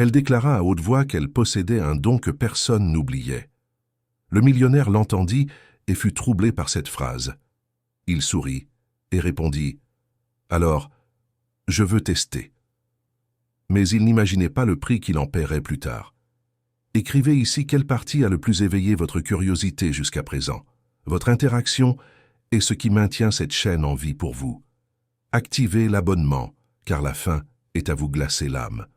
Elle déclara à haute voix qu'elle possédait un don que personne n'oubliait. Le millionnaire l'entendit et fut troublé par cette phrase. Il sourit et répondit « Alors, je veux tester. » Mais il n'imaginait pas le prix qu'il en paierait plus tard. Écrivez ici quelle partie a le plus éveillé votre curiosité jusqu'à présent. Votre interaction est ce qui maintient cette chaîne en vie pour vous. Activez l'abonnement, car la fin est à vous glacer l'âme.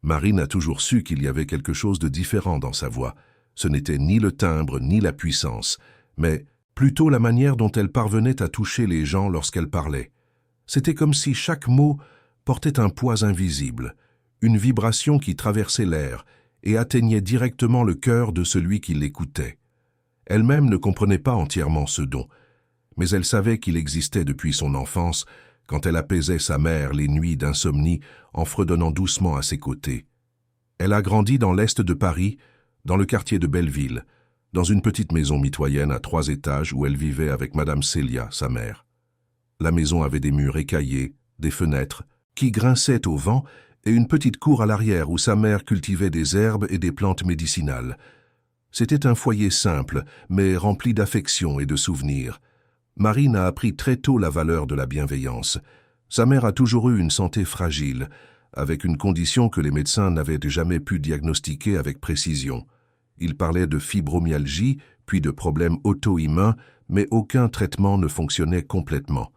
Marine a toujours su qu'il y avait quelque chose de différent dans sa voix. Ce n'était ni le timbre ni la puissance, mais plutôt la manière dont elle parvenait à toucher les gens lorsqu'elle parlait. C'était comme si chaque mot portait un poids invisible, une vibration qui traversait l'air et atteignait directement le cœur de celui qui l'écoutait. Elle-même ne comprenait pas entièrement ce don, mais elle savait qu'il existait depuis son enfance quand elle apaisait sa mère les nuits d'insomnie en fredonnant doucement à ses côtés. Elle a grandi dans l'est de Paris, dans le quartier de Belleville, dans une petite maison mitoyenne à 3 étages où elle vivait avec Madame Célia, sa mère. La maison avait des murs écaillés, des fenêtres qui grinçaient au vent et une petite cour à l'arrière où sa mère cultivait des herbes et des plantes médicinales. C'était un foyer simple, mais rempli d'affection et de souvenirs. Marine a appris très tôt la valeur de la bienveillance. Sa mère a toujours eu une santé fragile, avec une condition que les médecins n'avaient jamais pu diagnostiquer avec précision. Ils parlaient de fibromyalgie, puis de problèmes auto-immuns, mais aucun traitement ne fonctionnait complètement.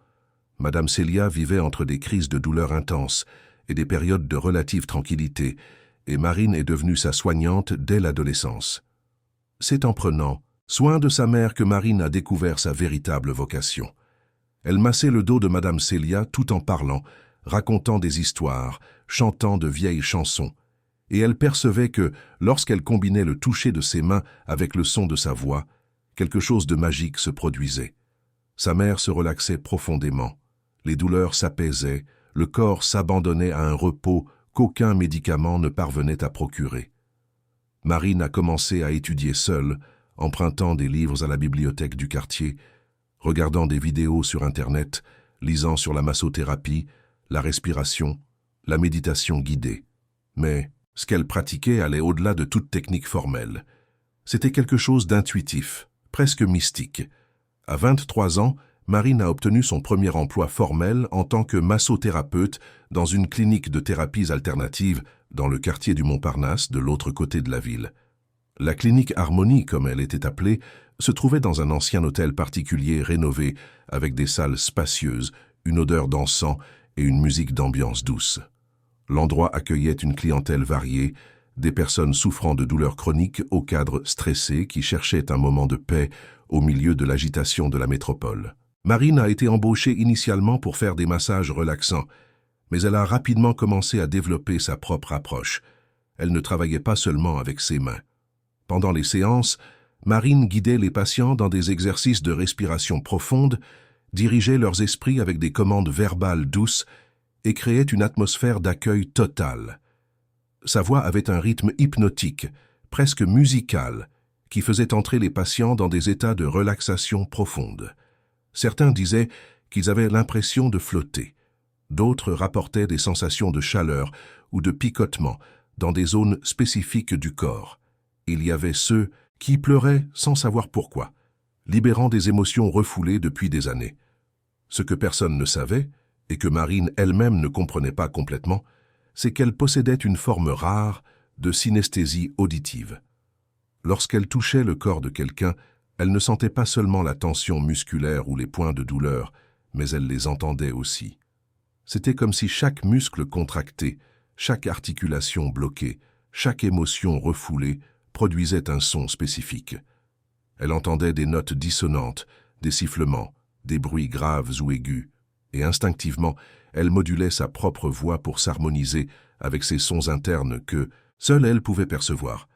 Madame Célia vivait entre des crises de douleur intenses et des périodes de relative tranquillité, et Marine est devenue sa soignante dès l'adolescence. C'est en prenant soin de sa mère que Marine a découvert sa véritable vocation. Elle massait le dos de Madame Célia tout en parlant, racontant des histoires, chantant de vieilles chansons, et elle percevait que, lorsqu'elle combinait le toucher de ses mains avec le son de sa voix, quelque chose de magique se produisait. Sa mère se relaxait profondément, les douleurs s'apaisaient, le corps s'abandonnait à un repos qu'aucun médicament ne parvenait à procurer. Marine a commencé à étudier seule, empruntant des livres à la bibliothèque du quartier, regardant des vidéos sur Internet, lisant sur la massothérapie, la respiration, la méditation guidée. Mais ce qu'elle pratiquait allait au-delà de toute technique formelle. C'était quelque chose d'intuitif, presque mystique. À 23 ans, Marine a obtenu son premier emploi formel en tant que massothérapeute dans une clinique de thérapies alternatives dans le quartier du Montparnasse, de l'autre côté de la ville. La clinique Harmonie, comme elle était appelée, se trouvait dans un ancien hôtel particulier rénové avec des salles spacieuses, une odeur d'encens et une musique d'ambiance douce. L'endroit accueillait une clientèle variée, des personnes souffrant de douleurs chroniques au cadre stressé qui cherchaient un moment de paix au milieu de l'agitation de la métropole. Marine a été embauchée initialement pour faire des massages relaxants, mais elle a rapidement commencé à développer sa propre approche. Elle ne travaillait pas seulement avec ses mains. Pendant les séances, Marine guidait les patients dans des exercices de respiration profonde, dirigeait leurs esprits avec des commandes verbales douces et créait une atmosphère d'accueil total. Sa voix avait un rythme hypnotique, presque musical, qui faisait entrer les patients dans des états de relaxation profonde. Certains disaient qu'ils avaient l'impression de flotter. D'autres rapportaient des sensations de chaleur ou de picotement dans des zones spécifiques du corps. Il y avait ceux qui pleuraient sans savoir pourquoi, libérant des émotions refoulées depuis des années. Ce que personne ne savait, et que Marine elle-même ne comprenait pas complètement, c'est qu'elle possédait une forme rare de synesthésie auditive. Lorsqu'elle touchait le corps de quelqu'un, elle ne sentait pas seulement la tension musculaire ou les points de douleur, mais elle les entendait aussi. C'était comme si chaque muscle contracté, chaque articulation bloquée, chaque émotion refoulée produisait un son spécifique. Elle entendait des notes dissonantes, des sifflements, des bruits graves ou aigus, et instinctivement, elle modulait sa propre voix pour s'harmoniser avec ces sons internes que seule elle pouvait percevoir.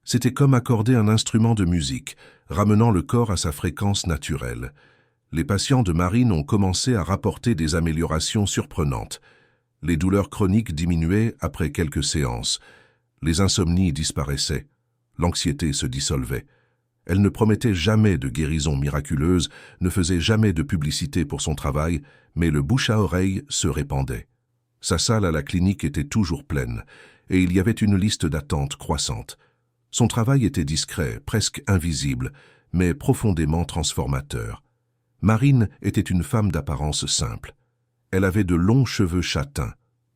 C'était comme accorder un instrument de musique, ramenant le corps à sa fréquence naturelle. Les patients de Marine ont commencé à rapporter des améliorations surprenantes. Les douleurs chroniques diminuaient après quelques séances. Les insomnies disparaissaient. L'anxiété se dissolvait. Elle ne promettait jamais de guérison miraculeuse, ne faisait jamais de publicité pour son travail, mais le bouche à oreille se répandait. Sa salle à la clinique était toujours pleine, et il y avait une liste d'attente croissante. Son travail était discret, presque invisible, mais profondément transformateur. Marine était une femme d'apparence simple. Elle avait de longs cheveux châtains,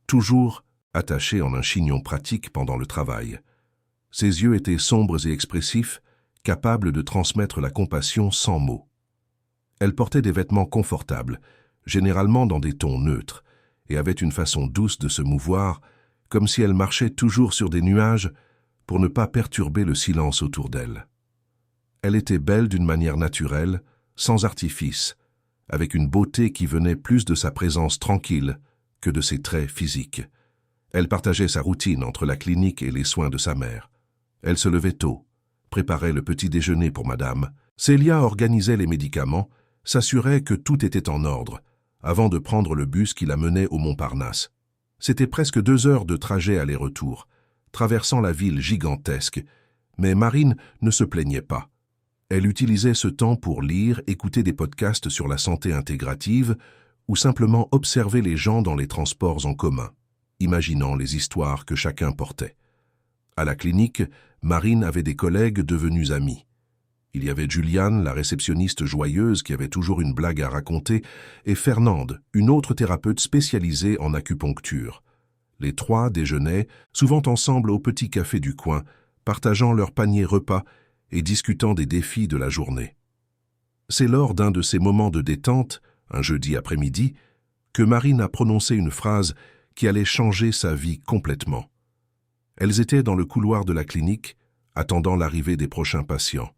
toujours attachés en un chignon pratique pendant le travail. Ses yeux étaient sombres et expressifs, capables de transmettre la compassion sans mots. Elle portait des vêtements confortables, généralement dans des tons neutres, et avait une façon douce de se mouvoir, comme si elle marchait toujours sur des nuages pour ne pas perturber le silence autour d'elle. Elle était belle d'une manière naturelle, sans artifice, avec une beauté qui venait plus de sa présence tranquille que de ses traits physiques. Elle partageait sa routine entre la clinique et les soins de sa mère. Elle se levait tôt, préparait le petit déjeuner pour madame. Célia organisait les médicaments, s'assurait que tout était en ordre, avant de prendre le bus qui la menait au Montparnasse. C'était presque 2 heures de trajet aller-retour, traversant la ville gigantesque, mais Marine ne se plaignait pas. Elle utilisait ce temps pour lire, écouter des podcasts sur la santé intégrative ou simplement observer les gens dans les transports en commun, imaginant les histoires que chacun portait. À la clinique, Marine avait des collègues devenus amis. Il y avait Juliane, la réceptionniste joyeuse qui avait toujours une blague à raconter, et Fernande, une autre thérapeute spécialisée en acupuncture. Les 3 déjeunaient, souvent ensemble au petit café du coin, partageant leur panier repas et discutant des défis de la journée. C'est lors d'un de ces moments de détente, un jeudi après-midi, que Marine a prononcé une phrase qui allait changer sa vie complètement. Elles étaient dans le couloir de la clinique, attendant l'arrivée des prochains patients.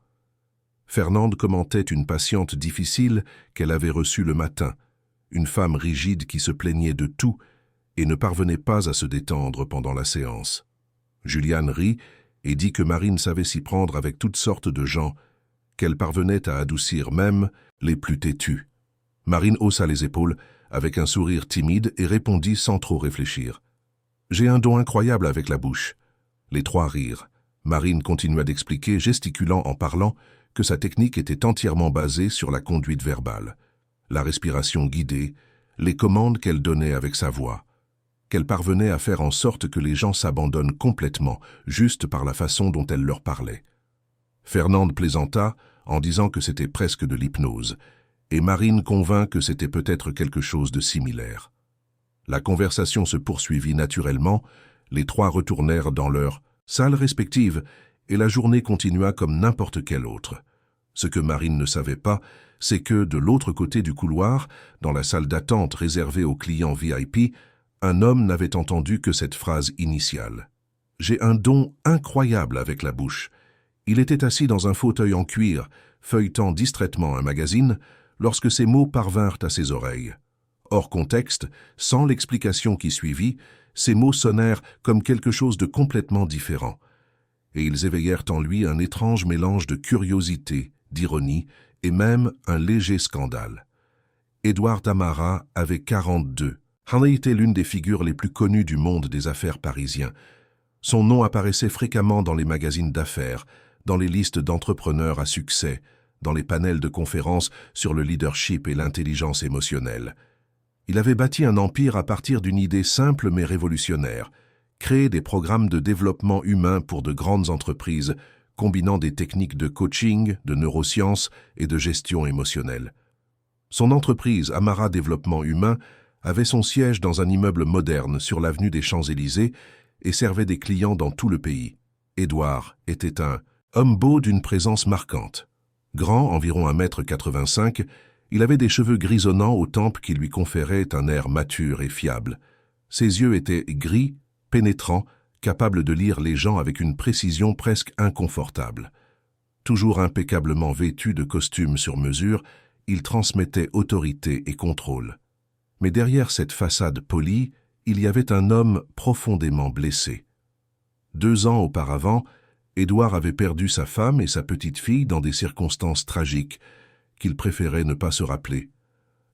Fernande commentait une patiente difficile qu'elle avait reçue le matin, une femme rigide qui se plaignait de tout et ne parvenait pas à se détendre pendant la séance. Juliane rit et dit que Marine savait s'y prendre avec toutes sortes de gens, qu'elle parvenait à adoucir même les plus têtus. Marine haussa les épaules avec un sourire timide et répondit sans trop réfléchir. « J'ai un don incroyable avec la bouche. » Les 3 rirent. Marine continua d'expliquer, gesticulant en parlant, que sa technique était entièrement basée sur la conduite verbale, la respiration guidée, les commandes qu'elle donnait avec sa voix, qu'elle parvenait à faire en sorte que les gens s'abandonnent complètement, juste par la façon dont elle leur parlait. Fernande plaisanta en disant que c'était presque de l'hypnose, et Marine convint que c'était peut-être quelque chose de similaire. La conversation se poursuivit naturellement, les 3 retournèrent dans leurs salles respectives, et la journée continua comme n'importe quelle autre. Ce que Marine ne savait pas, c'est que, de l'autre côté du couloir, dans la salle d'attente réservée aux clients VIP, un homme n'avait entendu que cette phrase initiale. « J'ai un don incroyable avec la bouche. » Il était assis dans un fauteuil en cuir, feuilletant distraitement un magazine, lorsque ces mots parvinrent à ses oreilles. Hors contexte, sans l'explication qui suivit, ces mots sonnèrent comme quelque chose de complètement différent, et ils éveillèrent en lui un étrange mélange de curiosité, d'ironie et même un léger scandale. Édouard Damara avait 42. Il était l'une des figures les plus connues du monde des affaires parisien. Son nom apparaissait fréquemment dans les magazines d'affaires, dans les listes d'entrepreneurs à succès, dans les panels de conférences sur le leadership et l'intelligence émotionnelle. Il avait bâti un empire à partir d'une idée simple mais révolutionnaire, créer des programmes de développement humain pour de grandes entreprises, combinant des techniques de coaching, de neurosciences et de gestion émotionnelle. Son entreprise Amara Développement Humain avait son siège dans un immeuble moderne sur l'avenue des Champs-Élysées et servait des clients dans tout le pays. Édouard était un homme beau d'une présence marquante. Grand, environ 1,85 m, il avait des cheveux grisonnants aux tempes qui lui conféraient un air mature et fiable. Ses yeux étaient gris, pénétrants, capables de lire les gens avec une précision presque inconfortable. Toujours impeccablement vêtu de costumes sur mesure, il transmettait autorité et contrôle. Mais derrière cette façade polie, il y avait un homme profondément blessé. 2 ans auparavant, Édouard avait perdu sa femme et sa petite-fille dans des circonstances tragiques qu'il préférait ne pas se rappeler.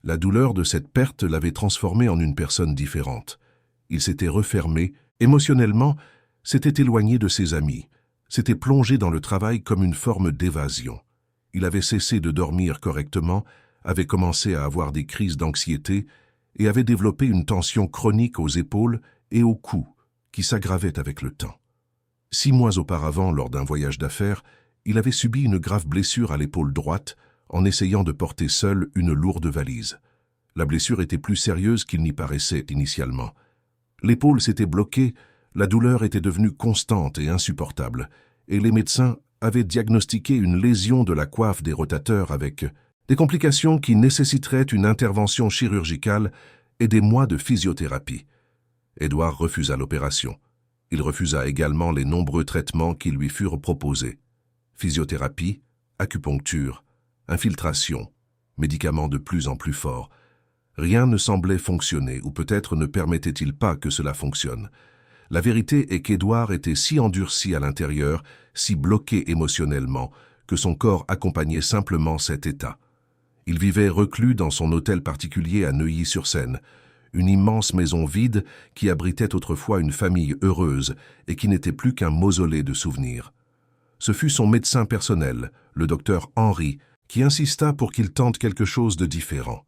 La douleur de cette perte l'avait transformé en une personne différente. Il s'était refermé, émotionnellement, s'était éloigné de ses amis, s'était plongé dans le travail comme une forme d'évasion. Il avait cessé de dormir correctement, avait commencé à avoir des crises d'anxiété et avait développé une tension chronique aux épaules et au cou, qui s'aggravait avec le temps. 6 mois auparavant, lors d'un voyage d'affaires, il avait subi une grave blessure à l'épaule droite en essayant de porter seul une lourde valise. La blessure était plus sérieuse qu'il n'y paraissait initialement. L'épaule s'était bloquée, la douleur était devenue constante et insupportable, et les médecins avaient diagnostiqué une lésion de la coiffe des rotateurs avec des complications qui nécessiteraient une intervention chirurgicale et des mois de physiothérapie. Édouard refusa l'opération. Il refusa également les nombreux traitements qui lui furent proposés. Physiothérapie, acupuncture, infiltration, médicaments de plus en plus forts. Rien ne semblait fonctionner, ou peut-être ne permettait-il pas que cela fonctionne. La vérité est qu'Édouard était si endurci à l'intérieur, si bloqué émotionnellement, que son corps accompagnait simplement cet état. Il vivait reclus dans son hôtel particulier à Neuilly-sur-Seine, une immense maison vide qui abritait autrefois une famille heureuse et qui n'était plus qu'un mausolée de souvenirs. Ce fut son médecin personnel, le docteur Henry, qui insista pour qu'il tente quelque chose de différent,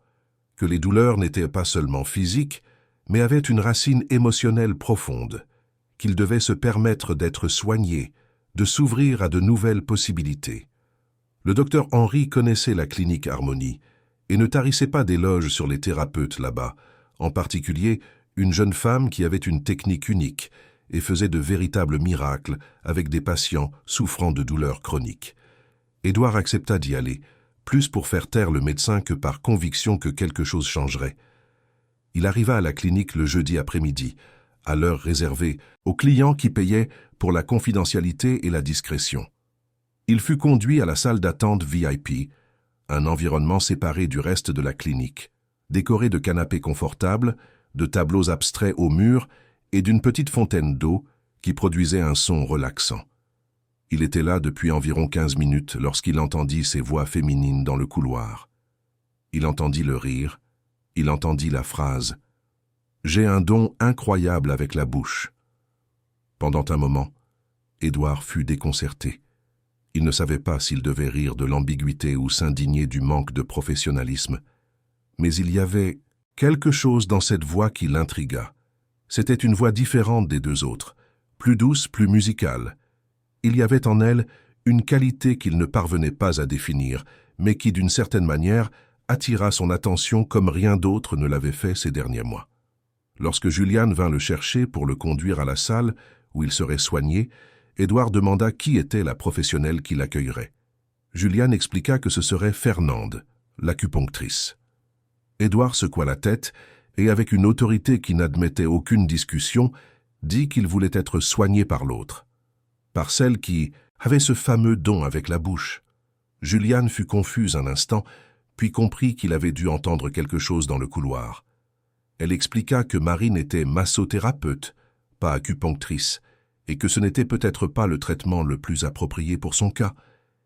que les douleurs n'étaient pas seulement physiques, mais avaient une racine émotionnelle profonde, qu'il devait se permettre d'être soigné, de s'ouvrir à de nouvelles possibilités. Le docteur Henry connaissait la clinique Harmonie et ne tarissait pas d'éloges sur les thérapeutes là-bas, en particulier une jeune femme qui avait une technique unique et faisait de véritables miracles avec des patients souffrant de douleurs chroniques. Édouard accepta d'y aller, plus pour faire taire le médecin que par conviction que quelque chose changerait. Il arriva à la clinique le jeudi après-midi, à l'heure réservée, aux clients qui payaient pour la confidentialité et la discrétion. Il fut conduit à la salle d'attente VIP, un environnement séparé du reste de la clinique, décoré de canapés confortables, de tableaux abstraits au mur et d'une petite fontaine d'eau qui produisait un son relaxant. Il était là depuis environ 15 minutes lorsqu'il entendit ces voix féminines dans le couloir. Il entendit le rire, il entendit la phrase « J'ai un don incroyable avec la bouche ». Pendant un moment, Édouard fut déconcerté. Il ne savait pas s'il devait rire de l'ambiguïté ou s'indigner du manque de professionnalisme. Mais il y avait quelque chose dans cette voix qui l'intrigua. C'était une voix différente des deux autres, plus douce, plus musicale. Il y avait en elle une qualité qu'il ne parvenait pas à définir, mais qui, d'une certaine manière, attira son attention comme rien d'autre ne l'avait fait ces derniers mois. Lorsque Juliane vint le chercher pour le conduire à la salle où il serait soigné, Édouard demanda qui était la professionnelle qui l'accueillerait. Juliane expliqua que ce serait Fernande, l'acupunctrice. Édouard secoua la tête et, avec une autorité qui n'admettait aucune discussion, dit qu'il voulait être soigné par l'autre, par celle qui avait ce fameux don avec la bouche. Juliane fut confuse un instant, puis comprit qu'il avait dû entendre quelque chose dans le couloir. Elle expliqua que Marine était massothérapeute, pas acupunctrice, et que ce n'était peut-être pas le traitement le plus approprié pour son cas.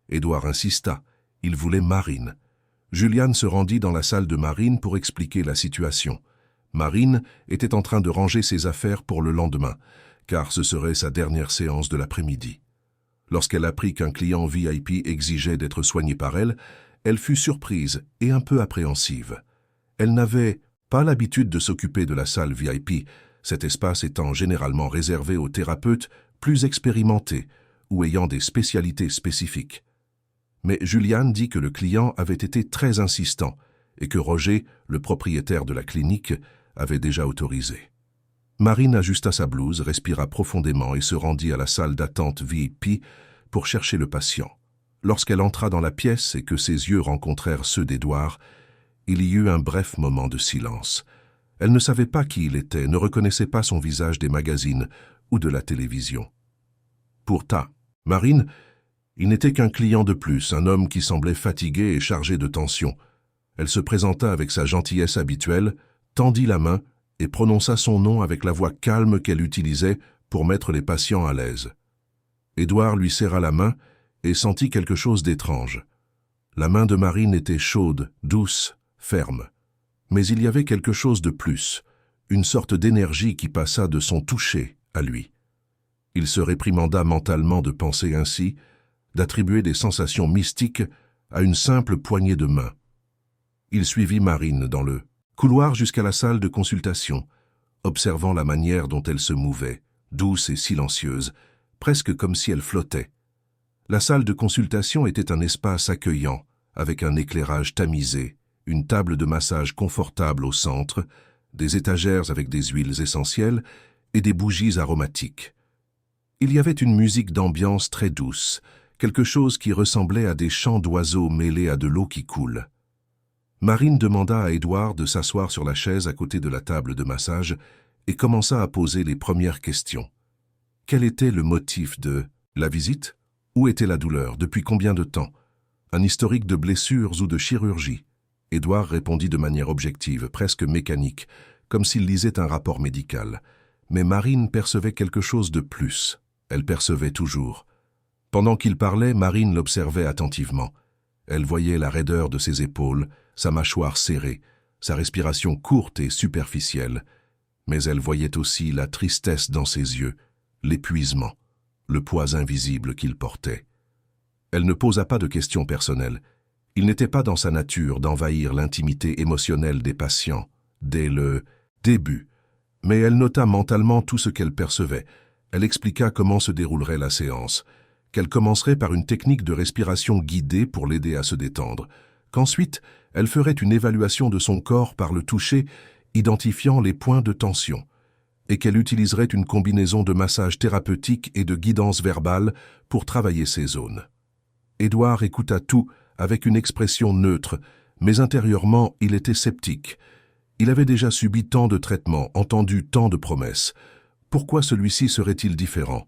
Édouard insista, il voulait Marine. Juliane se rendit dans la salle de Marine pour expliquer la situation. Marine était en train de ranger ses affaires pour le lendemain, car ce serait sa dernière séance de l'après-midi. Lorsqu'elle apprit qu'un client VIP exigeait d'être soigné par elle, elle fut surprise et un peu appréhensive. Elle n'avait pas l'habitude de s'occuper de la salle VIP, cet espace étant généralement réservé aux thérapeutes plus expérimentés ou ayant des spécialités spécifiques. Mais Juliane dit que le client avait été très insistant et que Roger, le propriétaire de la clinique, avait déjà autorisé. Marine ajusta sa blouse, respira profondément et se rendit à la salle d'attente VIP pour chercher le patient. Lorsqu'elle entra dans la pièce et que ses yeux rencontrèrent ceux d'Édouard, il y eut un bref moment de silence. Elle ne savait pas qui il était, ne reconnaissait pas son visage des magazines ou de la télévision. Pour Marine, il n'était qu'un client de plus, un homme qui semblait fatigué et chargé de tension. Elle se présenta avec sa gentillesse habituelle, tendit la main et prononça son nom avec la voix calme qu'elle utilisait pour mettre les patients à l'aise. Édouard lui serra la main et sentit quelque chose d'étrange. La main de Marine était chaude, douce, ferme. Mais il y avait quelque chose de plus, une sorte d'énergie qui passa de son toucher à lui. Il se réprimanda mentalement de penser ainsi, d'attribuer des sensations mystiques à une simple poignée de main. Il suivit Marine dans le couloir jusqu'à la salle de consultation, observant la manière dont elle se mouvait, douce et silencieuse, presque comme si elle flottait. La salle de consultation était un espace accueillant, avec un éclairage tamisé, une table de massage confortable au centre, des étagères avec des huiles essentielles et des bougies aromatiques. Il y avait une musique d'ambiance très douce, quelque chose qui ressemblait à des chants d'oiseaux mêlés à de l'eau qui coule. Marine demanda à Édouard de s'asseoir sur la chaise à côté de la table de massage et commença à poser les premières questions. Quel était le motif de la visite? Où était la douleur? Depuis combien de temps? Un historique de blessures ou de chirurgie? Édouard répondit de manière objective, presque mécanique, comme s'il lisait un rapport médical. Mais Marine percevait quelque chose de plus. Elle percevait toujours. Pendant qu'il parlait, Marine l'observait attentivement. Elle voyait la raideur de ses épaules, sa mâchoire serrée, sa respiration courte et superficielle. Mais elle voyait aussi la tristesse dans ses yeux, l'épuisement, le poids invisible qu'il portait. Elle ne posa pas de questions personnelles. Il n'était pas dans sa nature d'envahir l'intimité émotionnelle des patients, dès le début. Mais elle nota mentalement tout ce qu'elle percevait. Elle expliqua comment se déroulerait la séance, qu'elle commencerait par une technique de respiration guidée pour l'aider à se détendre, qu'ensuite elle ferait une évaluation de son corps par le toucher, identifiant les points de tension, et qu'elle utiliserait une combinaison de massage thérapeutique et de guidance verbale pour travailler ces zones. Édouard écouta tout avec une expression neutre, mais intérieurement il était sceptique. Il avait déjà subi tant de traitements, entendu tant de promesses. Pourquoi celui-ci serait-il différent?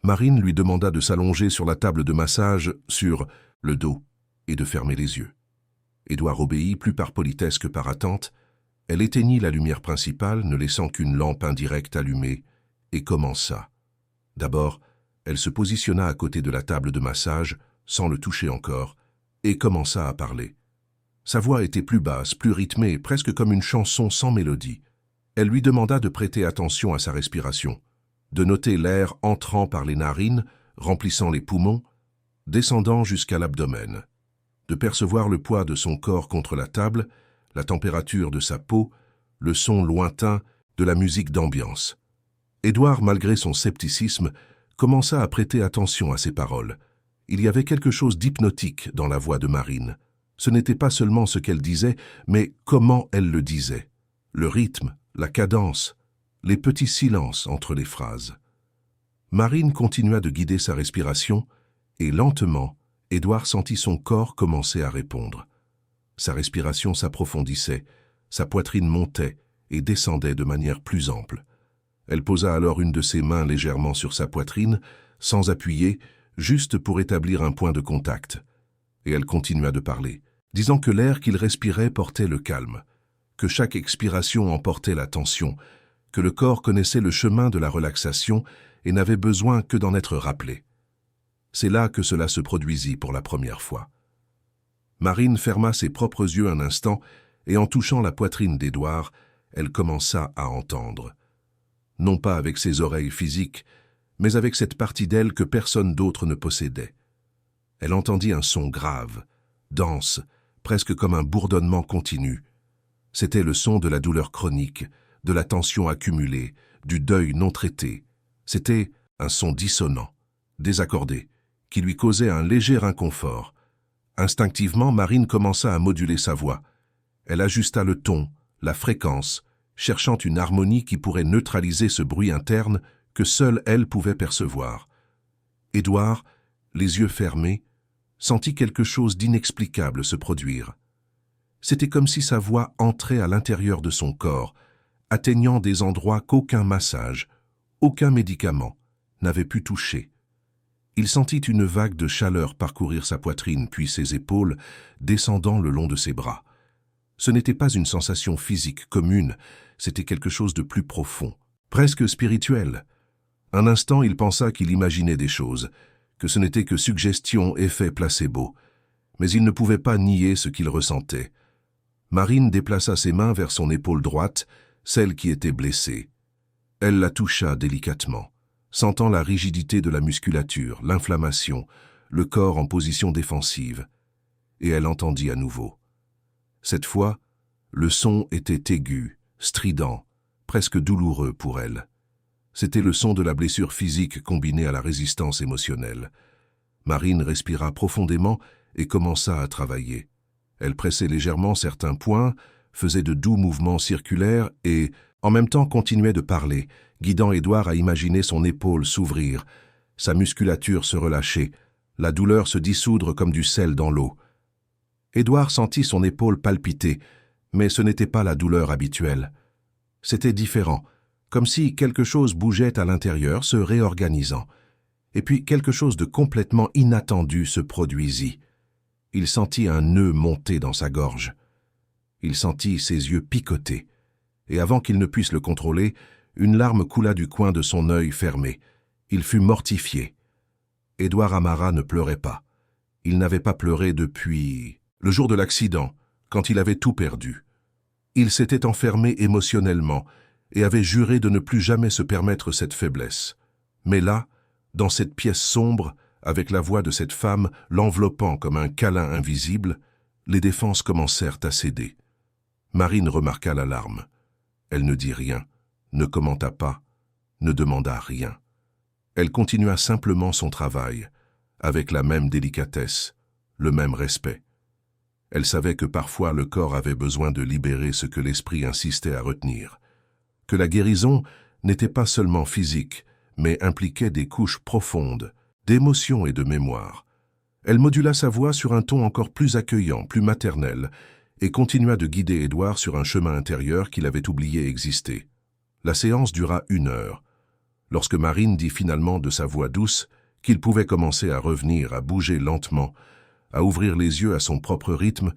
Marine lui demanda de s'allonger sur la table de massage, sur le dos, et de fermer les yeux. Édouard obéit plus par politesse que par attente. Elle éteignit la lumière principale, ne laissant qu'une lampe indirecte allumée, et commença. D'abord, elle se positionna à côté de la table de massage, sans le toucher encore, et commença à parler. Sa voix était plus basse, plus rythmée, presque comme une chanson sans mélodie. Elle lui demanda de prêter attention à sa respiration, de noter l'air entrant par les narines, remplissant les poumons, descendant jusqu'à l'abdomen, de percevoir le poids de son corps contre la table, la température de sa peau, le son lointain de la musique d'ambiance. Édouard, malgré son scepticisme, commença à prêter attention à ses paroles. Il y avait quelque chose d'hypnotique dans la voix de Marine. Ce n'était pas seulement ce qu'elle disait, mais comment elle le disait. Le rythme, la cadence, les petits silences entre les phrases. Marine continua de guider sa respiration, et lentement, Édouard sentit son corps commencer à répondre. Sa respiration s'approfondissait, sa poitrine montait et descendait de manière plus ample. Elle posa alors une de ses mains légèrement sur sa poitrine, sans appuyer, juste pour établir un point de contact. Et elle continua de parler, disant que l'air qu'il respirait portait le calme, que chaque expiration emportait la tension, que le corps connaissait le chemin de la relaxation et n'avait besoin que d'en être rappelé. C'est là que cela se produisit pour la première fois. Marine ferma ses propres yeux un instant et en touchant la poitrine d'Édouard, elle commença à entendre. Non pas avec ses oreilles physiques, mais avec cette partie d'elle que personne d'autre ne possédait. Elle entendit un son grave, dense, presque comme un bourdonnement continu. C'était le son de la douleur chronique, de la tension accumulée, du deuil non traité. C'était un son dissonant, désaccordé, qui lui causait un léger inconfort. Instinctivement, Marine commença à moduler sa voix. Elle ajusta le ton, la fréquence, cherchant une harmonie qui pourrait neutraliser ce bruit interne que seule elle pouvait percevoir. Édouard, les yeux fermés, sentit quelque chose d'inexplicable se produire. C'était comme si sa voix entrait à l'intérieur de son corps, atteignant des endroits qu'aucun massage, aucun médicament n'avait pu toucher. Il sentit une vague de chaleur parcourir sa poitrine puis ses épaules, descendant le long de ses bras. Ce n'était pas une sensation physique commune, c'était quelque chose de plus profond, presque spirituel. Un instant, il pensa qu'il imaginait des choses, que ce n'était que suggestion, effet placebo, mais il ne pouvait pas nier ce qu'il ressentait. Marine déplaça ses mains vers son épaule droite, celle qui était blessée. Elle la toucha délicatement, sentant la rigidité de la musculature, l'inflammation, le corps en position défensive, et elle entendit à nouveau. Cette fois, le son était aigu, strident, presque douloureux pour elle. C'était le son de la blessure physique combinée à la résistance émotionnelle. Marine respira profondément et commença à travailler. Elle pressait légèrement certains points, faisait de doux mouvements circulaires et, en même temps, continuait de parler, guidant Édouard à imaginer son épaule s'ouvrir, sa musculature se relâcher, la douleur se dissoudre comme du sel dans l'eau. Édouard sentit son épaule palpiter, mais ce n'était pas la douleur habituelle. C'était différent, comme si quelque chose bougeait à l'intérieur, se réorganisant. Et puis quelque chose de complètement inattendu se produisit. Il sentit un nœud monter dans sa gorge. Il sentit ses yeux picoter, et avant qu'il ne puisse le contrôler, une larme coula du coin de son œil fermé. Il fut mortifié. Édouard Amara ne pleurait pas. Il n'avait pas pleuré depuis le jour de l'accident, quand il avait tout perdu. Il s'était enfermé émotionnellement et avait juré de ne plus jamais se permettre cette faiblesse. Mais là, dans cette pièce sombre, avec la voix de cette femme l'enveloppant comme un câlin invisible, les défenses commencèrent à céder. Marine remarqua l'alarme. Elle ne dit rien, ne commenta pas, ne demanda rien. Elle continua simplement son travail, avec la même délicatesse, le même respect. Elle savait que parfois le corps avait besoin de libérer ce que l'esprit insistait à retenir, que la guérison n'était pas seulement physique, mais impliquait des couches profondes, d'émotion et de mémoire. Elle modula sa voix sur un ton encore plus accueillant, plus maternel, et continua de guider Édouard sur un chemin intérieur qu'il avait oublié exister. La séance dura 1 heure. Lorsque Marine dit finalement de sa voix douce qu'il pouvait commencer à revenir, à bouger lentement, à ouvrir les yeux à son propre rythme,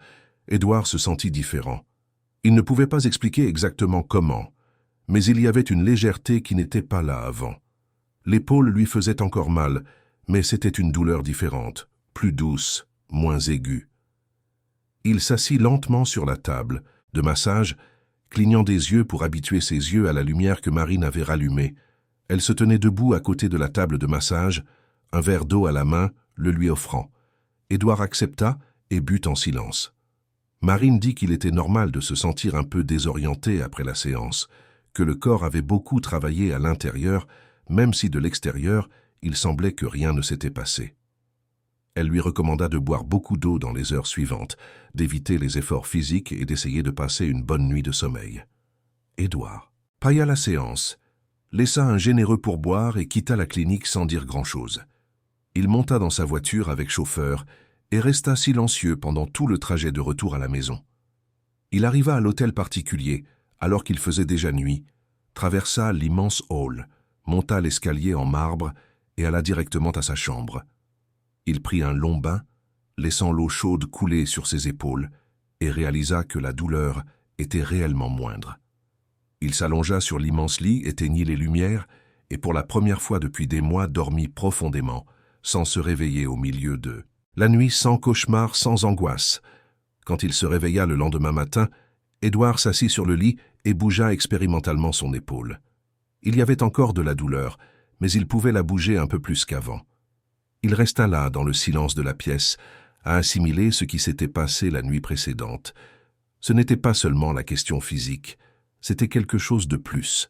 Édouard se sentit différent. Il ne pouvait pas expliquer exactement comment, mais il y avait une légèreté qui n'était pas là avant. L'épaule lui faisait encore mal, mais c'était une douleur différente, plus douce, moins aiguë. Il s'assit lentement sur la table de massage, clignant des yeux pour habituer ses yeux à la lumière que Marine avait rallumée. Elle se tenait debout à côté de la table de massage, un verre d'eau à la main, le lui offrant. Édouard accepta et but en silence. Marine dit qu'il était normal de se sentir un peu désorienté après la séance, que le corps avait beaucoup travaillé à l'intérieur, même si de l'extérieur, il semblait que rien ne s'était passé. Elle lui recommanda de boire beaucoup d'eau dans les heures suivantes, d'éviter les efforts physiques et d'essayer de passer une bonne nuit de sommeil. Édouard paya la séance, laissa un généreux pourboire et quitta la clinique sans dire grand-chose. Il monta dans sa voiture avec chauffeur et resta silencieux pendant tout le trajet de retour à la maison. Il arriva à l'hôtel particulier, alors qu'il faisait déjà nuit, traversa l'immense hall, monta l'escalier en marbre et alla directement à sa chambre. Il prit un long bain, laissant l'eau chaude couler sur ses épaules, et réalisa que la douleur était réellement moindre. Il s'allongea sur l'immense lit, éteignit les lumières, et pour la première fois depuis des mois dormit profondément, sans se réveiller au milieu de la nuit, sans cauchemar, sans angoisse. Quand il se réveilla le lendemain matin, Édouard s'assit sur le lit et bougea expérimentalement son épaule. Il y avait encore de la douleur, mais il pouvait la bouger un peu plus qu'avant. Il resta là, dans le silence de la pièce, à assimiler ce qui s'était passé la nuit précédente. Ce n'était pas seulement la question physique, c'était quelque chose de plus.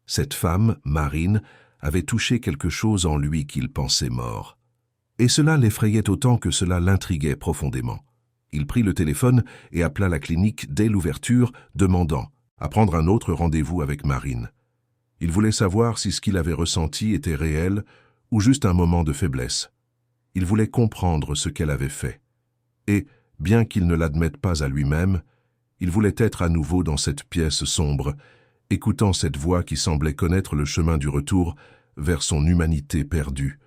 Cette femme, Marine, avait touché quelque chose en lui qu'il pensait mort. Et cela l'effrayait autant que cela l'intriguait profondément. Il prit le téléphone et appela la clinique dès l'ouverture, demandant à prendre un autre rendez-vous avec Marine. Il voulait savoir si ce qu'il avait ressenti était réel ou juste un moment de faiblesse. Il voulait comprendre ce qu'elle avait fait. Et, bien qu'il ne l'admette pas à lui-même, il voulait être à nouveau dans cette pièce sombre, écoutant cette voix qui semblait connaître le chemin du retour vers son humanité perdue.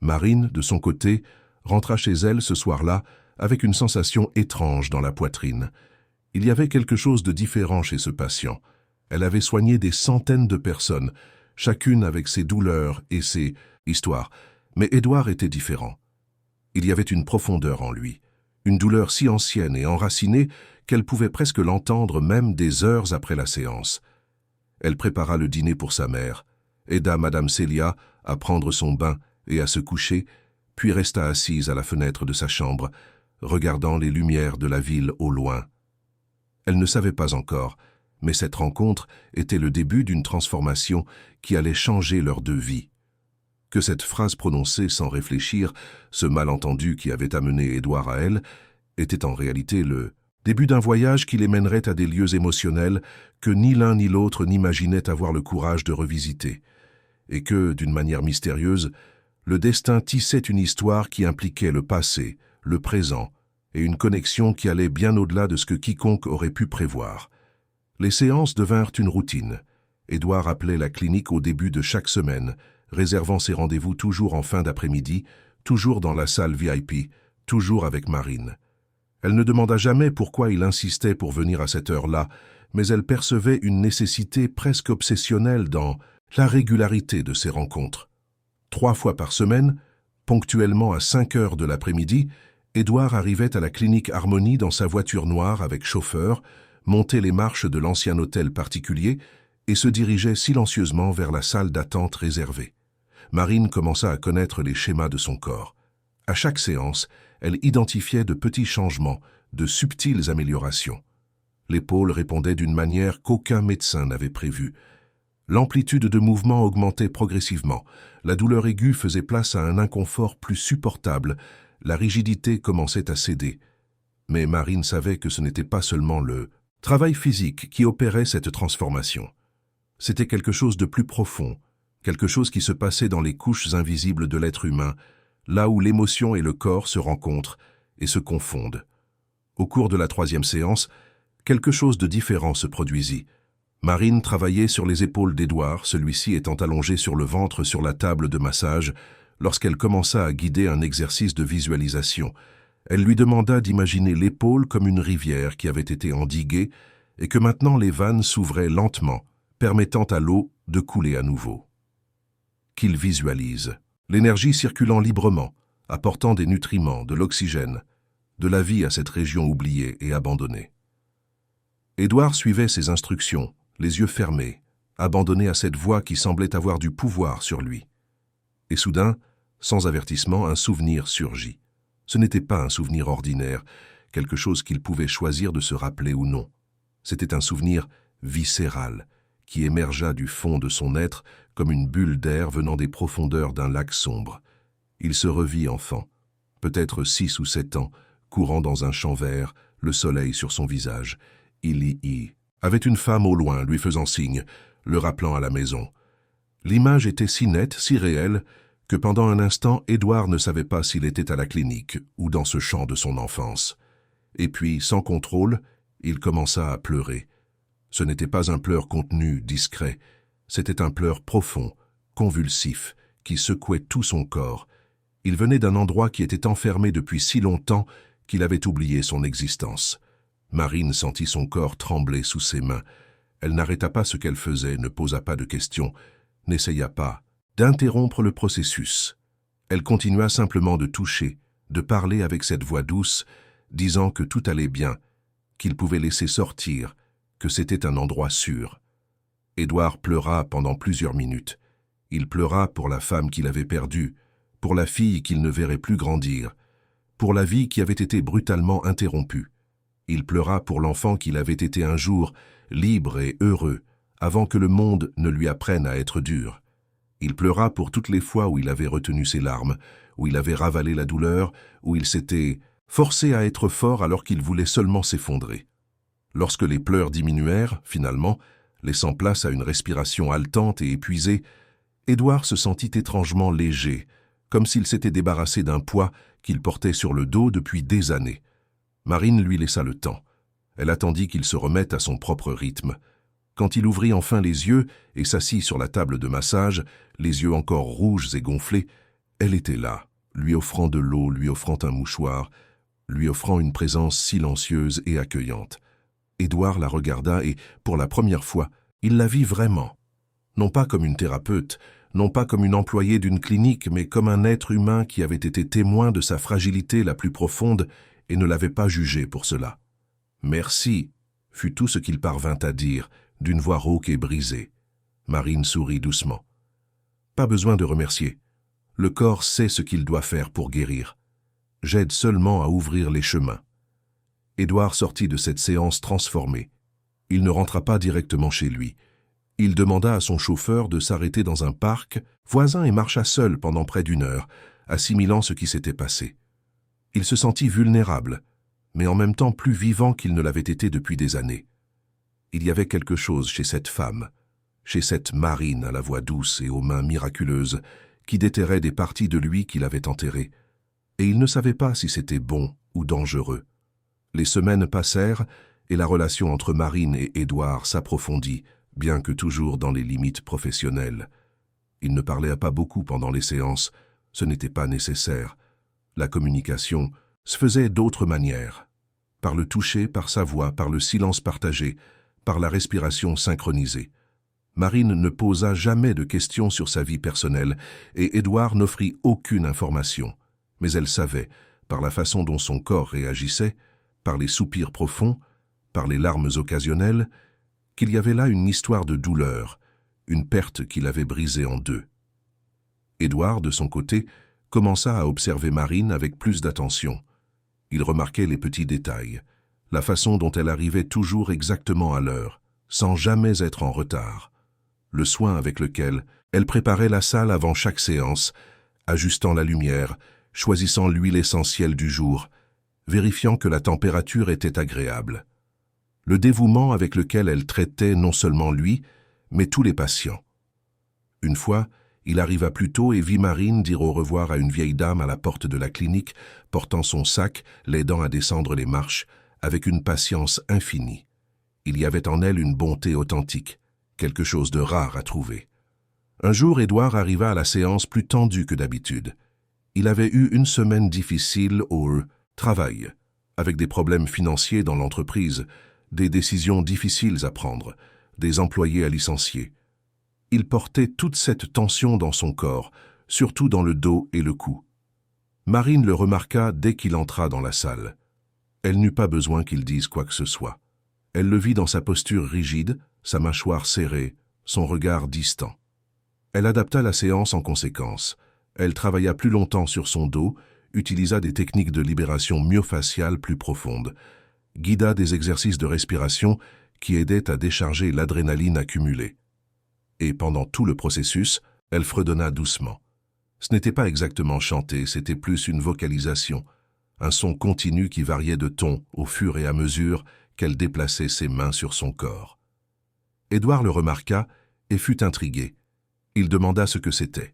Marine, de son côté, rentra chez elle ce soir-là avec une sensation étrange dans la poitrine. Il y avait quelque chose de différent chez ce patient. Elle avait soigné des centaines de personnes, chacune avec ses douleurs et ses histoires. Mais Édouard était différent. Il y avait une profondeur en lui, une douleur si ancienne et enracinée qu'elle pouvait presque l'entendre même des heures après la séance. Elle prépara le dîner pour sa mère, aida Madame Célia à prendre son bain et à se coucher, puis resta assise à la fenêtre de sa chambre, regardant les lumières de la ville au loin. Elle ne savait pas encore, Mais cette rencontre était le début d'une transformation qui allait changer leurs deux vies. Que cette phrase prononcée sans réfléchir, ce malentendu qui avait amené Édouard à elle, était en réalité le début d'un voyage qui les mènerait à des lieux émotionnels que ni l'un ni l'autre n'imaginait avoir le courage de revisiter, et que, d'une manière mystérieuse, le destin tissait une histoire qui impliquait le passé, le présent, et une connexion qui allait bien au-delà de ce que quiconque aurait pu prévoir. Les séances devinrent une routine. Édouard appelait la clinique au début de chaque semaine, réservant ses rendez-vous toujours en fin d'après-midi, toujours dans la salle VIP, toujours avec Marine. Elle ne demanda jamais pourquoi il insistait pour venir à cette heure-là, mais elle percevait une nécessité presque obsessionnelle dans la régularité de ces rencontres. 3 fois par semaine, ponctuellement à 5 heures de l'après-midi, Édouard arrivait à la clinique Harmonie dans sa voiture noire avec chauffeur, montait les marches de l'ancien hôtel particulier et se dirigeait silencieusement vers la salle d'attente réservée. Marine commença à connaître les schémas de son corps. À chaque séance, elle identifiait de petits changements, de subtiles améliorations. L'épaule répondait d'une manière qu'aucun médecin n'avait prévue. L'amplitude de mouvement augmentait progressivement. La douleur aiguë faisait place à un inconfort plus supportable. La rigidité commençait à céder. Mais Marine savait que ce n'était pas seulement le travail physique qui opérait cette transformation. C'était quelque chose de plus profond, quelque chose qui se passait dans les couches invisibles de l'être humain, là où l'émotion et le corps se rencontrent et se confondent. Au cours de la 3e séance, quelque chose de différent se produisit. Marine travaillait sur les épaules d'Édouard, celui-ci étant allongé sur le ventre sur la table de massage, lorsqu'elle commença à guider un exercice de visualisation. Elle lui demanda d'imaginer l'épaule comme une rivière qui avait été endiguée et que maintenant les vannes s'ouvraient lentement, permettant à l'eau de couler à nouveau. Qu'il visualise, l'énergie circulant librement, apportant des nutriments, de l'oxygène, de la vie à cette région oubliée et abandonnée. Édouard suivait ses instructions, les yeux fermés, abandonné à cette voix qui semblait avoir du pouvoir sur lui. Et soudain, sans avertissement, un souvenir surgit. Ce n'était pas un souvenir ordinaire, quelque chose qu'il pouvait choisir de se rappeler ou non. C'était un souvenir viscéral, qui émergea du fond de son être comme une bulle d'air venant des profondeurs d'un lac sombre. Il se revit enfant, peut-être 6 ou 7 ans, courant dans un champ vert, le soleil sur son visage. Il y avait une femme au loin lui faisant signe, le rappelant à la maison. L'image était si nette, si réelle, que pendant un instant, Édouard ne savait pas s'il était à la clinique ou dans ce champ de son enfance. Et puis, sans contrôle, il commença à pleurer. Ce n'était pas un pleur contenu, discret, c'était un pleur profond, convulsif, qui secouait tout son corps. Il venait d'un endroit qui était enfermé depuis si longtemps qu'il avait oublié son existence. Marine sentit son corps trembler sous ses mains. Elle n'arrêta pas ce qu'elle faisait, ne posa pas de questions, n'essaya pas d'interrompre le processus. Elle continua simplement de toucher, de parler avec cette voix douce, disant que tout allait bien, qu'il pouvait laisser sortir, que c'était un endroit sûr. Édouard pleura pendant plusieurs minutes. Il pleura pour la femme qu'il avait perdue, pour la fille qu'il ne verrait plus grandir, pour la vie qui avait été brutalement interrompue. Il pleura pour l'enfant qu'il avait été un jour, libre et heureux, avant que le monde ne lui apprenne à être dur. Il pleura pour toutes les fois où il avait retenu ses larmes, où il avait ravalé la douleur, où il s'était forcé à être fort alors qu'il voulait seulement s'effondrer. Lorsque les pleurs diminuèrent, finalement, laissant place à une respiration haletante et épuisée, Édouard se sentit étrangement léger, comme s'il s'était débarrassé d'un poids qu'il portait sur le dos depuis des années. Marine lui laissa le temps. Elle attendit qu'il se remette à son propre rythme. Quand il ouvrit enfin les yeux et s'assit sur la table de massage, les yeux encore rouges et gonflés, elle était là, lui offrant de l'eau, lui offrant un mouchoir, lui offrant une présence silencieuse et accueillante. Édouard la regarda et, pour la première fois, il la vit vraiment. Non pas comme une thérapeute, non pas comme une employée d'une clinique, mais comme un être humain qui avait été témoin de sa fragilité la plus profonde et ne l'avait pas jugé pour cela. « Merci » fut tout ce qu'il parvint à dire, d'une voix rauque et brisée. Marine sourit doucement. « Pas besoin de remercier. Le corps sait ce qu'il doit faire pour guérir. J'aide seulement à ouvrir les chemins. » Édouard sortit de cette séance transformé. Il ne rentra pas directement chez lui. Il demanda à son chauffeur de s'arrêter dans un parc voisin et marcha seul pendant près d'1 heure, assimilant ce qui s'était passé. Il se sentit vulnérable, mais en même temps plus vivant qu'il ne l'avait été depuis des années. Il y avait quelque chose chez cette femme, chez cette Marine à la voix douce et aux mains miraculeuses, qui déterrait des parties de lui qu'il avait enterrées, et il ne savait pas si c'était bon ou dangereux. Les semaines passèrent, et la relation entre Marine et Édouard s'approfondit, bien que toujours dans les limites professionnelles. Il ne parlait pas beaucoup pendant les séances, ce n'était pas nécessaire. La communication se faisait d'autres manières, par le toucher, par sa voix, par le silence partagé, par la respiration synchronisée. Marine ne posa jamais de questions sur sa vie personnelle et Édouard n'offrit aucune information. Mais elle savait, par la façon dont son corps réagissait, par les soupirs profonds, par les larmes occasionnelles, qu'il y avait là une histoire de douleur, une perte qui l'avait brisé en deux. Édouard, de son côté, commença à observer Marine avec plus d'attention. Il remarquait les petits détails, la façon dont elle arrivait toujours exactement à l'heure, sans jamais être en retard, le soin avec lequel elle préparait la salle avant chaque séance, ajustant la lumière, choisissant l'huile essentielle du jour, vérifiant que la température était agréable. Le dévouement avec lequel elle traitait non seulement lui, mais tous les patients. Une fois, il arriva plus tôt et vit Marine dire au revoir à une vieille dame à la porte de la clinique, portant son sac, l'aidant à descendre les marches, avec une patience infinie. Il y avait en elle une bonté authentique, quelque chose de rare à trouver. Un jour, Édouard arriva à la séance plus tendu que d'habitude. Il avait eu une semaine difficile au travail, avec des problèmes financiers dans l'entreprise, des décisions difficiles à prendre, des employés à licencier. Il portait toute cette tension dans son corps, surtout dans le dos et le cou. Marine le remarqua dès qu'il entra dans la salle. Elle n'eut pas besoin qu'il dise quoi que ce soit. Elle le vit dans sa posture rigide, sa mâchoire serrée, son regard distant. Elle adapta la séance en conséquence. Elle travailla plus longtemps sur son dos, utilisa des techniques de libération myofaciale plus profondes, guida des exercices de respiration qui aidaient à décharger l'adrénaline accumulée. Et pendant tout le processus, elle fredonna doucement. Ce n'était pas exactement chanter, c'était plus une vocalisation, un son continu qui variait de ton au fur et à mesure qu'elle déplaçait ses mains sur son corps. Édouard le remarqua et fut intrigué. Il demanda ce que c'était.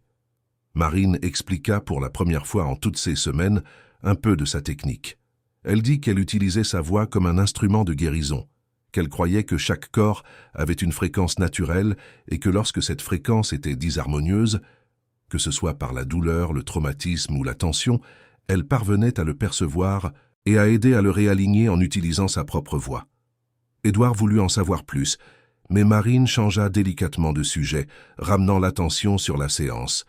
Marine expliqua pour la première fois en toutes ces semaines un peu de sa technique. Elle dit qu'elle utilisait sa voix comme un instrument de guérison, qu'elle croyait que chaque corps avait une fréquence naturelle et que lorsque cette fréquence était disharmonieuse, que ce soit par la douleur, le traumatisme ou la tension, elle parvenait à le percevoir et à aider à le réaligner en utilisant sa propre voix. Édouard voulut en savoir plus, mais Marine changea délicatement de sujet, ramenant l'attention sur la séance.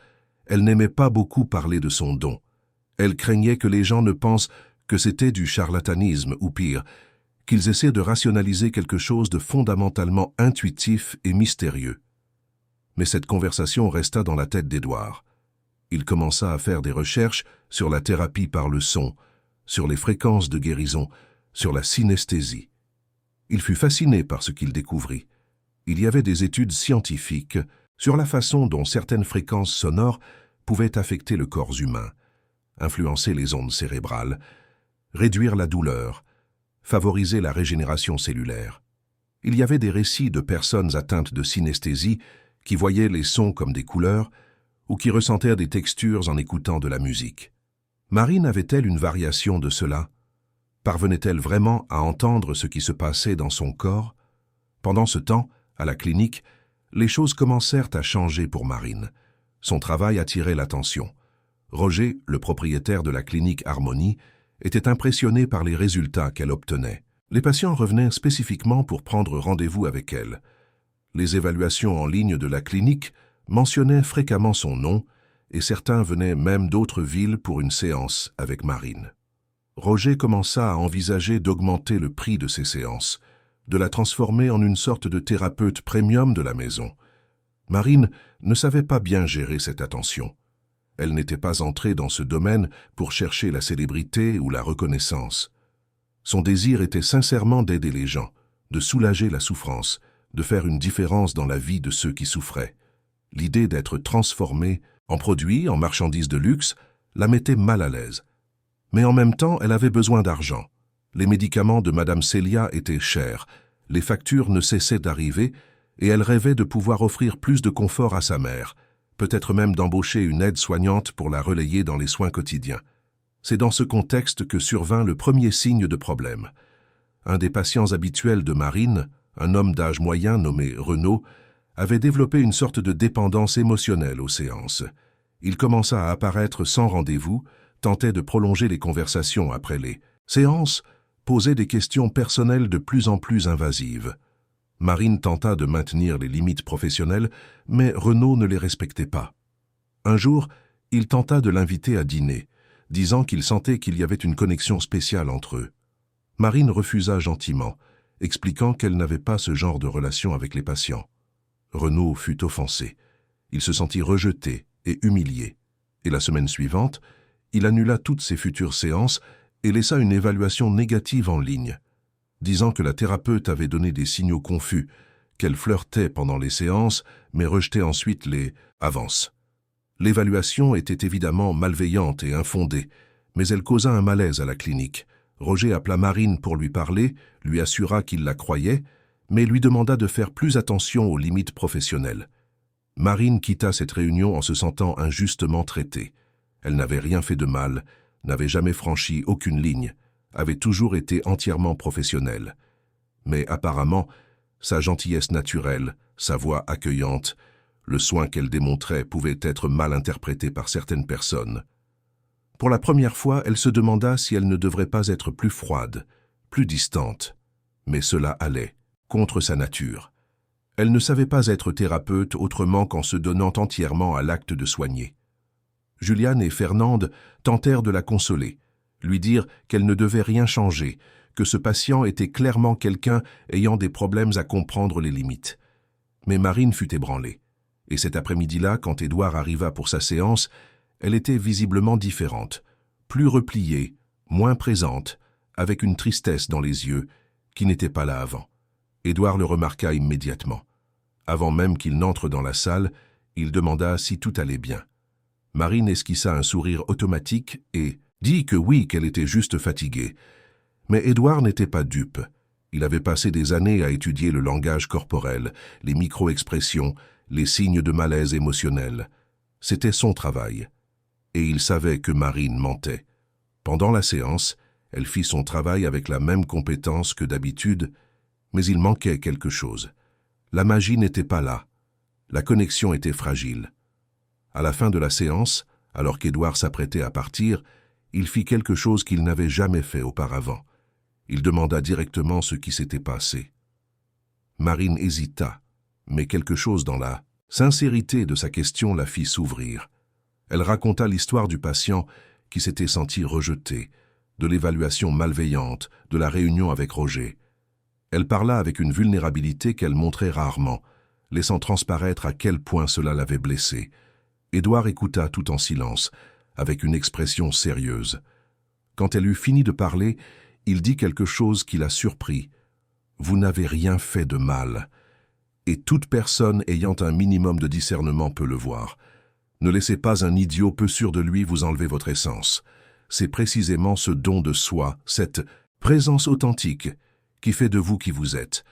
Elle n'aimait pas beaucoup parler de son don. Elle craignait que les gens ne pensent que c'était du charlatanisme ou pire, qu'ils essaient de rationaliser quelque chose de fondamentalement intuitif et mystérieux. Mais cette conversation resta dans la tête d'Édouard. Il commença à faire des recherches sur la thérapie par le son, sur les fréquences de guérison, sur la synesthésie. Il fut fasciné par ce qu'il découvrit. Il y avait des études scientifiques sur la façon dont certaines fréquences sonores pouvaient affecter le corps humain, influencer les ondes cérébrales, réduire la douleur, favoriser la régénération cellulaire. Il y avait des récits de personnes atteintes de synesthésie qui voyaient les sons comme des couleurs ou qui ressentèrent des textures en écoutant de la musique. Marine avait-elle une variation de cela? Parvenait-elle vraiment à entendre ce qui se passait dans son corps? Pendant ce temps, à la clinique, les choses commencèrent à changer pour Marine. Son travail attirait l'attention. Roger, le propriétaire de la clinique Harmonie, était impressionné par les résultats qu'elle obtenait. Les patients revenaient spécifiquement pour prendre rendez-vous avec elle. Les évaluations en ligne de la clinique mentionnaient fréquemment son nom et certains venaient même d'autres villes pour une séance avec Marine. Roger commença à envisager d'augmenter le prix de ces séances, de la transformer en une sorte de thérapeute premium de la maison. Marine ne savait pas bien gérer cette attention. Elle n'était pas entrée dans ce domaine pour chercher la célébrité ou la reconnaissance. Son désir était sincèrement d'aider les gens, de soulager la souffrance, de faire une différence dans la vie de ceux qui souffraient. L'idée d'être transformée en produit, en marchandise de luxe, la mettait mal à l'aise. Mais en même temps, elle avait besoin d'argent. Les médicaments de Madame Célia étaient chers, les factures ne cessaient d'arriver, et elle rêvait de pouvoir offrir plus de confort à sa mère, peut-être même d'embaucher une aide-soignante pour la relayer dans les soins quotidiens. C'est dans ce contexte que survint le premier signe de problème. Un des patients habituels de Marine, un homme d'âge moyen nommé Renaud, avait développé une sorte de dépendance émotionnelle aux séances. Il commença à apparaître sans rendez-vous, tentait de prolonger les conversations après les séances, posait des questions personnelles de plus en plus invasives. Marine tenta de maintenir les limites professionnelles, mais Renaud ne les respectait pas. Un jour, il tenta de l'inviter à dîner, disant qu'il sentait qu'il y avait une connexion spéciale entre eux. Marine refusa gentiment, expliquant qu'elle n'avait pas ce genre de relation avec les patients. Renaud fut offensé. Il se sentit rejeté et humilié. Et la semaine suivante, il annula toutes ses futures séances et laissa une évaluation négative en ligne, disant que la thérapeute avait donné des signaux confus, qu'elle flirtait pendant les séances, mais rejetait ensuite les avances. L'évaluation était évidemment malveillante et infondée, mais elle causa un malaise à la clinique. Roger appela Marine pour lui parler, lui assura qu'il la croyait, mais lui demanda de faire plus attention aux limites professionnelles. Marine quitta cette réunion en se sentant injustement traitée. Elle n'avait rien fait de mal, n'avait jamais franchi aucune ligne, avait toujours été entièrement professionnelle. Mais apparemment, sa gentillesse naturelle, sa voix accueillante, le soin qu'elle démontrait pouvait être mal interprété par certaines personnes. Pour la première fois, elle se demanda si elle ne devrait pas être plus froide, plus distante. Mais cela allait, contre sa nature. Elle ne savait pas être thérapeute autrement qu'en se donnant entièrement à l'acte de soigner. Juliane et Fernande tentèrent de la consoler, lui dire qu'elle ne devait rien changer, que ce patient était clairement quelqu'un ayant des problèmes à comprendre les limites. Mais Marine fut ébranlée. Et cet après-midi-là, quand Édouard arriva pour sa séance, elle était visiblement différente, plus repliée, moins présente, avec une tristesse dans les yeux qui n'était pas là avant. Édouard le remarqua immédiatement. Avant même qu'il n'entre dans la salle, il demanda si tout allait bien. Marine esquissa un sourire automatique et dit que oui, qu'elle était juste fatiguée. Mais Édouard n'était pas dupe. Il avait passé des années à étudier le langage corporel, les micro-expressions, les signes de malaise émotionnel. C'était son travail. Et il savait que Marine mentait. Pendant la séance, elle fit son travail avec la même compétence que d'habitude, mais il manquait quelque chose. La magie n'était pas là. La connexion était fragile. À la fin de la séance, alors qu'Édouard s'apprêtait à partir, il fit quelque chose qu'il n'avait jamais fait auparavant. Il demanda directement ce qui s'était passé. Marine hésita, mais quelque chose dans la sincérité de sa question la fit s'ouvrir. Elle raconta l'histoire du patient qui s'était senti rejeté, de l'évaluation malveillante, de la réunion avec Roger. Elle parla avec une vulnérabilité qu'elle montrait rarement, laissant transparaître à quel point cela l'avait blessée. Édouard écouta tout en silence, avec une expression sérieuse. Quand elle eut fini de parler, il dit quelque chose qui la surprit. « Vous n'avez rien fait de mal. » Et toute personne ayant un minimum de discernement peut le voir. Ne laissez pas un idiot peu sûr de lui vous enlever votre essence. C'est précisément ce don de soi, cette présence authentique, qui fait de vous qui vous êtes.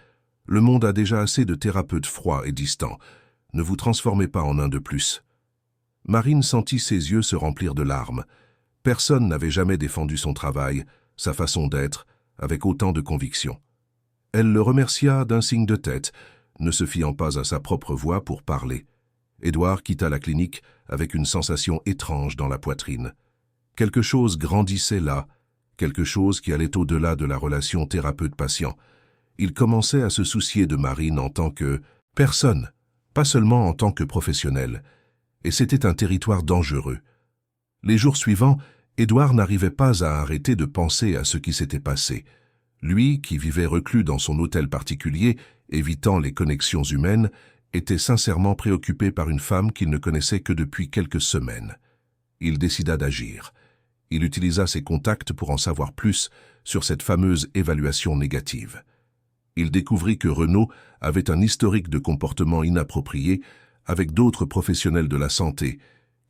Le monde a déjà assez de thérapeutes froids et distants. Ne vous transformez pas en un de plus. Marine sentit ses yeux se remplir de larmes. Personne n'avait jamais défendu son travail, sa façon d'être, avec autant de conviction. Elle le remercia d'un signe de tête, ne se fiant pas à sa propre voix pour parler. Édouard quitta la clinique avec une sensation étrange dans la poitrine. Quelque chose grandissait là, quelque chose qui allait au-delà de la relation thérapeute-patient. Il commençait à se soucier de Marine en tant que personne, pas seulement en tant que professionnelle. Et c'était un territoire dangereux. Les jours suivants, Édouard n'arrivait pas à arrêter de penser à ce qui s'était passé. Lui, qui vivait reclus dans son hôtel particulier, évitant les connexions humaines, était sincèrement préoccupé par une femme qu'il ne connaissait que depuis quelques semaines. Il décida d'agir. Il utilisa ses contacts pour en savoir plus sur cette fameuse évaluation négative. Il découvrit que Renaud avait un historique de comportement inapproprié avec d'autres professionnels de la santé,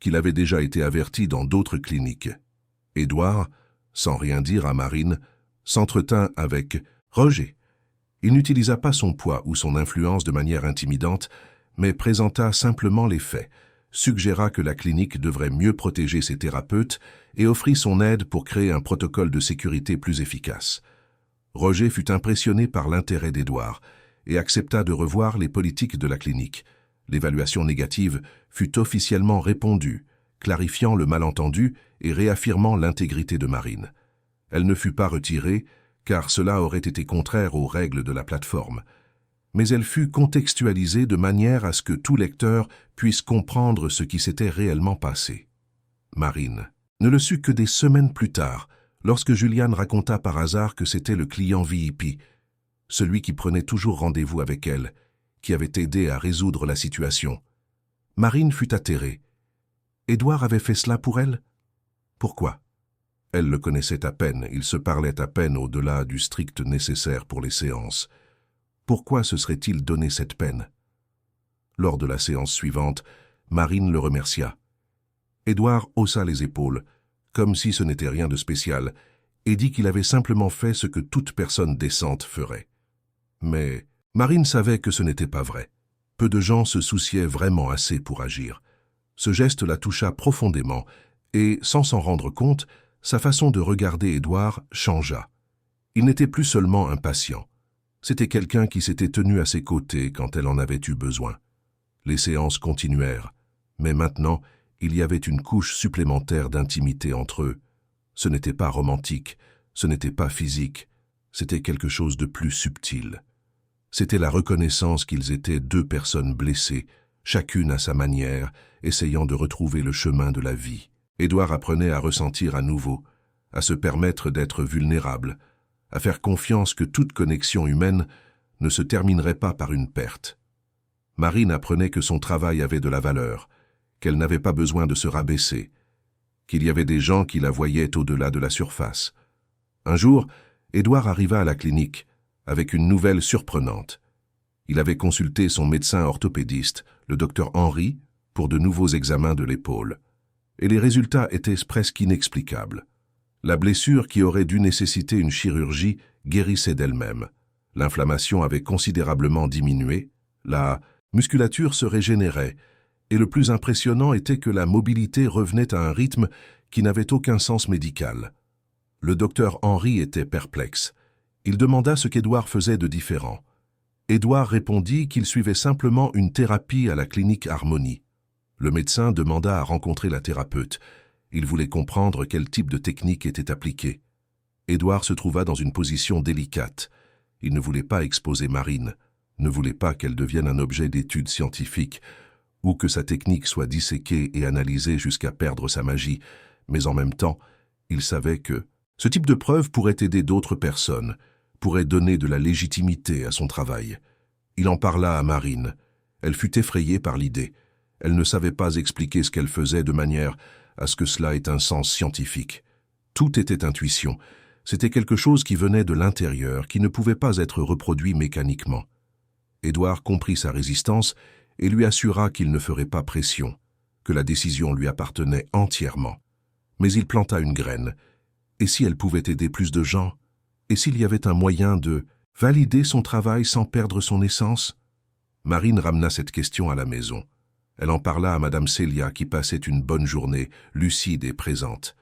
qu'il avait déjà été averti dans d'autres cliniques. Édouard, sans rien dire à Marine, s'entretint avec Roger. Il n'utilisa pas son poids ou son influence de manière intimidante, mais présenta simplement les faits, suggéra que la clinique devrait mieux protéger ses thérapeutes et offrit son aide pour créer un protocole de sécurité plus efficace. Roger fut impressionné par l'intérêt d'Édouard et accepta de revoir les politiques de la clinique. L'évaluation négative fut officiellement répondue, clarifiant le malentendu et réaffirmant l'intégrité de Marine. Elle ne fut pas retirée, car cela aurait été contraire aux règles de la plateforme. Mais elle fut contextualisée de manière à ce que tout lecteur puisse comprendre ce qui s'était réellement passé. Marine ne le sut que des semaines plus tard, lorsque Juliane raconta par hasard que c'était le client VIP, celui qui prenait toujours rendez-vous avec elle, qui avait aidé à résoudre la situation. Marine fut atterrée. Édouard avait fait cela pour elle? Pourquoi? Elle le connaissait à peine, ils se parlaient à peine au-delà du strict nécessaire pour les séances. Pourquoi se serait-il donné cette peine? Lors de la séance suivante, Marine le remercia. Édouard haussa les épaules, comme si ce n'était rien de spécial, et dit qu'il avait simplement fait ce que toute personne décente ferait. Mais Marine savait que ce n'était pas vrai. Peu de gens se souciaient vraiment assez pour agir. Ce geste la toucha profondément, et, sans s'en rendre compte, sa façon de regarder Édouard changea. Il n'était plus seulement un patient. C'était quelqu'un qui s'était tenu à ses côtés quand elle en avait eu besoin. Les séances continuèrent, mais maintenant, il y avait une couche supplémentaire d'intimité entre eux. Ce n'était pas romantique, ce n'était pas physique, c'était quelque chose de plus subtil. C'était la reconnaissance qu'ils étaient deux personnes blessées, chacune à sa manière, essayant de retrouver le chemin de la vie. Édouard apprenait à ressentir à nouveau, à se permettre d'être vulnérable, à faire confiance que toute connexion humaine ne se terminerait pas par une perte. Marine apprenait que son travail avait de la valeur, qu'elle n'avait pas besoin de se rabaisser, qu'il y avait des gens qui la voyaient au-delà de la surface. Un jour, Édouard arriva à la clinique avec une nouvelle surprenante. Il avait consulté son médecin orthopédiste, le docteur Henry, pour de nouveaux examens de l'épaule. Et les résultats étaient presque inexplicables. La blessure qui aurait dû nécessiter une chirurgie guérissait d'elle-même. L'inflammation avait considérablement diminué, la musculature se régénérait, et le plus impressionnant était que la mobilité revenait à un rythme qui n'avait aucun sens médical. Le docteur Henry était perplexe. Il demanda ce qu'Édouard faisait de différent. Édouard répondit qu'il suivait simplement une thérapie à la clinique Harmonie. Le médecin demanda à rencontrer la thérapeute. Il voulait comprendre quel type de technique était appliquée. Édouard se trouva dans une position délicate. Il ne voulait pas exposer Marine, ne voulait pas qu'elle devienne un objet d'étude scientifique, ou que sa technique soit disséquée et analysée jusqu'à perdre sa magie, mais en même temps, il savait que ce type de preuve pourrait aider d'autres personnes, pourrait donner de la légitimité à son travail. Il en parla à Marine. Elle fut effrayée par l'idée. Elle ne savait pas expliquer ce qu'elle faisait de manière à ce que cela ait un sens scientifique. Tout était intuition. C'était quelque chose qui venait de l'intérieur, qui ne pouvait pas être reproduit mécaniquement. Édouard comprit sa résistance et lui assura qu'il ne ferait pas pression, que la décision lui appartenait entièrement. Mais il planta une graine. Et si elle pouvait aider plus de gens? Et s'il y avait un moyen de valider son travail sans perdre son essence? Marine ramena cette question à la maison. Elle en parla à Madame Célia qui passait une bonne journée, lucide et présente.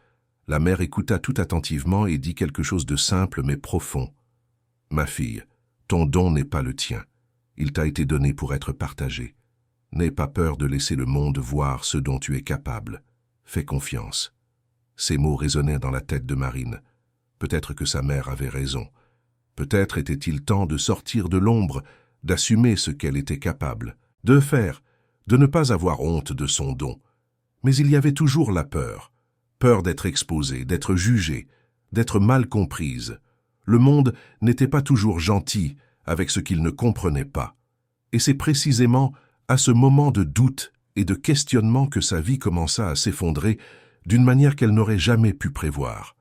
La mère écouta tout attentivement et dit quelque chose de simple mais profond. « Ma fille, ton don n'est pas le tien. Il t'a été donné pour être partagé. N'aie pas peur de laisser le monde voir ce dont tu es capable. Fais confiance. » Ces mots résonnaient dans la tête de Marine. Peut-être que sa mère avait raison. Peut-être était-il temps de sortir de l'ombre, d'assumer ce qu'elle était capable, de faire, de ne pas avoir honte de son don. Mais il y avait toujours la peur. Peur d'être exposée, d'être jugée, d'être mal comprise. Le monde n'était pas toujours gentil avec ce qu'il ne comprenait pas. Et c'est précisément à ce moment de doute et de questionnement que sa vie commença à s'effondrer d'une manière qu'elle n'aurait jamais pu prévoir.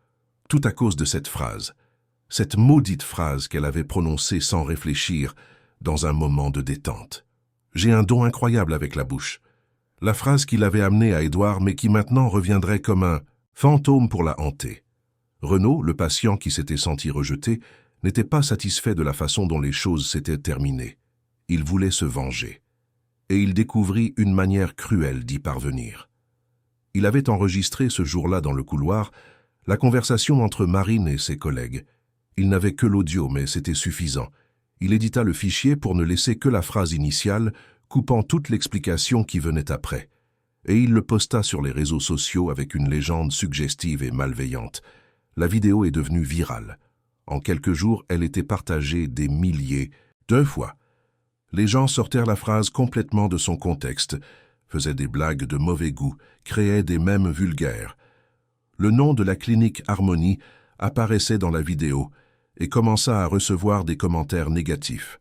Tout à cause de cette phrase. Cette maudite phrase qu'elle avait prononcée sans réfléchir, dans un moment de détente. J'ai un don incroyable avec la bouche. La phrase qui l'avait amenée à Édouard, mais qui maintenant reviendrait comme un fantôme pour la hanter. Renaud, le patient qui s'était senti rejeté, n'était pas satisfait de la façon dont les choses s'étaient terminées. Il voulait se venger. Et il découvrit une manière cruelle d'y parvenir. Il avait enregistré ce jour-là dans le couloir la conversation entre Marine et ses collègues. Il n'avait que l'audio, mais c'était suffisant. Il édita le fichier pour ne laisser que la phrase initiale, coupant toute l'explication qui venait après. Et il le posta sur les réseaux sociaux avec une légende suggestive et malveillante. La vidéo est devenue virale. En quelques jours, elle était partagée des milliers, 2 fois. Les gens sortèrent la phrase complètement de son contexte, faisaient des blagues de mauvais goût, créaient des mèmes vulgaires. Le nom de la clinique Harmonie apparaissait dans la vidéo et commença à recevoir des commentaires négatifs.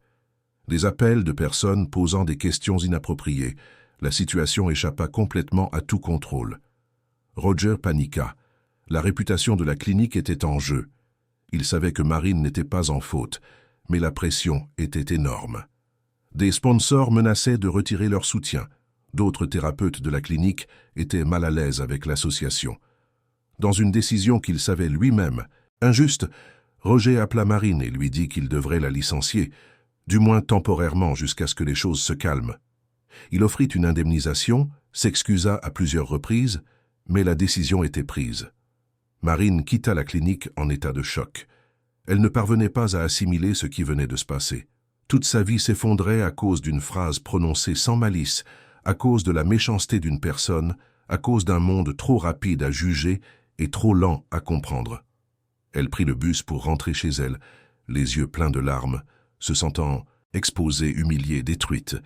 Des appels de personnes posant des questions inappropriées. La situation échappa complètement à tout contrôle. Roger paniqua. La réputation de la clinique était en jeu. Il savait que Marine n'était pas en faute, mais la pression était énorme. Des sponsors menaçaient de retirer leur soutien. D'autres thérapeutes de la clinique étaient mal à l'aise avec l'association. Dans une décision qu'il savait lui-même injuste, Roger appela Marine et lui dit qu'il devrait la licencier, du moins temporairement jusqu'à ce que les choses se calment. Il offrit une indemnisation, s'excusa à plusieurs reprises, mais la décision était prise. Marine quitta la clinique en état de choc. Elle ne parvenait pas à assimiler ce qui venait de se passer. Toute sa vie s'effondrait à cause d'une phrase prononcée sans malice, à cause de la méchanceté d'une personne, à cause d'un monde trop rapide à juger et trop lent à comprendre. Elle prit le bus pour rentrer chez elle, les yeux pleins de larmes, se sentant exposée, humiliée, détruite.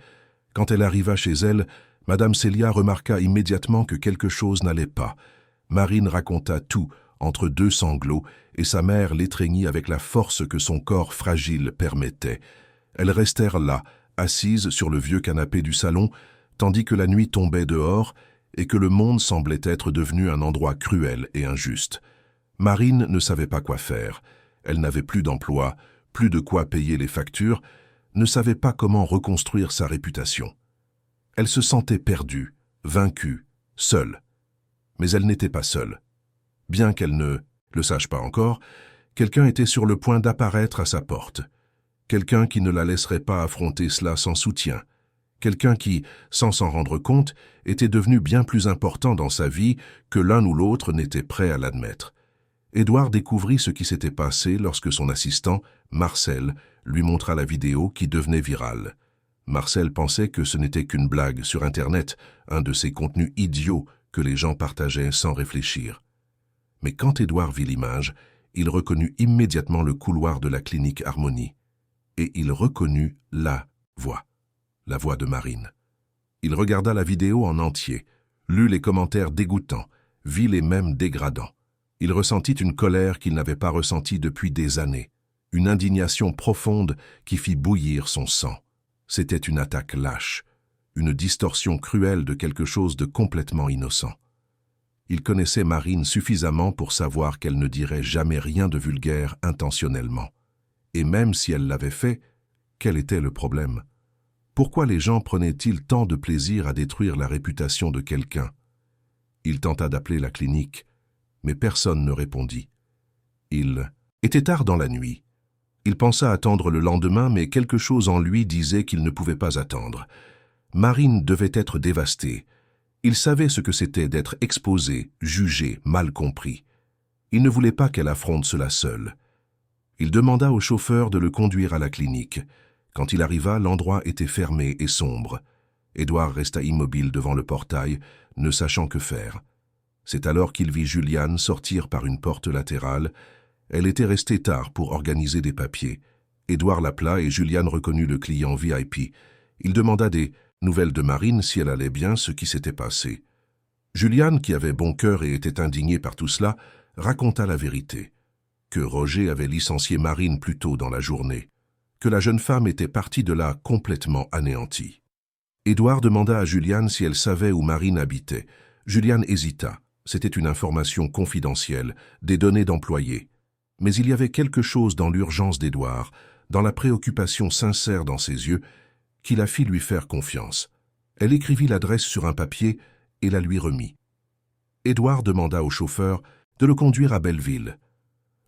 Quand elle arriva chez elle, Madame Célia remarqua immédiatement que quelque chose n'allait pas. Marine raconta tout, entre 2 sanglots, et sa mère l'étreignit avec la force que son corps fragile permettait. Elles restèrent là, assises sur le vieux canapé du salon, tandis que la nuit tombait dehors et que le monde semblait être devenu un endroit cruel et injuste. Marine ne savait pas quoi faire. Elle n'avait plus d'emploi, plus de quoi payer les factures, ne savait pas comment reconstruire sa réputation. Elle se sentait perdue, vaincue, seule. Mais elle n'était pas seule. Bien qu'elle ne le sache pas encore, quelqu'un était sur le point d'apparaître à sa porte. Quelqu'un qui ne la laisserait pas affronter cela sans soutien. Quelqu'un qui, sans s'en rendre compte, était devenu bien plus important dans sa vie que l'un ou l'autre n'était prêt à l'admettre. Édouard découvrit ce qui s'était passé lorsque son assistant, Marcel, lui montra la vidéo qui devenait virale. Marcel pensait que ce n'était qu'une blague sur Internet, un de ces contenus idiots que les gens partageaient sans réfléchir. Mais quand Édouard vit l'image, il reconnut immédiatement le couloir de la clinique Harmonie. Et il reconnut la voix de Marine. Il regarda la vidéo en entier, lut les commentaires dégoûtants, vit les mèmes dégradants. Il ressentit une colère qu'il n'avait pas ressentie depuis des années, une indignation profonde qui fit bouillir son sang. C'était une attaque lâche, une distorsion cruelle de quelque chose de complètement innocent. Il connaissait Marine suffisamment pour savoir qu'elle ne dirait jamais rien de vulgaire intentionnellement. Et même si elle l'avait fait, quel était le problème? Pourquoi les gens prenaient-ils tant de plaisir à détruire la réputation de quelqu'un? Il tenta d'appeler la clinique, mais personne ne répondit. Il était tard dans la nuit. Il pensa attendre le lendemain, mais quelque chose en lui disait qu'il ne pouvait pas attendre. Marine devait être dévastée. Il savait ce que c'était d'être exposé, jugé, mal compris. Il ne voulait pas qu'elle affronte cela seule. Il demanda au chauffeur de le conduire à la clinique. Quand il arriva, l'endroit était fermé et sombre. Édouard resta immobile devant le portail, ne sachant que faire. C'est alors qu'il vit Juliane sortir par une porte latérale. Elle était restée tard pour organiser des papiers. Édouard l'appela et Juliane reconnut le client VIP. Il demanda des nouvelles de Marine, si elle allait bien, ce qui s'était passé. Juliane, qui avait bon cœur et était indignée par tout cela, raconta la vérité. Que Roger avait licencié Marine plus tôt dans la journée. Que la jeune femme était partie de là complètement anéantie. Édouard demanda à Juliane si elle savait où Marine habitait. Juliane hésita. C'était une information confidentielle, des données d'employés. Mais il y avait quelque chose dans l'urgence d'Édouard, dans la préoccupation sincère dans ses yeux, qui la fit lui faire confiance. Elle écrivit l'adresse sur un papier et la lui remit. Édouard demanda au chauffeur de le conduire à Belleville.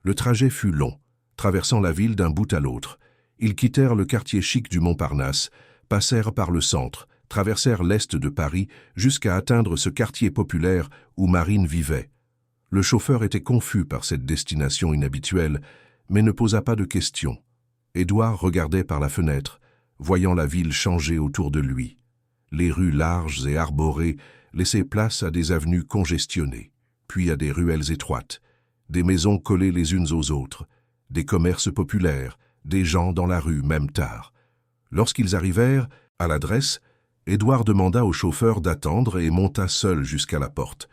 Le trajet fut long, traversant la ville d'un bout à l'autre. Ils quittèrent le quartier chic du Montparnasse, passèrent par le centre, traversèrent l'est de Paris jusqu'à atteindre ce quartier populaire où Marine vivait. Le chauffeur était confus par cette destination inhabituelle, mais ne posa pas de questions. Édouard regardait par la fenêtre, voyant la ville changer autour de lui. Les rues larges et arborées laissaient place à des avenues congestionnées, puis à des ruelles étroites, des maisons collées les unes aux autres, des commerces populaires, des gens dans la rue, même tard. Lorsqu'ils arrivèrent à l'adresse, Édouard demanda au chauffeur d'attendre et monta seul jusqu'à la porte.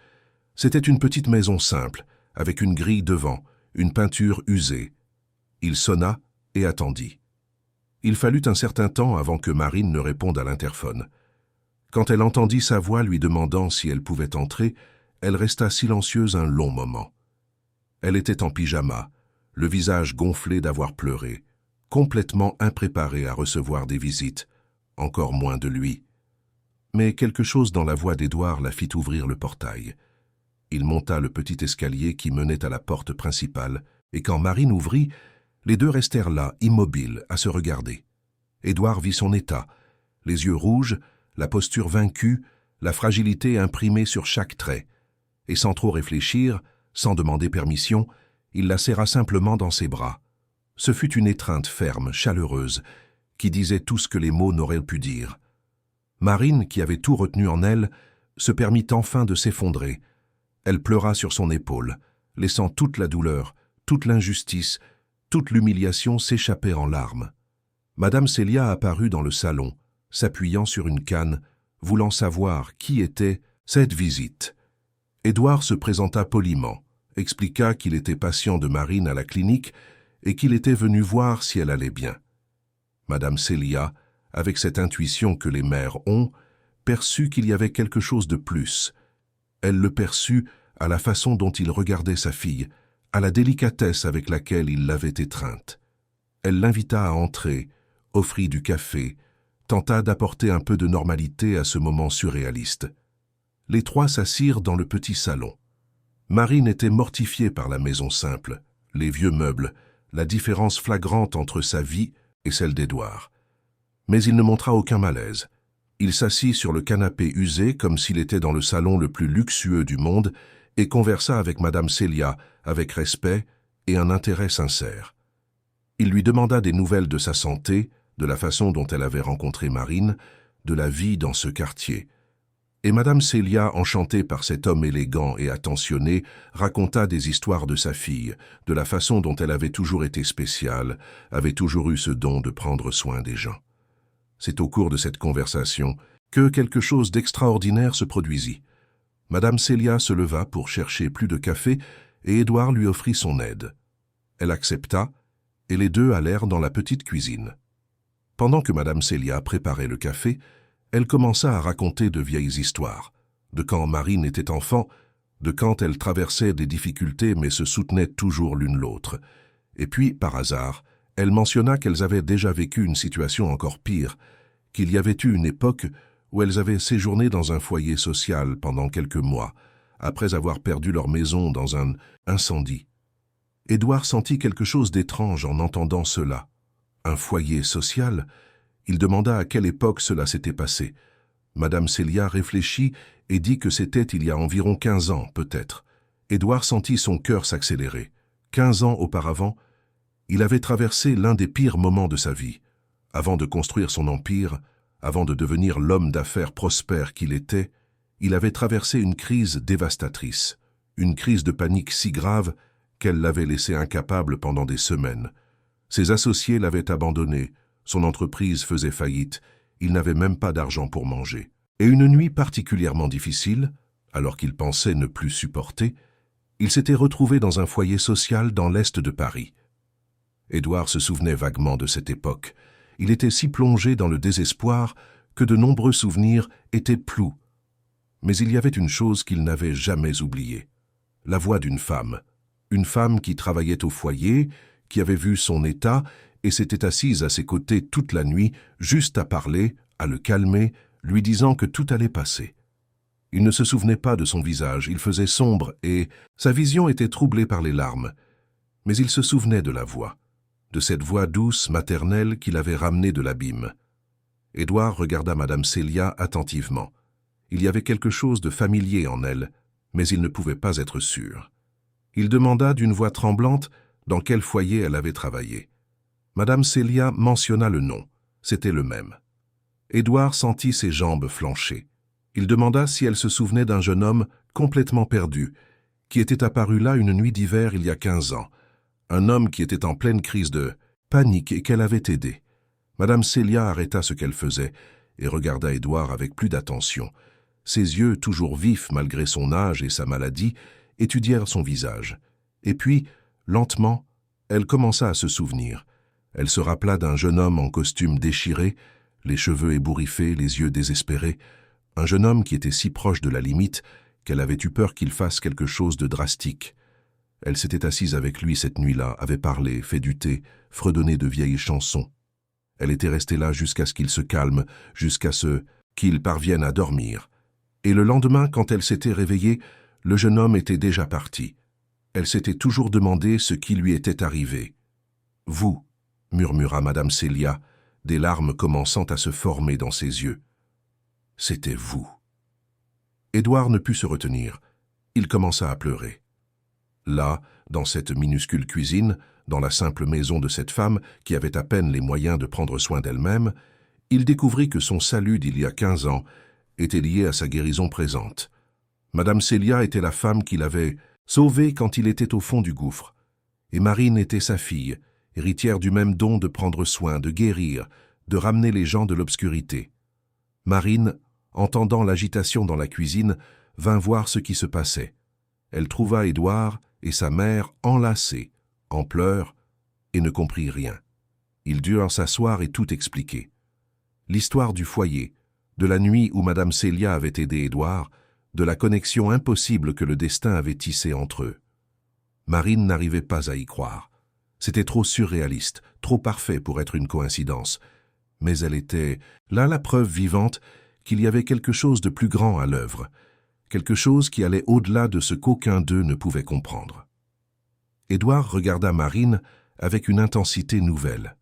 C'était une petite maison simple, avec une grille devant, une peinture usée. Il sonna et attendit. Il fallut un certain temps avant que Marine ne réponde à l'interphone. Quand elle entendit sa voix lui demandant si elle pouvait entrer, elle resta silencieuse un long moment. Elle était en pyjama, le visage gonflé d'avoir pleuré, complètement impréparée à recevoir des visites, encore moins de lui. Mais quelque chose dans la voix d'Édouard la fit ouvrir le portail. Il monta le petit escalier qui menait à la porte principale, et quand Marine ouvrit, les deux restèrent là, immobiles, à se regarder. Édouard vit son état, les yeux rouges, la posture vaincue, la fragilité imprimée sur chaque trait, et sans trop réfléchir, sans demander permission, il la serra simplement dans ses bras. Ce fut une étreinte ferme, chaleureuse, qui disait tout ce que les mots n'auraient pu dire. Marine, qui avait tout retenu en elle, se permit enfin de s'effondrer. Elle pleura sur son épaule, laissant toute la douleur, toute l'injustice, toute l'humiliation s'échapper en larmes. Madame Célia apparut dans le salon, s'appuyant sur une canne, voulant savoir qui était cette visite. Édouard se présenta poliment, expliqua qu'il était patient de Marine à la clinique et qu'il était venu voir si elle allait bien. Madame Célia, avec cette intuition que les mères ont, perçut qu'il y avait quelque chose de plus. Elle le perçut à la façon dont il regardait sa fille, à la délicatesse avec laquelle il l'avait étreinte. Elle l'invita à entrer, offrit du café, tenta d'apporter un peu de normalité à ce moment surréaliste. Les trois s'assirent dans le petit salon. Marine était mortifiée par la maison simple, les vieux meubles, la différence flagrante entre sa vie et celle d'Édouard. Mais il ne montra aucun malaise. Il s'assit sur le canapé usé comme s'il était dans le salon le plus luxueux du monde et conversa avec Madame Célia avec respect et un intérêt sincère. Il lui demanda des nouvelles de sa santé, de la façon dont elle avait rencontré Marine, de la vie dans ce quartier. Et Madame Célia, enchantée par cet homme élégant et attentionné, raconta des histoires de sa fille, de la façon dont elle avait toujours été spéciale, avait toujours eu ce don de prendre soin des gens. C'est au cours de cette conversation que quelque chose d'extraordinaire se produisit. Madame Célia se leva pour chercher plus de café et Édouard lui offrit son aide. Elle accepta et les deux allèrent dans la petite cuisine. Pendant que Madame Célia préparait le café, elle commença à raconter de vieilles histoires, de quand Marine était enfant, de quand elle traversait des difficultés mais se soutenait toujours l'une l'autre. Et puis, par hasard, elle mentionna qu'elles avaient déjà vécu une situation encore pire, qu'il y avait eu une époque où elles avaient séjourné dans un foyer social pendant quelques mois, après avoir perdu leur maison dans un incendie. Édouard sentit quelque chose d'étrange en entendant cela. Un foyer social? Il demanda à quelle époque cela s'était passé. Madame Célia réfléchit et dit que c'était il y a environ 15 ans, peut-être. Édouard sentit son cœur s'accélérer. 15 ans auparavant, il avait traversé l'un des pires moments de sa vie. Avant de construire son empire, avant de devenir l'homme d'affaires prospère qu'il était, il avait traversé une crise dévastatrice, une crise de panique si grave qu'elle l'avait laissé incapable pendant des semaines. Ses associés l'avaient abandonné, son entreprise faisait faillite, il n'avait même pas d'argent pour manger. Et une nuit particulièrement difficile, alors qu'il pensait ne plus supporter, il s'était retrouvé dans un foyer social dans l'est de Paris. Édouard se souvenait vaguement de cette époque. Il était si plongé dans le désespoir que de nombreux souvenirs étaient flous. Mais il y avait une chose qu'il n'avait jamais oubliée, la voix d'une femme, une femme qui travaillait au foyer, qui avait vu son état et s'était assise à ses côtés toute la nuit, juste à parler, à le calmer, lui disant que tout allait passer. Il ne se souvenait pas de son visage, il faisait sombre et sa vision était troublée par les larmes. Mais il se souvenait de la voix, de cette voix douce, maternelle qui l'avait ramené de l'abîme. Édouard regarda Madame Célia attentivement. Il y avait quelque chose de familier en elle, mais il ne pouvait pas être sûr. Il demanda d'une voix tremblante dans quel foyer elle avait travaillé. Madame Célia mentionna le nom, c'était le même. Édouard sentit ses jambes flancher. Il demanda si elle se souvenait d'un jeune homme complètement perdu, qui était apparu là une nuit d'hiver il y a 15 ans, un homme qui était en pleine crise de panique et qu'elle avait aidé. Madame Célia arrêta ce qu'elle faisait et regarda Édouard avec plus d'attention. Ses yeux, toujours vifs malgré son âge et sa maladie, étudièrent son visage. Et puis, lentement, elle commença à se souvenir. Elle se rappela d'un jeune homme en costume déchiré, les cheveux ébouriffés, les yeux désespérés, un jeune homme qui était si proche de la limite qu'elle avait eu peur qu'il fasse quelque chose de drastique. Elle s'était assise avec lui cette nuit-là, avait parlé, fait du thé, fredonné de vieilles chansons. Elle était restée là jusqu'à ce qu'il se calme, jusqu'à ce qu'il parvienne à dormir. Et le lendemain, quand elle s'était réveillée, le jeune homme était déjà parti. Elle s'était toujours demandé ce qui lui était arrivé. « Vous », murmura Madame Célia, des larmes commençant à se former dans ses yeux. « C'était vous. » Édouard ne put se retenir. Il commença à pleurer. Là, dans cette minuscule cuisine, dans la simple maison de cette femme qui avait à peine les moyens de prendre soin d'elle-même, il découvrit que son salut d'il y a 15 ans était lié à sa guérison présente. Madame Célia était la femme qui l'avait sauvé quand il était au fond du gouffre, et Marine était sa fille, héritière du même don de prendre soin, de guérir, de ramener les gens de l'obscurité. Marine, entendant l'agitation dans la cuisine, vint voir ce qui se passait. Elle trouva Édouard et sa mère enlacés, en pleurs, et ne comprit rien. Ils durent s'asseoir et tout expliquer. L'histoire du foyer, de la nuit où Madame Célia avait aidé Édouard, de la connexion impossible que le destin avait tissée entre eux. Marine n'arrivait pas à y croire. C'était trop surréaliste, trop parfait pour être une coïncidence. Mais elle était là la preuve vivante qu'il y avait quelque chose de plus grand à l'œuvre, quelque chose qui allait au-delà de ce qu'aucun d'eux ne pouvait comprendre. Édouard regarda Marine avec une intensité nouvelle.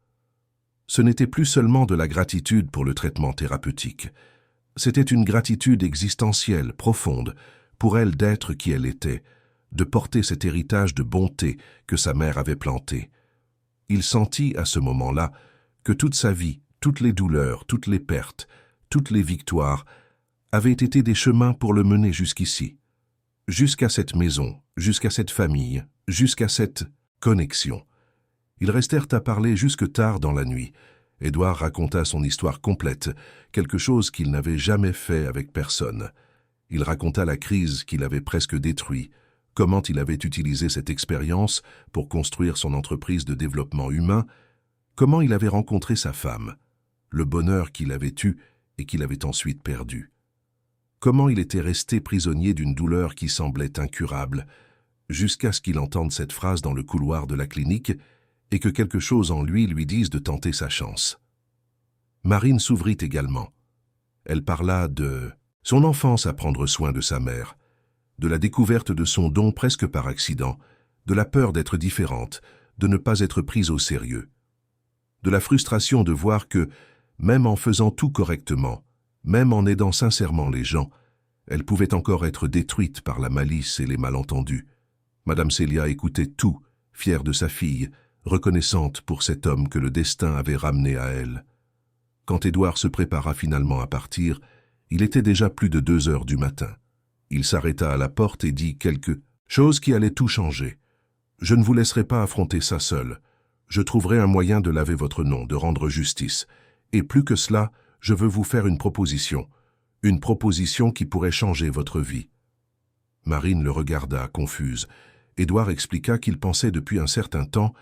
Ce n'était plus seulement de la gratitude pour le traitement thérapeutique. C'était une gratitude existentielle, profonde, pour elle d'être qui elle était, de porter cet héritage de bonté que sa mère avait planté. Il sentit à ce moment-là que toute sa vie, toutes les douleurs, toutes les pertes, toutes les victoires avaient été des chemins pour le mener jusqu'ici, jusqu'à cette maison, jusqu'à cette famille, jusqu'à cette connexion. Ils restèrent à parler jusque tard dans la nuit. Édouard raconta son histoire complète, quelque chose qu'il n'avait jamais fait avec personne. Il raconta la crise qui l'avait presque détruit, comment il avait utilisé cette expérience pour construire son entreprise de développement humain, comment il avait rencontré sa femme, le bonheur qu'il avait eu et qu'il avait ensuite perdu. Comment il était resté prisonnier d'une douleur qui semblait incurable, jusqu'à ce qu'il entende cette phrase dans le couloir de la clinique et que quelque chose en lui dise de tenter sa chance. Marine s'ouvrit également. Elle parla de son enfance à prendre soin de sa mère, de la découverte de son don presque par accident, de la peur d'être différente, de ne pas être prise au sérieux, de la frustration de voir que, même en faisant tout correctement, même en aidant sincèrement les gens, elle pouvait encore être détruite par la malice et les malentendus. Madame Célia écoutait tout, fière de sa fille, reconnaissante pour cet homme que le destin avait ramené à elle. Quand Édouard se prépara finalement à partir, il était déjà plus de 2 heures du matin. Il s'arrêta à la porte et dit quelque chose qui allait tout changer. « Je ne vous laisserai pas affronter ça seul. Je trouverai un moyen de laver votre nom, de rendre justice. Et plus que cela, je veux vous faire une proposition qui pourrait changer votre vie. » Marine le regarda, confuse. Édouard expliqua qu'il pensait depuis un certain temps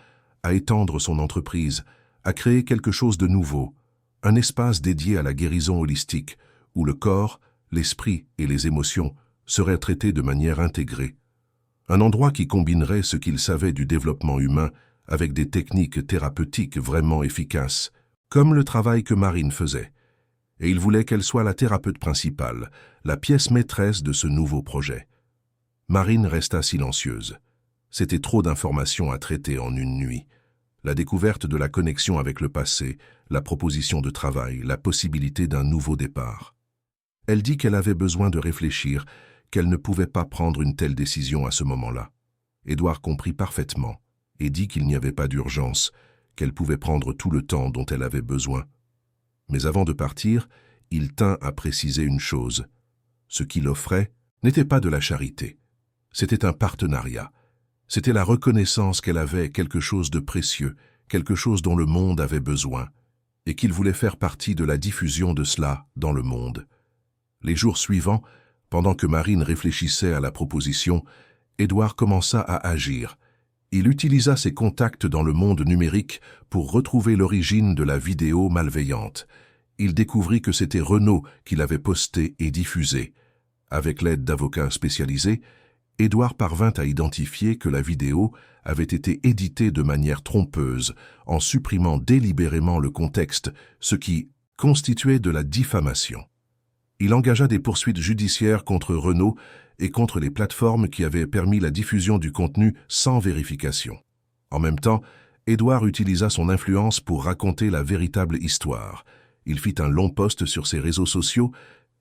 à étendre son entreprise, à créer quelque chose de nouveau, un espace dédié à la guérison holistique, où le corps, l'esprit et les émotions seraient traités de manière intégrée. Un endroit qui combinerait ce qu'il savait du développement humain avec des techniques thérapeutiques vraiment efficaces, comme le travail que Marine faisait. Et il voulait qu'elle soit la thérapeute principale, la pièce maîtresse de ce nouveau projet. Marine resta silencieuse. C'était trop d'informations à traiter en une nuit. La découverte de la connexion avec le passé, la proposition de travail, la possibilité d'un nouveau départ. Elle dit qu'elle avait besoin de réfléchir, qu'elle ne pouvait pas prendre une telle décision à ce moment-là. Édouard comprit parfaitement et dit qu'il n'y avait pas d'urgence, qu'elle pouvait prendre tout le temps dont elle avait besoin. Mais avant de partir, il tint à préciser une chose. Ce qu'il offrait n'était pas de la charité. C'était un partenariat. C'était la reconnaissance qu'elle avait quelque chose de précieux, quelque chose dont le monde avait besoin, et qu'il voulait faire partie de la diffusion de cela dans le monde. Les jours suivants, pendant que Marine réfléchissait à la proposition, Édouard commença à agir. Il utilisa ses contacts dans le monde numérique pour retrouver l'origine de la vidéo malveillante. Il découvrit que c'était Renault qui l'avait postée et diffusée. Avec l'aide d'avocats spécialisés, Édouard parvint à identifier que la vidéo avait été éditée de manière trompeuse, en supprimant délibérément le contexte, ce qui constituait de la diffamation. Il engagea des poursuites judiciaires contre Renault et contre les plateformes qui avaient permis la diffusion du contenu sans vérification. En même temps, Édouard utilisa son influence pour raconter la véritable histoire. Il fit un long post sur ses réseaux sociaux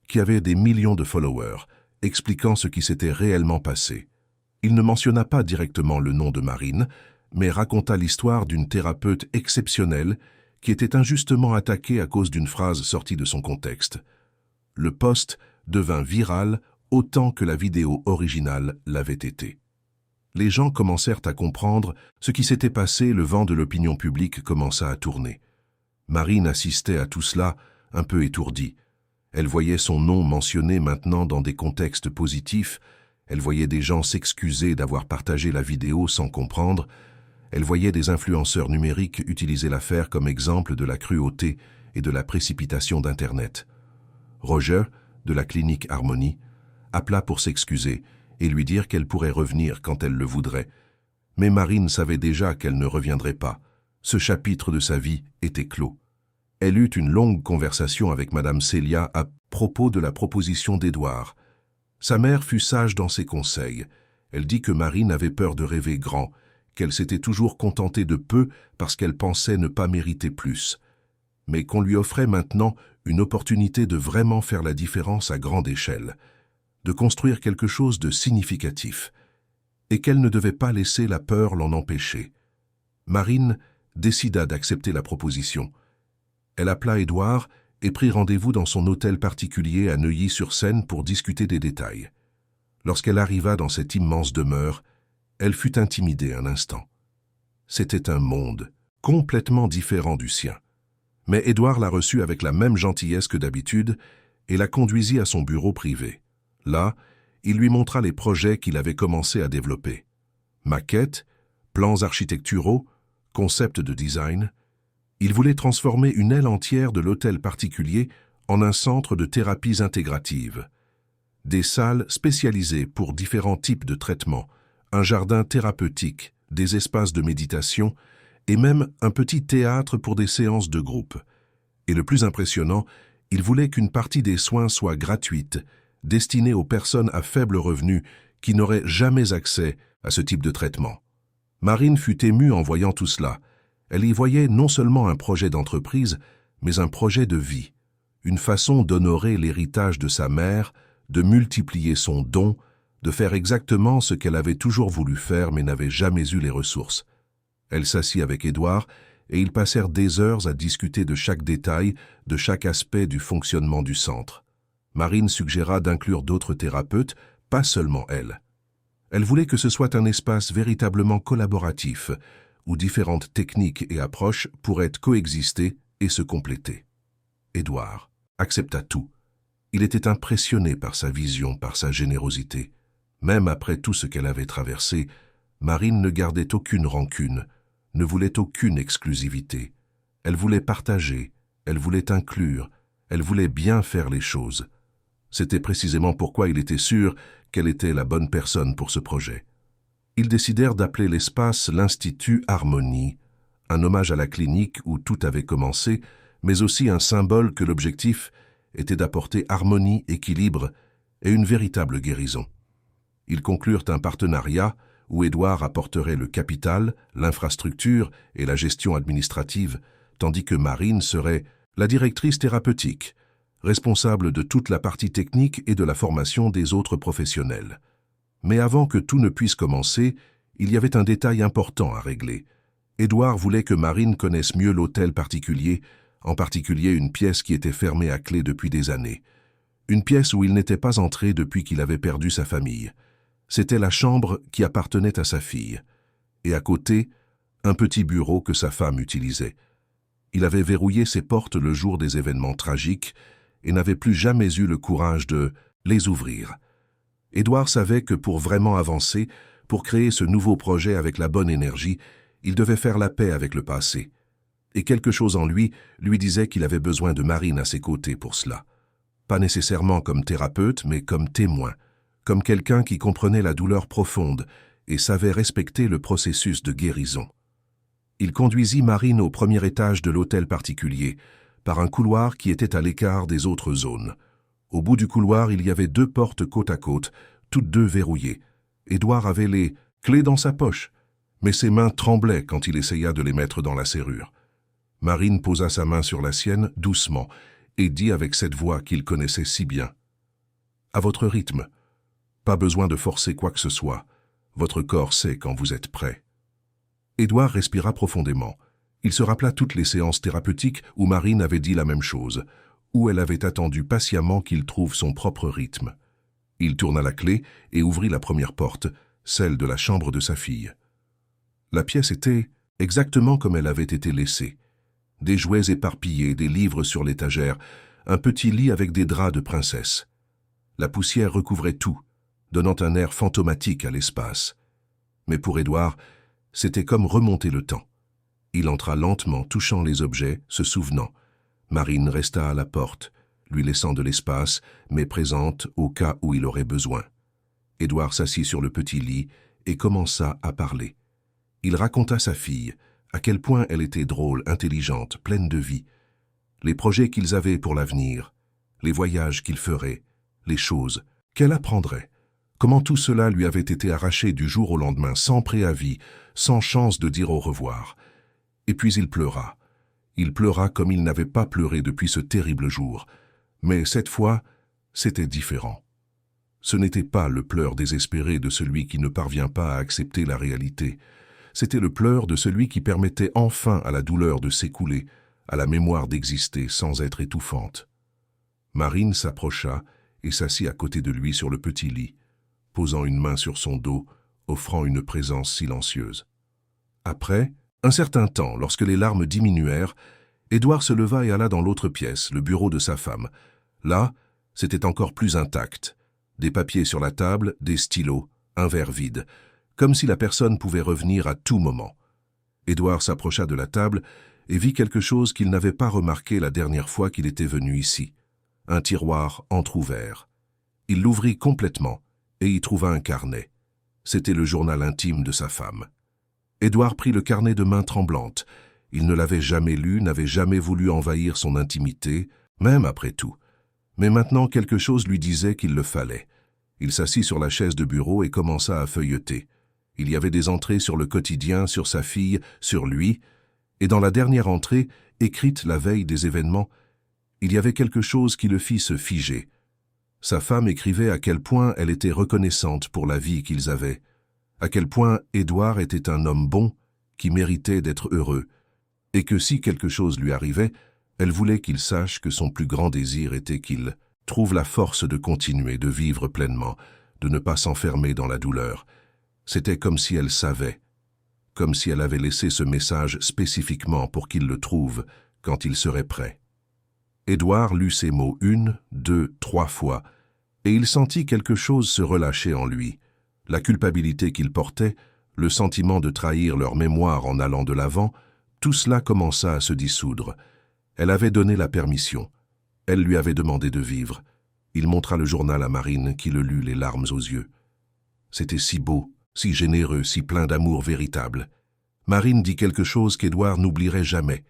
qui avaient des millions de followers, expliquant ce qui s'était réellement passé. Il ne mentionna pas directement le nom de Marine, mais raconta l'histoire d'une thérapeute exceptionnelle qui était injustement attaquée à cause d'une phrase sortie de son contexte. Le post devint viral autant que la vidéo originale l'avait été. Les gens commencèrent à comprendre ce qui s'était passé, le vent de l'opinion publique commença à tourner. Marine assistait à tout cela, un peu étourdie. Elle voyait son nom mentionné maintenant dans des contextes positifs, elle voyait des gens s'excuser d'avoir partagé la vidéo sans comprendre, elle voyait des influenceurs numériques utiliser l'affaire comme exemple de la cruauté et de la précipitation d'Internet. Roger, de la clinique Harmonie, appela pour s'excuser et lui dire qu'elle pourrait revenir quand elle le voudrait. Mais Marine savait déjà qu'elle ne reviendrait pas. Ce chapitre de sa vie était clos. Elle eut une longue conversation avec Madame Célia à propos de la proposition d'Édouard. Sa mère fut sage dans ses conseils. Elle dit que Marine avait peur de rêver grand, qu'elle s'était toujours contentée de peu parce qu'elle pensait ne pas mériter plus, mais qu'on lui offrait maintenant une opportunité de vraiment faire la différence à grande échelle, de construire quelque chose de significatif, et qu'elle ne devait pas laisser la peur l'en empêcher. Marine décida d'accepter la proposition. Elle appela Édouard et prit rendez-vous dans son hôtel particulier à Neuilly-sur-Seine pour discuter des détails. Lorsqu'elle arriva dans cette immense demeure, elle fut intimidée un instant. C'était un monde complètement différent du sien. Mais Édouard la reçut avec la même gentillesse que d'habitude et la conduisit à son bureau privé. Là, il lui montra les projets qu'il avait commencé à développer. Maquettes, plans architecturaux, concepts de design. Il voulait transformer une aile entière de l'hôtel particulier en un centre de thérapies intégratives. Des salles spécialisées pour différents types de traitements, un jardin thérapeutique, des espaces de méditation et même un petit théâtre pour des séances de groupe. Et le plus impressionnant, il voulait qu'une partie des soins soit gratuite, destinée aux personnes à faible revenu qui n'auraient jamais accès à ce type de traitement. Marine fut émue en voyant tout cela. Elle y voyait non seulement un projet d'entreprise, mais un projet de vie, une façon d'honorer l'héritage de sa mère, de multiplier son don, de faire exactement ce qu'elle avait toujours voulu faire mais n'avait jamais eu les ressources. Elle s'assit avec Édouard et ils passèrent des heures à discuter de chaque détail, de chaque aspect du fonctionnement du centre. Marine suggéra d'inclure d'autres thérapeutes, pas seulement elle. Elle voulait que ce soit un espace véritablement collaboratif, où différentes techniques et approches pourraient coexister et se compléter. Édouard accepta tout. Il était impressionné par sa vision, par sa générosité. Même après tout ce qu'elle avait traversé, Marine ne gardait aucune rancune, ne voulait aucune exclusivité. Elle voulait partager, elle voulait inclure, elle voulait bien faire les choses. C'était précisément pourquoi il était sûr qu'elle était la bonne personne pour ce projet. Ils décidèrent d'appeler l'espace l'Institut Harmonie, un hommage à la clinique où tout avait commencé, mais aussi un symbole que l'objectif était d'apporter harmonie, équilibre et une véritable guérison. Ils conclurent un partenariat où Édouard apporterait le capital, l'infrastructure et la gestion administrative, tandis que Marine serait la directrice thérapeutique, responsable de toute la partie technique et de la formation des autres professionnels. Mais avant que tout ne puisse commencer, il y avait un détail important à régler. Édouard voulait que Marine connaisse mieux l'hôtel particulier, en particulier une pièce qui était fermée à clé depuis des années. Une pièce où il n'était pas entré depuis qu'il avait perdu sa famille. C'était la chambre qui appartenait à sa fille. Et à côté, un petit bureau que sa femme utilisait. Il avait verrouillé ses portes le jour des événements tragiques et n'avait plus jamais eu le courage de les ouvrir. Édouard savait que pour vraiment avancer, pour créer ce nouveau projet avec la bonne énergie, il devait faire la paix avec le passé. Et quelque chose en lui disait qu'il avait besoin de Marine à ses côtés pour cela. Pas nécessairement comme thérapeute, mais comme témoin, comme quelqu'un qui comprenait la douleur profonde et savait respecter le processus de guérison. Il conduisit Marine au premier étage de l'hôtel particulier, par un couloir qui était à l'écart des autres zones. Au bout du couloir, il y avait 2 portes côte à côte, toutes 2 verrouillées. Édouard avait les clés dans sa poche, mais ses mains tremblaient quand il essaya de les mettre dans la serrure. Marine posa sa main sur la sienne, doucement, et dit avec cette voix qu'il connaissait si bien. « À votre rythme. Pas besoin de forcer quoi que ce soit. Votre corps sait quand vous êtes prêt. » Édouard respira profondément. Il se rappela toutes les séances thérapeutiques où Marine avait dit la même chose, où elle avait attendu patiemment qu'il trouve son propre rythme. Il tourna la clé et ouvrit la première porte, celle de la chambre de sa fille. La pièce était exactement comme elle avait été laissée. Des jouets éparpillés, des livres sur l'étagère, un petit lit avec des draps de princesse. La poussière recouvrait tout, donnant un air fantomatique à l'espace. Mais pour Édouard, c'était comme remonter le temps. Il entra lentement, touchant les objets, se souvenant. Marine resta à la porte, lui laissant de l'espace, mais présente au cas où il aurait besoin. Édouard s'assit sur le petit lit et commença à parler. Il raconta sa fille, à quel point elle était drôle, intelligente, pleine de vie, les projets qu'ils avaient pour l'avenir, les voyages qu'ils feraient, les choses qu'elle apprendrait, comment tout cela lui avait été arraché du jour au lendemain, sans préavis, sans chance de dire au revoir. Et puis il pleura. Il pleura comme il n'avait pas pleuré depuis ce terrible jour. Mais cette fois, c'était différent. Ce n'était pas le pleur désespéré de celui qui ne parvient pas à accepter la réalité. C'était le pleur de celui qui permettait enfin à la douleur de s'écouler, à la mémoire d'exister sans être étouffante. Marine s'approcha et s'assit à côté de lui sur le petit lit, posant une main sur son dos, offrant une présence silencieuse. Après, un certain temps, lorsque les larmes diminuèrent, Édouard se leva et alla dans l'autre pièce, le bureau de sa femme. Là, c'était encore plus intact. Des papiers sur la table, des stylos, un verre vide, comme si la personne pouvait revenir à tout moment. Édouard s'approcha de la table et vit quelque chose qu'il n'avait pas remarqué la dernière fois qu'il était venu ici. Un tiroir entrouvert. Il l'ouvrit complètement et y trouva un carnet. C'était le journal intime de sa femme. Édouard prit le carnet de main tremblante. Il ne l'avait jamais lu, n'avait jamais voulu envahir son intimité, même après tout. Mais maintenant quelque chose lui disait qu'il le fallait. Il s'assit sur la chaise de bureau et commença à feuilleter. Il y avait des entrées sur le quotidien, sur sa fille, sur lui, et dans la dernière entrée, écrite la veille des événements, il y avait quelque chose qui le fit se figer. Sa femme écrivait à quel point elle était reconnaissante pour la vie qu'ils avaient, à quel point Édouard était un homme bon qui méritait d'être heureux, et que si quelque chose lui arrivait, elle voulait qu'il sache que son plus grand désir était qu'il trouve la force de continuer, de vivre pleinement, de ne pas s'enfermer dans la douleur. C'était comme si elle savait, comme si elle avait laissé ce message spécifiquement pour qu'il le trouve quand il serait prêt. Édouard lut ces mots 1, 2, 3 fois, et il sentit quelque chose se relâcher en lui. La culpabilité qu'il portait, le sentiment de trahir leur mémoire en allant de l'avant, tout cela commença à se dissoudre. Elle avait donné la permission. Elle lui avait demandé de vivre. Il montra le journal à Marine qui le lut les larmes aux yeux. C'était si beau, si généreux, si plein d'amour véritable. Marine dit quelque chose qu'Édouard n'oublierait jamais.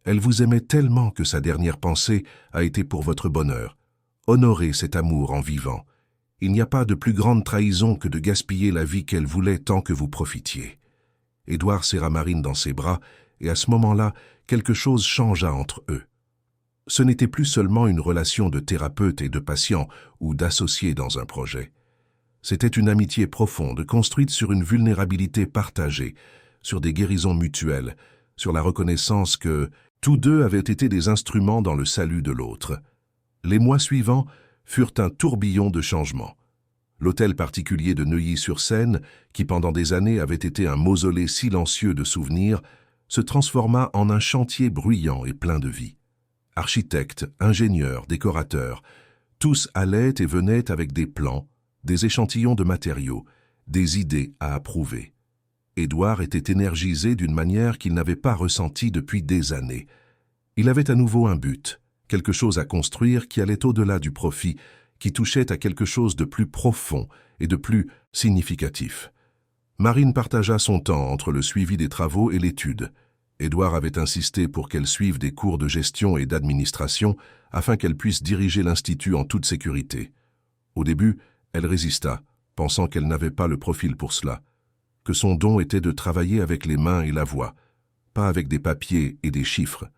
Elle vous aimait tellement que sa dernière pensée a été pour votre bonheur. Honorez cet amour en vivant. Il n'y a pas de plus grande trahison que de gaspiller la vie qu'elle voulait tant que vous profitiez. Édouard serra Marine dans ses bras, et à ce moment-là, quelque chose changea entre eux. Ce n'était plus seulement une relation de thérapeute et de patient ou d'associé dans un projet. C'était une amitié profonde, construite sur une vulnérabilité partagée, sur des guérisons mutuelles, sur la reconnaissance que tous deux avaient été des instruments dans le salut de l'autre. Les mois suivants furent un tourbillon de changements. L'hôtel particulier de Neuilly-sur-Seine, qui pendant des années avait été un mausolée silencieux de souvenirs, se transforma en un chantier bruyant et plein de vie. Architectes, ingénieurs, décorateurs, tous allaient et venaient avec des plans, des échantillons de matériaux, des idées à approuver. Édouard était énergisé d'une manière qu'il n'avait pas ressentie depuis des années. Il avait à nouveau un but, quelque chose à construire qui allait au-delà du profit, qui touchait à quelque chose de plus profond et de plus significatif. Marine partagea son temps entre le suivi des travaux et l'étude. Édouard avait insisté pour qu'elle suive des cours de gestion et d'administration afin qu'elle puisse diriger l'Institut en toute sécurité. Au début, elle résista, pensant qu'elle n'avait pas le profil pour cela, que son don était de travailler avec les mains et la voix, pas avec des papiers et des chiffres.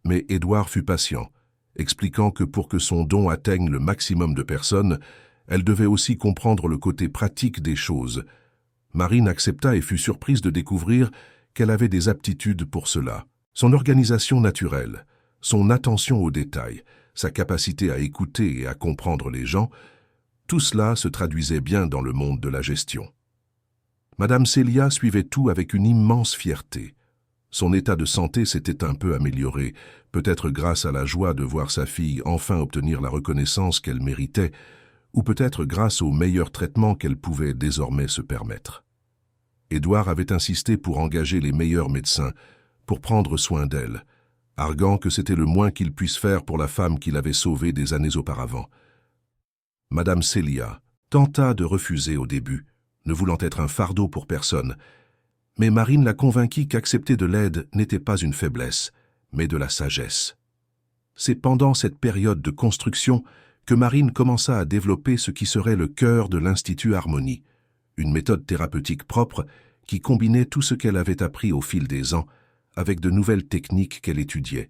Mais Édouard fut patient, expliquant que pour que son don atteigne le maximum de personnes, elle devait aussi comprendre le côté pratique des choses. Marine accepta et fut surprise de découvrir qu'elle avait des aptitudes pour cela. Son organisation naturelle, son attention aux détails, sa capacité à écouter et à comprendre les gens, tout cela se traduisait bien dans le monde de la gestion. Madame Célia suivait tout avec une immense fierté. Son état de santé s'était un peu amélioré, peut-être grâce à la joie de voir sa fille enfin obtenir la reconnaissance qu'elle méritait, ou peut-être grâce au meilleur traitement qu'elle pouvait désormais se permettre. Édouard avait insisté pour engager les meilleurs médecins, pour prendre soin d'elle, arguant que c'était le moins qu'il puisse faire pour la femme qu'il avait sauvée des années auparavant. Madame Célia tenta de refuser au début, ne voulant être un fardeau pour personne, mais Marine la convainquit qu'accepter de l'aide n'était pas une faiblesse, mais de la sagesse. C'est pendant cette période de construction que Marine commença à développer ce qui serait le cœur de l'Institut Harmonie, une méthode thérapeutique propre qui combinait tout ce qu'elle avait appris au fil des ans avec de nouvelles techniques qu'elle étudiait.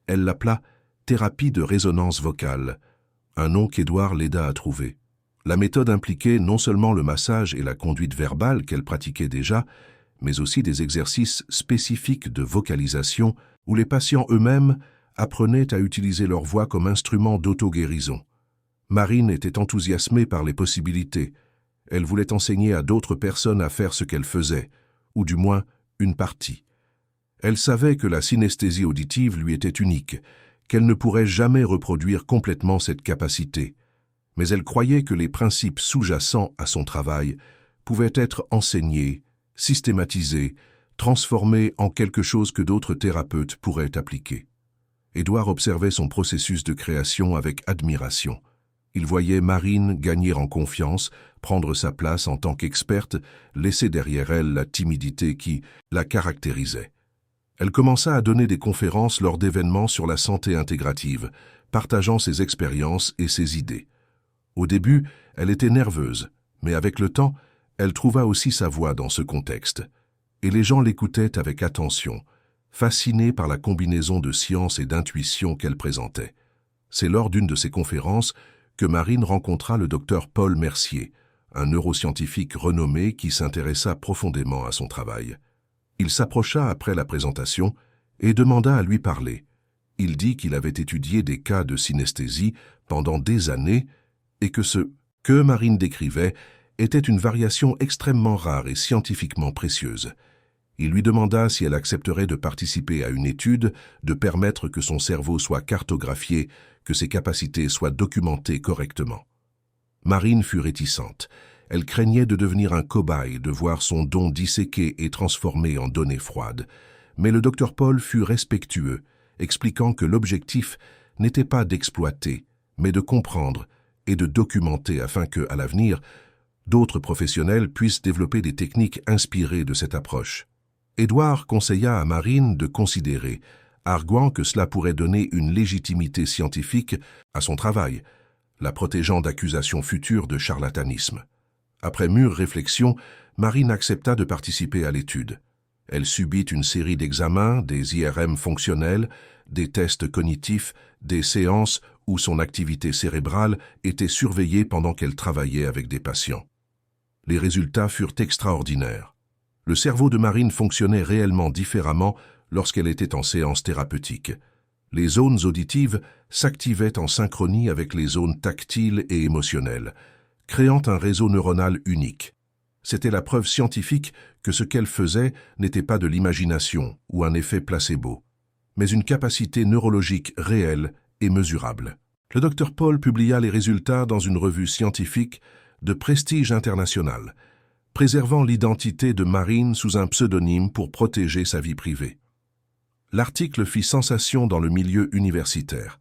Elle l'appela « thérapie de résonance vocale », un nom qu'Édouard l'aida à trouver. La méthode impliquait non seulement le massage et la conduite verbale qu'elle pratiquait déjà, mais aussi des exercices spécifiques de vocalisation où les patients eux-mêmes apprenaient à utiliser leur voix comme instrument d'auto-guérison. Marine était enthousiasmée par les possibilités. Elle voulait enseigner à d'autres personnes à faire ce qu'elle faisait, ou du moins une partie. Elle savait que la synesthésie auditive lui était unique, qu'elle ne pourrait jamais reproduire complètement cette capacité, mais elle croyait que les principes sous-jacents à son travail pouvaient être enseignés, systématisés, transformés en quelque chose que d'autres thérapeutes pourraient appliquer. Édouard observait son processus de création avec admiration. Il voyait Marine gagner en confiance, prendre sa place en tant qu'experte, laisser derrière elle la timidité qui la caractérisait. Elle commença à donner des conférences lors d'événements sur la santé intégrative, partageant ses expériences et ses idées. Au début, elle était nerveuse, mais avec le temps, elle trouva aussi sa voix dans ce contexte. Et les gens l'écoutaient avec attention, fascinés par la combinaison de science et d'intuition qu'elle présentait. C'est lors d'une de ces conférences que Marine rencontra le docteur Paul Mercier, un neuroscientifique renommé qui s'intéressa profondément à son travail. Il s'approcha après la présentation et demanda à lui parler. Il dit qu'il avait étudié des cas de synesthésie pendant des années et que ce que Marine décrivait était une variation extrêmement rare et scientifiquement précieuse. Il lui demanda si elle accepterait de participer à une étude, de permettre que son cerveau soit cartographié, que ses capacités soient documentées correctement. Marine fut réticente. Elle craignait de devenir un cobaye, de voir son don disséqué et transformé en données froides. Mais le docteur Paul fut respectueux, expliquant que l'objectif n'était pas d'exploiter, mais de comprendre et de documenter afin que, à l'avenir, d'autres professionnels puissent développer des techniques inspirées de cette approche. Édouard conseilla à Marine de considérer, arguant que cela pourrait donner une légitimité scientifique à son travail, la protégeant d'accusations futures de charlatanisme. Après mûre réflexion, Marine accepta de participer à l'étude. Elle subit une série d'examens, des IRM fonctionnels, des tests cognitifs, des séances où son activité cérébrale était surveillée pendant qu'elle travaillait avec des patients. Les résultats furent extraordinaires. Le cerveau de Marine fonctionnait réellement différemment lorsqu'elle était en séance thérapeutique. Les zones auditives s'activaient en synchronie avec les zones tactiles et émotionnelles, créant un réseau neuronal unique. C'était la preuve scientifique que ce qu'elle faisait n'était pas de l'imagination ou un effet placebo, mais une capacité neurologique réelle et mesurable. Le Dr Paul publia les résultats dans une revue scientifique de prestige international, préservant l'identité de Marine sous un pseudonyme pour protéger sa vie privée. L'article fit sensation dans le milieu universitaire.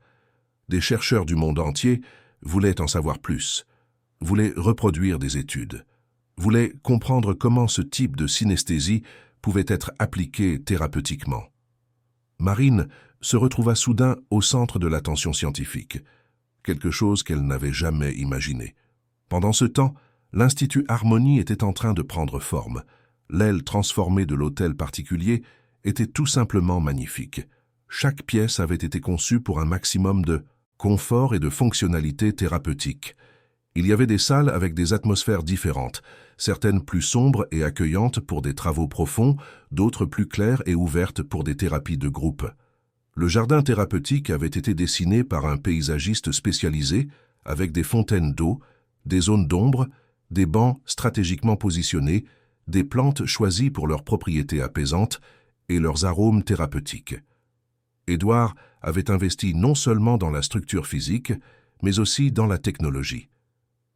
Des chercheurs du monde entier voulaient en savoir plus, voulaient reproduire des études, voulaient comprendre comment ce type de synesthésie pouvait être appliqué thérapeutiquement. Marine se retrouva soudain au centre de l'attention scientifique, quelque chose qu'elle n'avait jamais imaginé. Pendant ce temps, l'Institut Harmonie était en train de prendre forme. L'aile transformée de l'hôtel particulier était tout simplement magnifique. Chaque pièce avait été conçue pour un maximum de confort et de fonctionnalité thérapeutique. Il y avait des salles avec des atmosphères différentes, certaines plus sombres et accueillantes pour des travaux profonds, d'autres plus claires et ouvertes pour des thérapies de groupe. Le jardin thérapeutique avait été dessiné par un paysagiste spécialisé, avec des fontaines d'eau, des zones d'ombre, des bancs stratégiquement positionnés, des plantes choisies pour leurs propriétés apaisantes et leurs arômes thérapeutiques. Édouard avait investi non seulement dans la structure physique, mais aussi dans la technologie.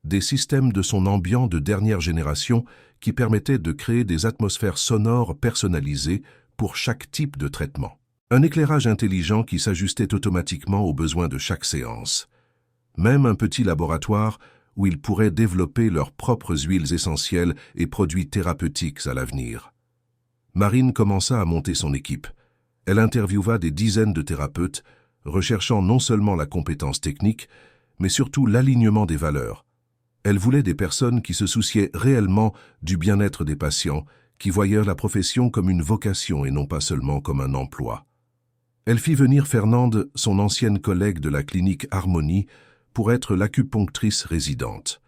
Des systèmes de son ambiant de dernière génération qui permettaient de créer des atmosphères sonores personnalisées pour chaque type de traitement. Un éclairage intelligent qui s'ajustait automatiquement aux besoins de chaque séance. Même un petit laboratoire où ils pourraient développer leurs propres huiles essentielles et produits thérapeutiques à l'avenir. Marine commença à monter son équipe. Elle interviewa des dizaines de thérapeutes, recherchant non seulement la compétence technique, mais surtout l'alignement des valeurs. Elle voulait des personnes qui se souciaient réellement du bien-être des patients, qui voyaient la profession comme une vocation et non pas seulement comme un emploi. Elle fit venir Fernande, son ancienne collègue de la clinique Harmonie, pour être l'acupunctrice résidente.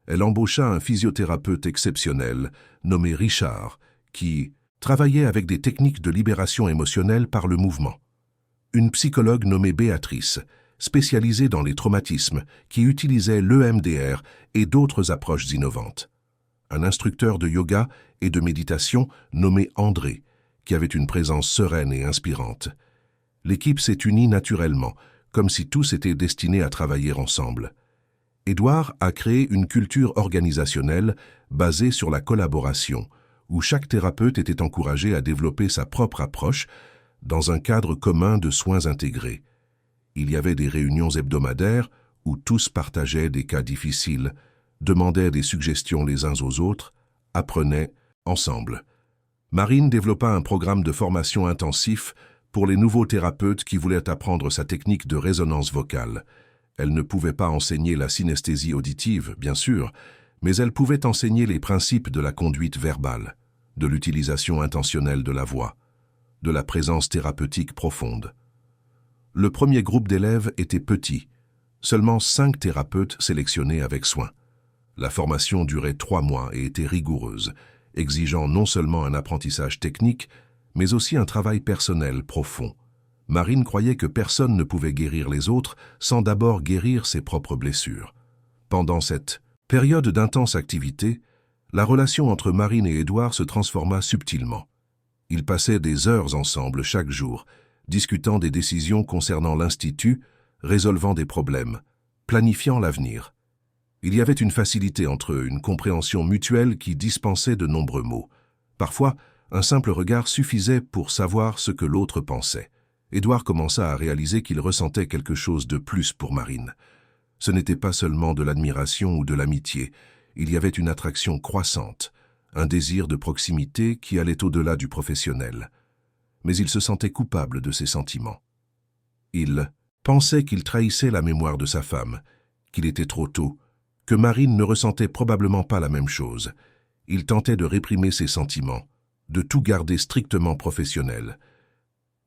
Elle embaucha un physiothérapeute exceptionnel, nommé Richard, qui travaillait avec des techniques de libération émotionnelle par le mouvement. Une psychologue nommée Béatrice, spécialisée dans les traumatismes, qui utilisait l'EMDR et d'autres approches innovantes. Un instructeur de yoga et de méditation nommé André, qui avait une présence sereine et inspirante. L'équipe s'est unie naturellement, comme si tous étaient destinés à travailler ensemble. Édouard a créé une culture organisationnelle basée sur la collaboration, où chaque thérapeute était encouragé à développer sa propre approche dans un cadre commun de soins intégrés. Il y avait des réunions hebdomadaires où tous partageaient des cas difficiles, demandaient des suggestions les uns aux autres, apprenaient ensemble. Marine développa un programme de formation intensif pour les nouveaux thérapeutes qui voulaient apprendre sa technique de résonance vocale. Elle ne pouvait pas enseigner la synesthésie auditive, bien sûr, mais elle pouvait enseigner les principes de la conduite verbale, de l'utilisation intentionnelle de la voix, de la présence thérapeutique profonde. Le premier groupe d'élèves était petit, seulement 5 thérapeutes sélectionnés avec soin. La formation durait 3 mois et était rigoureuse, exigeant non seulement un apprentissage technique, mais aussi un travail personnel profond. Marine croyait que personne ne pouvait guérir les autres sans d'abord guérir ses propres blessures. Pendant cette période d'intense activité, la relation entre Marine et Édouard se transforma subtilement. Ils passaient des heures ensemble chaque jour, discutant des décisions concernant l'Institut, résolvant des problèmes, planifiant l'avenir. Il y avait une facilité entre eux, une compréhension mutuelle qui dispensait de nombreux mots. Parfois, un simple regard suffisait pour savoir ce que l'autre pensait. Édouard commença à réaliser qu'il ressentait quelque chose de plus pour Marine. Ce n'était pas seulement de l'admiration ou de l'amitié, Il y avait une attraction croissante, un désir de proximité qui allait au-delà du professionnel. Mais il se sentait coupable de ses sentiments. Il pensait qu'il trahissait la mémoire de sa femme, qu'il était trop tôt, que Marine ne ressentait probablement pas la même chose. Il tentait de réprimer ses sentiments, de tout garder strictement professionnel.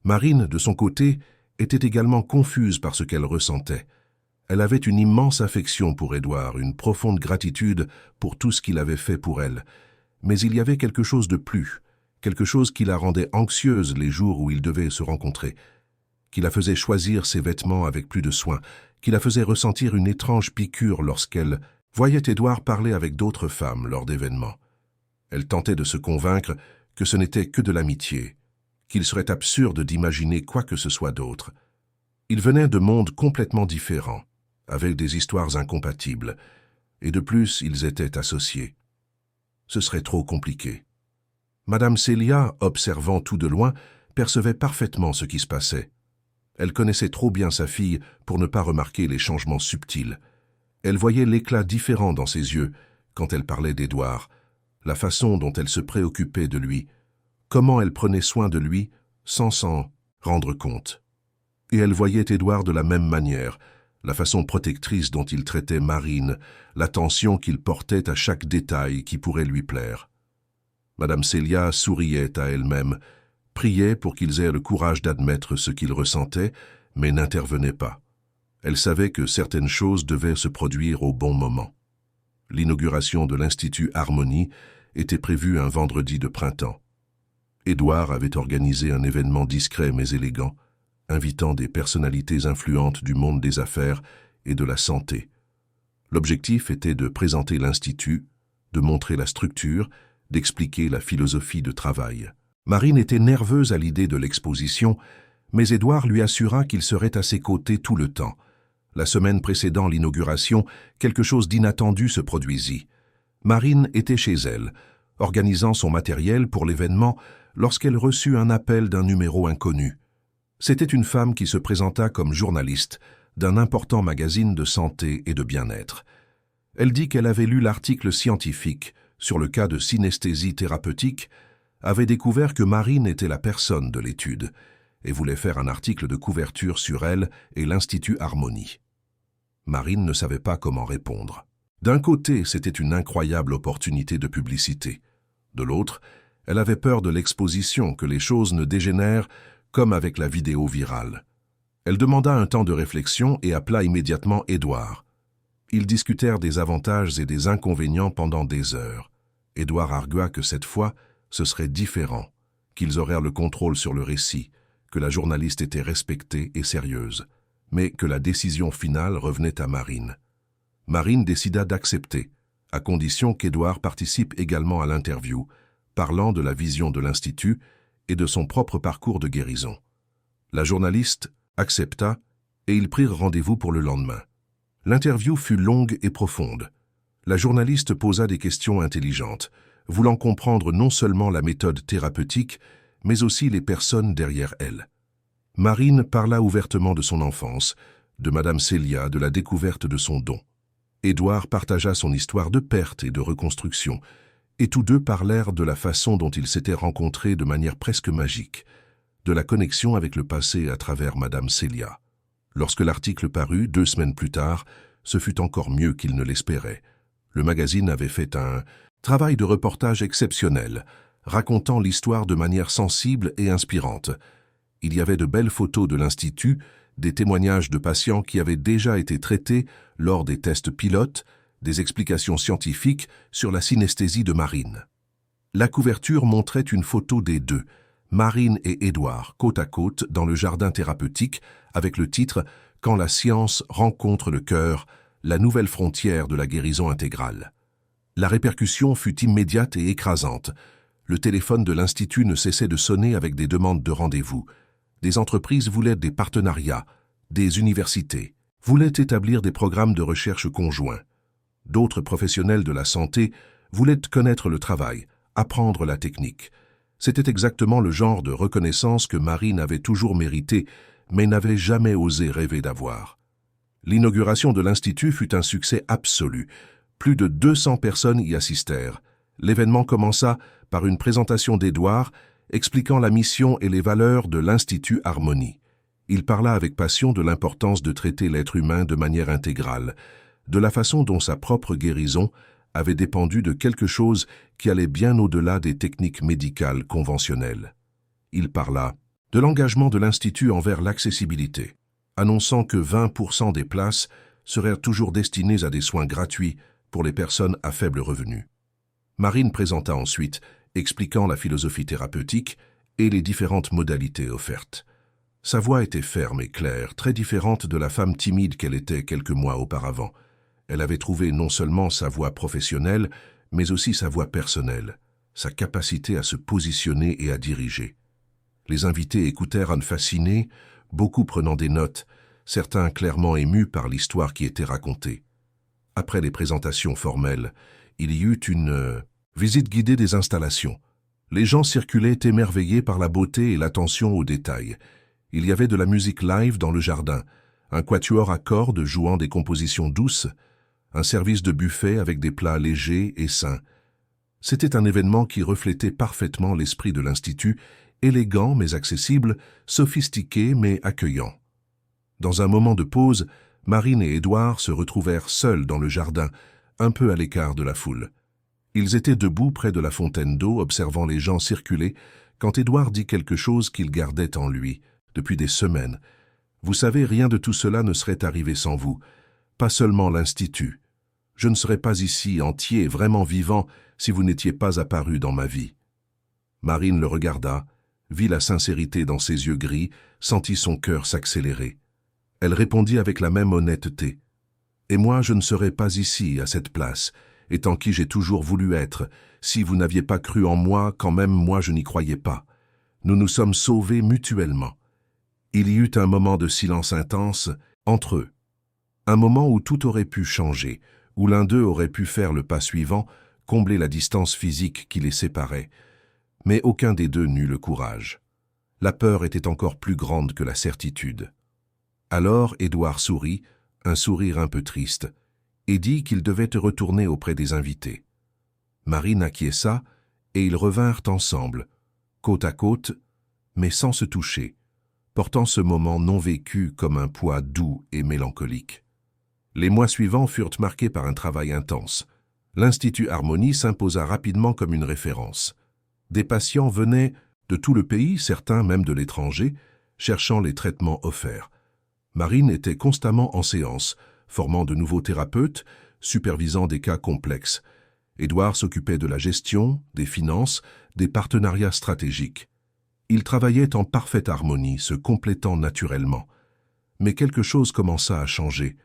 Marine, de son côté, était également confuse par ce qu'elle ressentait. Elle avait une immense affection pour Édouard, une profonde gratitude pour tout ce qu'il avait fait pour elle. Mais il y avait quelque chose de plus, quelque chose qui la rendait anxieuse les jours où ils devaient se rencontrer, qui la faisait choisir ses vêtements avec plus de soin, qui la faisait ressentir une étrange piqûre lorsqu'elle voyait Édouard parler avec d'autres femmes lors d'événements. Elle tentait de se convaincre que ce n'était que de l'amitié, qu'il serait absurde d'imaginer quoi que ce soit d'autre. Ils venaient de mondes complètement différents, avec des histoires incompatibles, et de plus ils étaient associés. Ce serait trop compliqué. Madame Célia, observant tout de loin, percevait parfaitement ce qui se passait. Elle connaissait trop bien sa fille pour ne pas remarquer les changements subtils. Elle voyait l'éclat différent dans ses yeux quand elle parlait d'Édouard, la façon dont elle se préoccupait de lui, comment elle prenait soin de lui sans s'en rendre compte. Et elle voyait Édouard de la même manière, la façon protectrice dont il traitait Marine, l'attention qu'il portait à chaque détail qui pourrait lui plaire. Madame Célia souriait à elle-même, priait pour qu'ils aient le courage d'admettre ce qu'ils ressentaient, mais n'intervenait pas. Elle savait que certaines choses devaient se produire au bon moment. L'inauguration de l'Institut Harmonie était prévue un vendredi de printemps. Édouard avait organisé un événement discret mais élégant, invitant des personnalités influentes du monde des affaires et de la santé. L'objectif était de présenter l'Institut, de montrer la structure, d'expliquer la philosophie de travail. Marine était nerveuse à l'idée de l'exposition, mais Édouard lui assura qu'il serait à ses côtés tout le temps. La semaine précédant l'inauguration, quelque chose d'inattendu se produisit. Marine était chez elle, organisant son matériel pour l'événement, lorsqu'elle reçut un appel d'un numéro inconnu. C'était une femme qui se présenta comme journaliste d'un important magazine de santé et de bien-être. Elle dit qu'elle avait lu l'article scientifique sur le cas de synesthésie thérapeutique, avait découvert que Marine était la personne de l'étude et voulait faire un article de couverture sur elle et l'Institut Harmonie. Marine ne savait pas comment répondre. D'un côté, c'était une incroyable opportunité de publicité. De l'autre, elle avait peur de l'exposition, que les choses ne dégénèrent comme avec la vidéo virale. Elle demanda un temps de réflexion et appela immédiatement Édouard. Ils discutèrent des avantages et des inconvénients pendant des heures. Édouard argua que cette fois, ce serait différent, qu'ils auraient le contrôle sur le récit, que la journaliste était respectée et sérieuse, mais que la décision finale revenait à Marine. Marine décida d'accepter, à condition qu'Édouard participe également à l'interview, parlant de la vision de l'Institut et de son propre parcours de guérison. La journaliste accepta et ils prirent rendez-vous pour le lendemain. L'interview fut longue et profonde. La journaliste posa des questions intelligentes, voulant comprendre non seulement la méthode thérapeutique, mais aussi les personnes derrière elle. Marine parla ouvertement de son enfance, de Madame Célia, de la découverte de son don. Édouard partagea son histoire de perte et de reconstruction, et tous deux parlèrent de la façon dont ils s'étaient rencontrés de manière presque magique, de la connexion avec le passé à travers Madame Célia. Lorsque l'article parut, 2 semaines plus tard, ce fut encore mieux qu'il ne l'espérait. Le magazine avait fait un travail de reportage exceptionnel, racontant l'histoire de manière sensible et inspirante. Il y avait de belles photos de l'Institut, des témoignages de patients qui avaient déjà été traités lors des tests pilotes, des explications scientifiques sur la synesthésie de Marine. La couverture montrait une photo des deux, Marine et Édouard, côte à côte dans le jardin thérapeutique, avec le titre « Quand la science rencontre le cœur, la nouvelle frontière de la guérison intégrale ». La répercussion fut immédiate et écrasante. Le téléphone de l'Institut ne cessait de sonner avec des demandes de rendez-vous. Des entreprises voulaient des partenariats, des universités voulaient établir des programmes de recherche conjoints. D'autres professionnels de la santé voulaient connaître le travail, apprendre la technique. C'était exactement le genre de reconnaissance que Marine avait toujours mérité, mais n'avait jamais osé rêver d'avoir. L'inauguration de l'Institut fut un succès absolu. Plus de 200 personnes y assistèrent. L'événement commença par une présentation d'Édouard expliquant la mission et les valeurs de l'Institut Harmonie. Il parla avec passion de l'importance de traiter l'être humain de manière intégrale, de la façon dont sa propre guérison avait dépendu de quelque chose qui allait bien au-delà des techniques médicales conventionnelles. Il parla de l'engagement de l'Institut envers l'accessibilité, annonçant que 20% des places seraient toujours destinées à des soins gratuits pour les personnes à faible revenu. Marine présenta ensuite, expliquant la philosophie thérapeutique et les différentes modalités offertes. Sa voix était ferme et claire, très différente de la femme timide qu'elle était quelques mois auparavant. Elle avait trouvé non seulement sa voix professionnelle, mais aussi sa voix personnelle, sa capacité à se positionner et à diriger. Les invités écoutèrent fascinés, beaucoup prenant des notes, certains clairement émus par l'histoire qui était racontée. Après les présentations formelles, il y eut une visite guidée des installations. Les gens circulaient émerveillés par la beauté et l'attention aux détails. Il y avait de la musique live dans le jardin, un quatuor à cordes jouant des compositions douces, un service de buffet avec des plats légers et sains. C'était un événement qui reflétait parfaitement l'esprit de l'Institut, élégant mais accessible, sophistiqué mais accueillant. Dans un moment de pause, Marine et Édouard se retrouvèrent seuls dans le jardin, un peu à l'écart de la foule. Ils étaient debout près de la fontaine d'eau, observant les gens circuler, quand Édouard dit quelque chose qu'il gardait en lui, depuis des semaines. « Vous savez, rien de tout cela ne serait arrivé sans vous. Pas seulement l'Institut. Je ne serais pas ici, entier, vraiment vivant, si vous n'étiez pas apparu dans ma vie. » Marine le regarda, vit la sincérité dans ses yeux gris, sentit son cœur s'accélérer. Elle répondit avec la même honnêteté. « Et moi, je ne serais pas ici, à cette place, étant qui j'ai toujours voulu être, si vous n'aviez pas cru en moi quand même moi je n'y croyais pas. Nous nous sommes sauvés mutuellement. » Il y eut un moment de silence intense entre eux. Un moment où tout aurait pu changer, où l'un d'eux aurait pu faire le pas suivant, combler la distance physique qui les séparait. Mais aucun des deux n'eut le courage. La peur était encore plus grande que la certitude. Alors Édouard sourit, un sourire un peu triste, et dit qu'il devait retourner auprès des invités. Marine acquiesça, et ils revinrent ensemble, côte à côte, mais sans se toucher, portant ce moment non vécu comme un poids doux et mélancolique. Les mois suivants furent marqués par un travail intense. L'Institut Harmonie s'imposa rapidement comme une référence. Des patients venaient de tout le pays, certains même de l'étranger, cherchant les traitements offerts. Marine était constamment en séance, formant de nouveaux thérapeutes, supervisant des cas complexes. Édouard s'occupait de la gestion, des finances, des partenariats stratégiques. Ils travaillaient en parfaite harmonie, se complétant naturellement. Mais quelque chose commença à changer.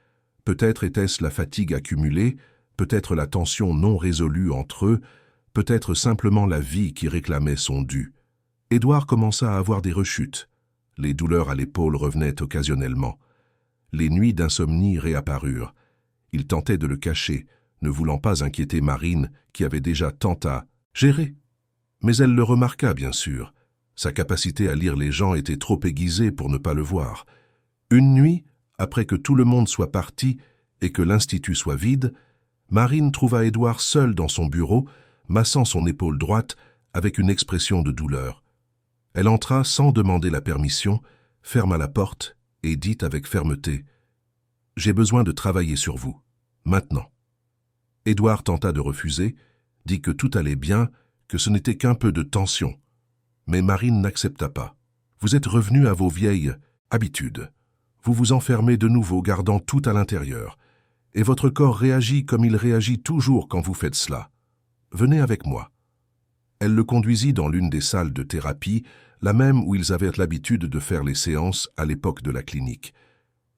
Peut-être était-ce la fatigue accumulée, peut-être la tension non résolue entre eux, peut-être simplement la vie qui réclamait son dû. Édouard commença à avoir des rechutes. Les douleurs à l'épaule revenaient occasionnellement. Les nuits d'insomnie réapparurent. Il tentait de le cacher, ne voulant pas inquiéter Marine, qui avait déjà tant à gérer. Mais elle le remarqua, bien sûr. Sa capacité à lire les gens était trop aiguisée pour ne pas le voir. Une nuit, après que tout le monde soit parti et que l'Institut soit vide, Marine trouva Édouard seul dans son bureau, massant son épaule droite avec une expression de douleur. Elle entra sans demander la permission, ferma la porte et dit avec fermeté « J'ai besoin de travailler sur vous, maintenant. » Édouard tenta de refuser, dit que tout allait bien, que ce n'était qu'un peu de tension. Mais Marine n'accepta pas. « Vous êtes revenu à vos vieilles habitudes. Vous vous enfermez de nouveau, gardant tout à l'intérieur. Et votre corps réagit comme il réagit toujours quand vous faites cela. Venez avec moi. » Elle le conduisit dans l'une des salles de thérapie, la même où ils avaient l'habitude de faire les séances à l'époque de la clinique.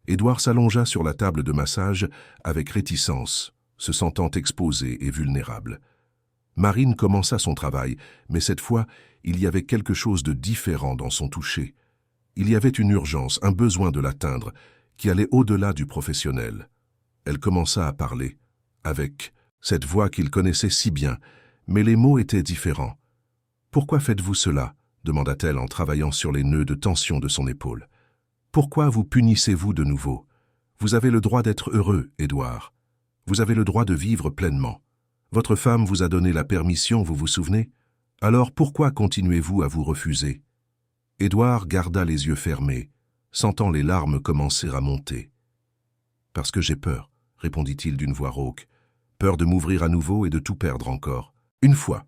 Édouard s'allongea sur la table de massage avec réticence, se sentant exposé et vulnérable. Marine commença son travail, mais cette fois, il y avait quelque chose de différent dans son toucher. Il y avait une urgence, un besoin de l'atteindre, qui allait au-delà du professionnel. Elle commença à parler, avec cette voix qu'il connaissait si bien, mais les mots étaient différents. « Pourquoi faites-vous cela ?» demanda-t-elle en travaillant sur les nœuds de tension de son épaule. « Pourquoi vous punissez-vous de nouveau? Vous avez le droit d'être heureux, Édouard. Vous avez le droit de vivre pleinement. Votre femme vous a donné la permission, vous vous souvenez? Alors pourquoi continuez-vous à vous refuser? Édouard garda les yeux fermés, sentant les larmes commencer à monter. « Parce que j'ai peur, » répondit-il d'une voix rauque. « Peur de m'ouvrir à nouveau et de tout perdre encore. Une fois.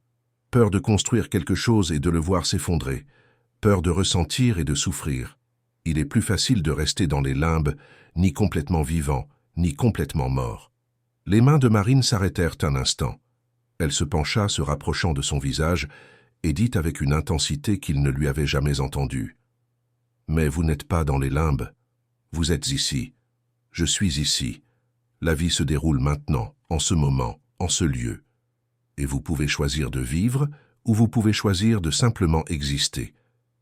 Peur de construire quelque chose et de le voir s'effondrer. Peur de ressentir et de souffrir. Il est plus facile de rester dans les limbes, ni complètement vivant, ni complètement mort. » Les mains de Marine s'arrêtèrent un instant. Elle se pencha, se rapprochant de son visage, et dit avec une intensité qu'il ne lui avait jamais entendue. « Mais vous n'êtes pas dans les limbes. Vous êtes ici. Je suis ici. La vie se déroule maintenant, en ce moment, en ce lieu. Et vous pouvez choisir de vivre, ou vous pouvez choisir de simplement exister.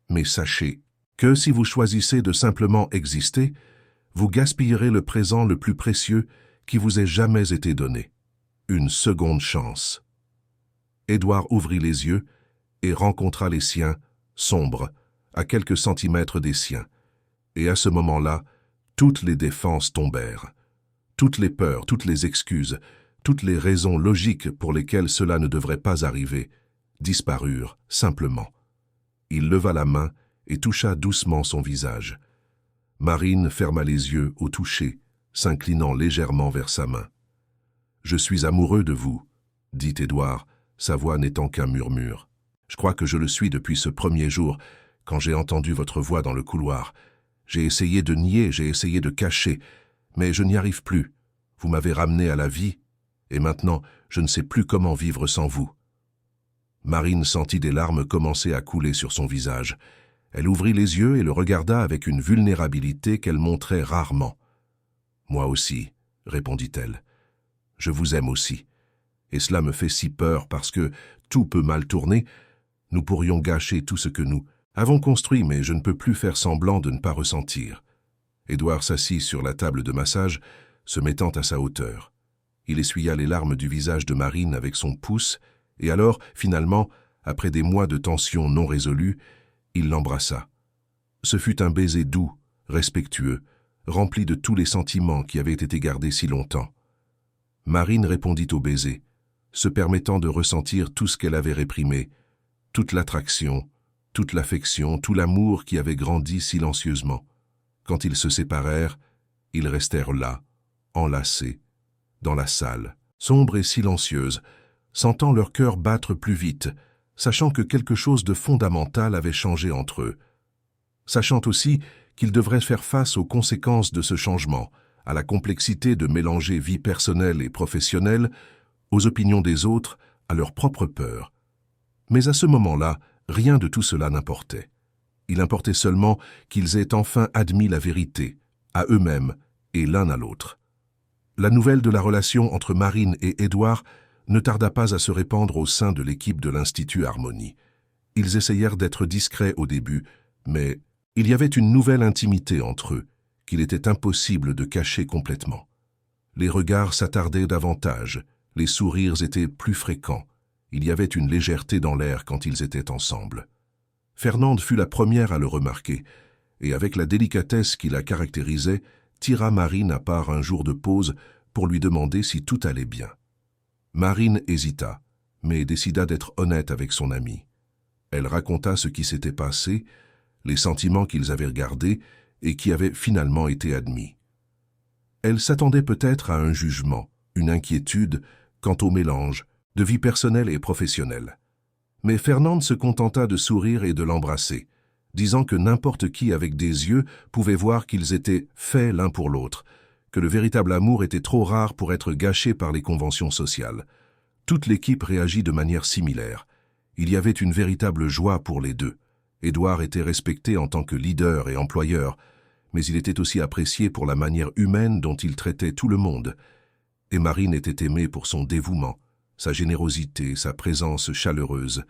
Mais sachez que si vous choisissez de simplement exister, vous gaspillerez le présent le plus précieux qui vous ait jamais été donné. Une seconde chance. » Édouard ouvrit les yeux et rencontra les siens, sombres, à quelques centimètres des siens. Et à ce moment-là, toutes les défenses tombèrent. Toutes les peurs, toutes les excuses, toutes les raisons logiques pour lesquelles cela ne devrait pas arriver, disparurent simplement. Il leva la main et toucha doucement son visage. Marine ferma les yeux au toucher, s'inclinant légèrement vers sa main. « Je suis amoureux de vous, » dit Édouard, sa voix n'étant qu'un murmure. « Je crois que je le suis depuis ce premier jour, quand j'ai entendu votre voix dans le couloir. J'ai essayé de nier, j'ai essayé de cacher, mais je n'y arrive plus. Vous m'avez ramené à la vie, et maintenant, je ne sais plus comment vivre sans vous. » Marine sentit des larmes commencer à couler sur son visage. Elle ouvrit les yeux et le regarda avec une vulnérabilité qu'elle montrait rarement. « Moi aussi, » répondit-elle. « Je vous aime aussi. Et cela me fait si peur parce que tout peut mal tourner. Nous pourrions gâcher tout ce que nous avons construit, mais je ne peux plus faire semblant de ne pas ressentir. » Édouard s'assit sur la table de massage, se mettant à sa hauteur. Il essuya les larmes du visage de Marine avec son pouce, et alors, finalement, après des mois de tension non résolue, il l'embrassa. Ce fut un baiser doux, respectueux, rempli de tous les sentiments qui avaient été gardés si longtemps. Marine répondit au baiser, se permettant de ressentir tout ce qu'elle avait réprimé, toute l'attraction, toute l'affection, tout l'amour qui avait grandi silencieusement. Quand ils se séparèrent, ils restèrent là, enlacés, dans la salle, sombre et silencieuse, sentant leur cœur battre plus vite, sachant que quelque chose de fondamental avait changé entre eux. Sachant aussi qu'ils devraient faire face aux conséquences de ce changement, à la complexité de mélanger vie personnelle et professionnelle, aux opinions des autres, à leurs propres peurs. Mais à ce moment-là, rien de tout cela n'importait. Il importait seulement qu'ils aient enfin admis la vérité, à eux-mêmes et l'un à l'autre. La nouvelle de la relation entre Marine et Édouard ne tarda pas à se répandre au sein de l'équipe de l'Institut Harmonie. Ils essayèrent d'être discrets au début, mais il y avait une nouvelle intimité entre eux, qu'il était impossible de cacher complètement. Les regards s'attardaient davantage, les sourires étaient plus fréquents, il y avait une légèreté dans l'air quand ils étaient ensemble. Fernande fut la première à le remarquer, et avec la délicatesse qui la caractérisait, tira Marine à part un jour de pause pour lui demander si tout allait bien. Marine hésita, mais décida d'être honnête avec son amie. Elle raconta ce qui s'était passé, les sentiments qu'ils avaient gardés et qui avaient finalement été admis. Elle s'attendait peut-être à un jugement, une inquiétude quant au mélange de vie personnelle et professionnelle. Mais Fernande se contenta de sourire et de l'embrasser, disant que n'importe qui avec des yeux pouvait voir qu'ils étaient faits l'un pour l'autre, que le véritable amour était trop rare pour être gâché par les conventions sociales. Toute l'équipe réagit de manière similaire. Il y avait une véritable joie pour les deux. Édouard était respecté en tant que leader et employeur, mais il était aussi apprécié pour la manière humaine dont il traitait tout le monde. Et Marine était aimée pour son dévouement, sa générosité, sa présence chaleureuse.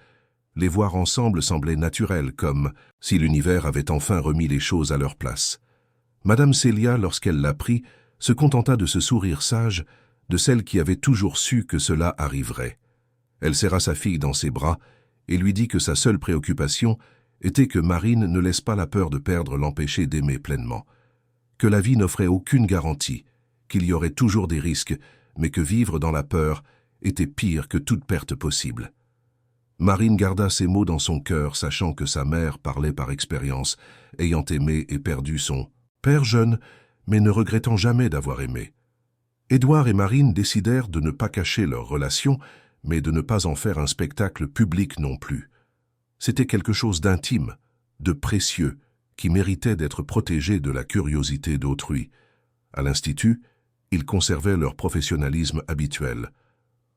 Les voir ensemble semblait naturel, comme si l'univers avait enfin remis les choses à leur place. Madame Célia, lorsqu'elle l'apprit, se contenta de ce sourire sage, de celle qui avait toujours su que cela arriverait. Elle serra sa fille dans ses bras et lui dit que sa seule préoccupation était que Marine ne laisse pas la peur de perdre l'empêcher d'aimer pleinement, que la vie n'offrait aucune garantie, qu'il y aurait toujours des risques, mais que vivre dans la peur était pire que toute perte possible. Marine garda ces mots dans son cœur, sachant que sa mère parlait par expérience, ayant aimé et perdu son père jeune, mais ne regrettant jamais d'avoir aimé. Édouard et Marine décidèrent de ne pas cacher leur relation, mais de ne pas en faire un spectacle public non plus. C'était quelque chose d'intime, de précieux, qui méritait d'être protégé de la curiosité d'autrui. À l'Institut, ils conservaient leur professionnalisme habituel.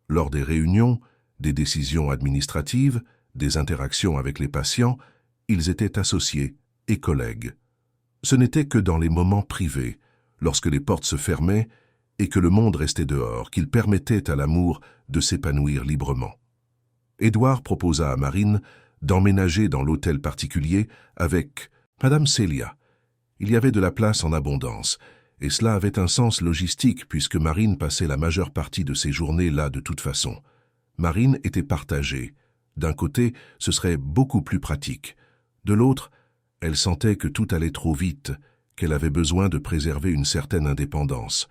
Lors des réunions, des décisions administratives, des interactions avec les patients, ils étaient associés et collègues. Ce n'était que dans les moments privés, lorsque les portes se fermaient et que le monde restait dehors, qu'ils permettaient à l'amour de s'épanouir librement. Édouard proposa à Marine d'emménager dans l'hôtel particulier avec Madame Célia. Il y avait de la place en abondance, et cela avait un sens logistique puisque Marine passait la majeure partie de ses journées là de toute façon. Marine était partagée. D'un côté, ce serait beaucoup plus pratique. De l'autre, elle sentait que tout allait trop vite, qu'elle avait besoin de préserver une certaine indépendance.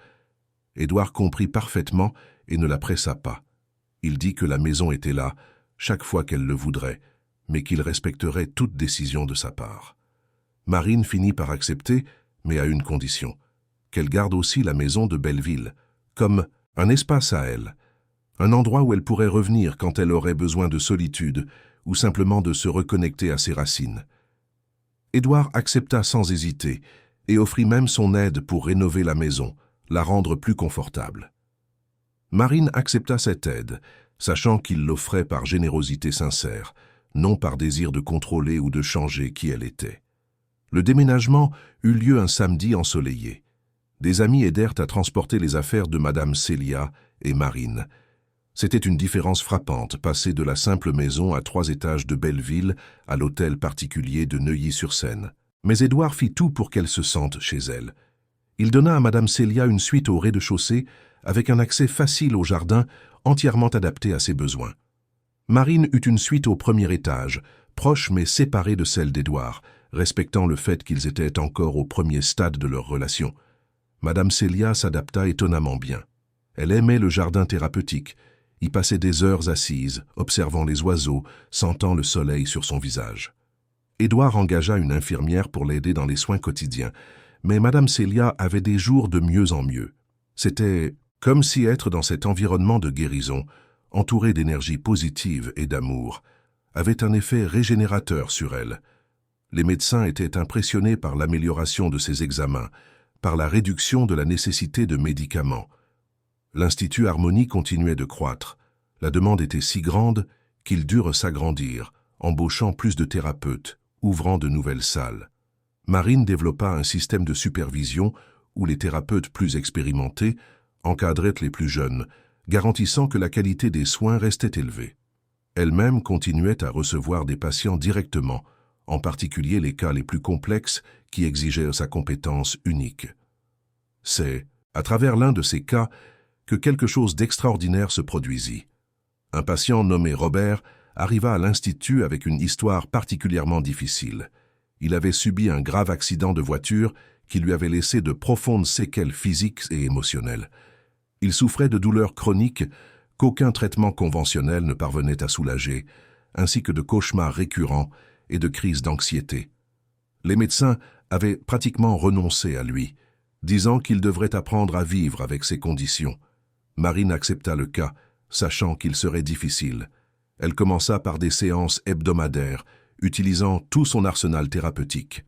Édouard comprit parfaitement et ne la pressa pas. Il dit que la maison était là, chaque fois qu'elle le voudrait, mais qu'il respecterait toute décision de sa part. Marine finit par accepter, mais à une condition, qu'elle garde aussi la maison de Belleville, comme un espace à elle, un endroit où elle pourrait revenir quand elle aurait besoin de solitude ou simplement de se reconnecter à ses racines. Édouard accepta sans hésiter et offrit même son aide pour rénover la maison, la rendre plus confortable. Marine accepta cette aide, sachant qu'il l'offrait par générosité sincère, non par désir de contrôler ou de changer qui elle était. Le déménagement eut lieu un samedi ensoleillé. Des amis aidèrent à transporter les affaires de Madame Célia et Marine. C'était une différence frappante, passer de la simple maison à 3 étages de Belleville à l'hôtel particulier de Neuilly-sur-Seine. Mais Édouard fit tout pour qu'elle se sente chez elle. Il donna à Madame Célia une suite au rez-de-chaussée avec un accès facile au jardin entièrement adapté à ses besoins. Marine eut une suite au premier étage, proche mais séparée de celle d'Édouard, respectant le fait qu'ils étaient encore au premier stade de leur relation. Madame Célia s'adapta étonnamment bien. Elle aimait le jardin thérapeutique, y passait des heures assises, observant les oiseaux, sentant le soleil sur son visage. Édouard engagea une infirmière pour l'aider dans les soins quotidiens, mais Madame Célia avait des jours de mieux en mieux. C'était comme si être dans cet environnement de guérison, entouré d'énergie positive et d'amour, avait un effet régénérateur sur elle. Les médecins étaient impressionnés par l'amélioration de ses examens, par la réduction de la nécessité de médicaments. L'Institut Harmonie continuait de croître. La demande était si grande qu'ils durent s'agrandir, embauchant plus de thérapeutes, ouvrant de nouvelles salles. Marine développa un système de supervision où les thérapeutes plus expérimentés encadraient les plus jeunes, garantissant que la qualité des soins restait élevée. Elle-même continuait à recevoir des patients directement, en particulier les cas les plus complexes qui exigeaient sa compétence unique. C'est, à travers l'un de ces cas, que quelque chose d'extraordinaire se produisit. Un patient nommé Robert arriva à l'Institut avec une histoire particulièrement difficile. Il avait subi un grave accident de voiture qui lui avait laissé de profondes séquelles physiques et émotionnelles. Il souffrait de douleurs chroniques qu'aucun traitement conventionnel ne parvenait à soulager, ainsi que de cauchemars récurrents et de crises d'anxiété. Les médecins avaient pratiquement renoncé à lui, disant qu'il devrait apprendre à vivre avec ces conditions. Marine accepta le cas, sachant qu'il serait difficile. Elle commença par des séances hebdomadaires, utilisant tout son arsenal thérapeutique.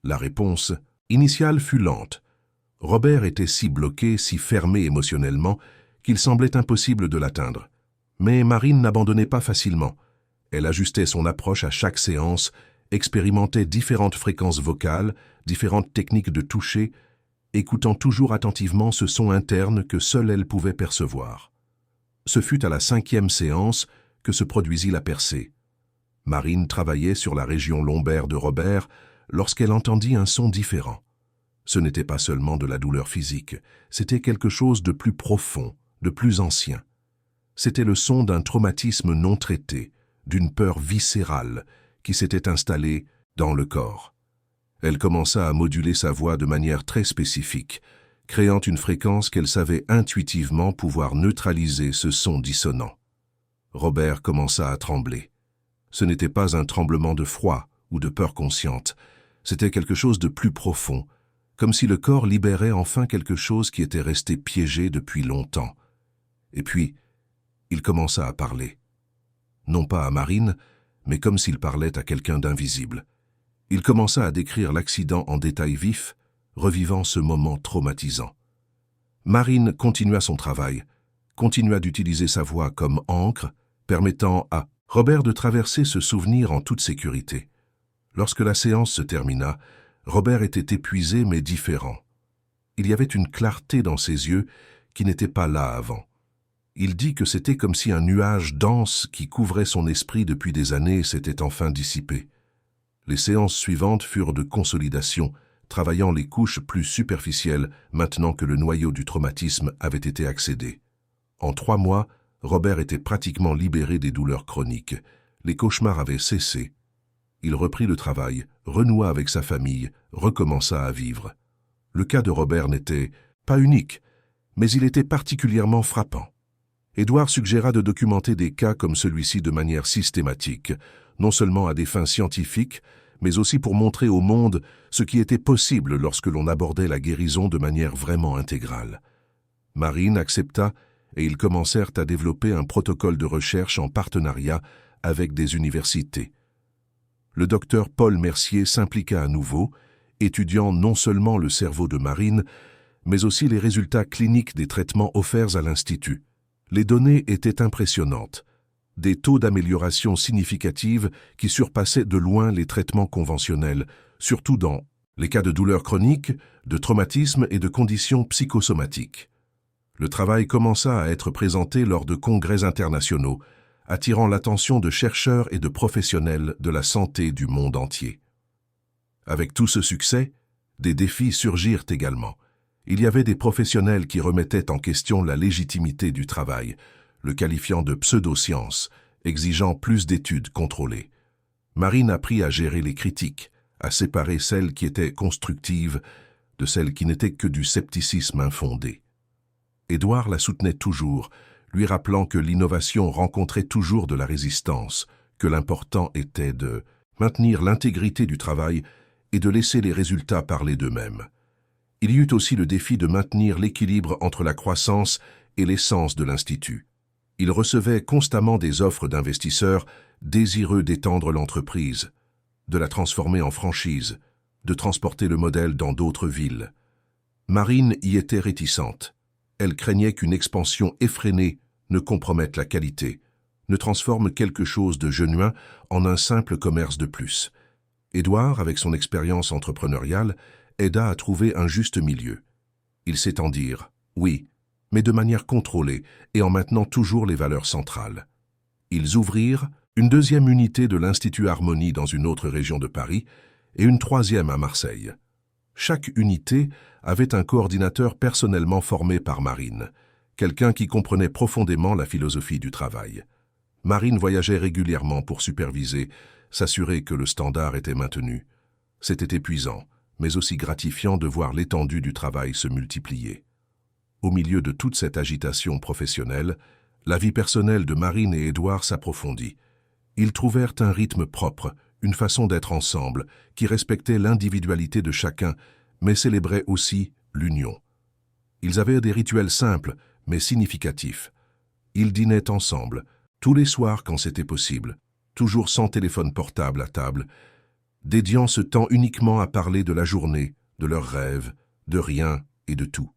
La réponse initiale fut lente. Robert était si bloqué, si fermé émotionnellement, qu'il semblait impossible de l'atteindre. Mais Marine n'abandonnait pas facilement. Elle ajustait son approche à chaque séance, expérimentait différentes fréquences vocales, différentes techniques de toucher, écoutant toujours attentivement ce son interne que seule elle pouvait percevoir. Ce fut à la 5e séance que se produisit la percée. Marine travaillait sur la région lombaire de Robert lorsqu'elle entendit un son différent. Ce n'était pas seulement de la douleur physique, c'était quelque chose de plus profond, de plus ancien. C'était le son d'un traumatisme non traité, d'une peur viscérale qui s'était installée dans le corps. Elle commença à moduler sa voix de manière très spécifique, créant une fréquence qu'elle savait intuitivement pouvoir neutraliser ce son dissonant. Robert commença à trembler. Ce n'était pas un tremblement de froid ou de peur consciente, c'était quelque chose de plus profond, comme si le corps libérait enfin quelque chose qui était resté piégé depuis longtemps. Et puis, il commença à parler. Non pas à Marine, mais comme s'il parlait à quelqu'un d'invisible. Il commença à décrire l'accident en détails vifs, revivant ce moment traumatisant. Marine continua son travail, continua d'utiliser sa voix comme encre, permettant à Robert de traverser ce souvenir en toute sécurité. Lorsque la séance se termina, Robert était épuisé mais différent. Il y avait une clarté dans ses yeux qui n'était pas là avant. Il dit que c'était comme si un nuage dense qui couvrait son esprit depuis des années s'était enfin dissipé. Les séances suivantes furent de consolidation, travaillant les couches plus superficielles maintenant que le noyau du traumatisme avait été accédé. En 3 mois, Robert était pratiquement libéré des douleurs chroniques. Les cauchemars avaient cessé. Il reprit le travail, renoua avec sa famille, recommença à vivre. Le cas de Robert n'était pas unique, mais il était particulièrement frappant. Édouard suggéra de documenter des cas comme celui-ci de manière systématique, non seulement à des fins scientifiques, mais aussi pour montrer au monde ce qui était possible lorsque l'on abordait la guérison de manière vraiment intégrale. Marine accepta et ils commencèrent à développer un protocole de recherche en partenariat avec des universités. Le docteur Paul Mercier s'impliqua à nouveau, étudiant non seulement le cerveau de Marine, mais aussi les résultats cliniques des traitements offerts à l'Institut. Les données étaient impressionnantes, des taux d'amélioration significatifs qui surpassaient de loin les traitements conventionnels, surtout dans les cas de douleurs chroniques, de traumatismes et de conditions psychosomatiques. Le travail commença à être présenté lors de congrès internationaux, attirant l'attention de chercheurs et de professionnels de la santé du monde entier. Avec tout ce succès, des défis surgirent également. Il y avait des professionnels qui remettaient en question la légitimité du travail, le qualifiant de pseudoscience, exigeant plus d'études contrôlées. Marine apprit à gérer les critiques, à séparer celles qui étaient constructives de celles qui n'étaient que du scepticisme infondé. Édouard la soutenait toujours, lui rappelant que l'innovation rencontrait toujours de la résistance, que l'important était de maintenir l'intégrité du travail et de laisser les résultats parler d'eux-mêmes. Il y eut aussi le défi de maintenir l'équilibre entre la croissance et l'essence de l'Institut. Il recevait constamment des offres d'investisseurs désireux d'étendre l'entreprise, de la transformer en franchise, de transporter le modèle dans d'autres villes. Marine y était réticente. Elle craignait qu'une expansion effrénée ne compromette la qualité, ne transforme quelque chose de genuin en un simple commerce de plus. Édouard, avec son expérience entrepreneuriale, aida à trouver un juste milieu. Ils s'étendirent, oui, mais de manière contrôlée et en maintenant toujours les valeurs centrales. Ils ouvrirent une 2e unité de l'Institut Harmonie dans une autre région de Paris et une 3e à Marseille. Chaque unité avait un coordinateur personnellement formé par Marine, quelqu'un qui comprenait profondément la philosophie du travail. Marine voyageait régulièrement pour superviser, s'assurer que le standard était maintenu. C'était épuisant, mais aussi gratifiant de voir l'étendue du travail se multiplier. Au milieu de toute cette agitation professionnelle, la vie personnelle de Marine et Édouard s'approfondit. Ils trouvèrent un rythme propre, une façon d'être ensemble, qui respectait l'individualité de chacun, mais célébrait aussi l'union. Ils avaient des rituels simples, mais significatifs. Ils dînaient ensemble, tous les soirs quand c'était possible, toujours sans téléphone portable à table, dédiant ce temps uniquement à parler de la journée, de leurs rêves, de rien et de tout.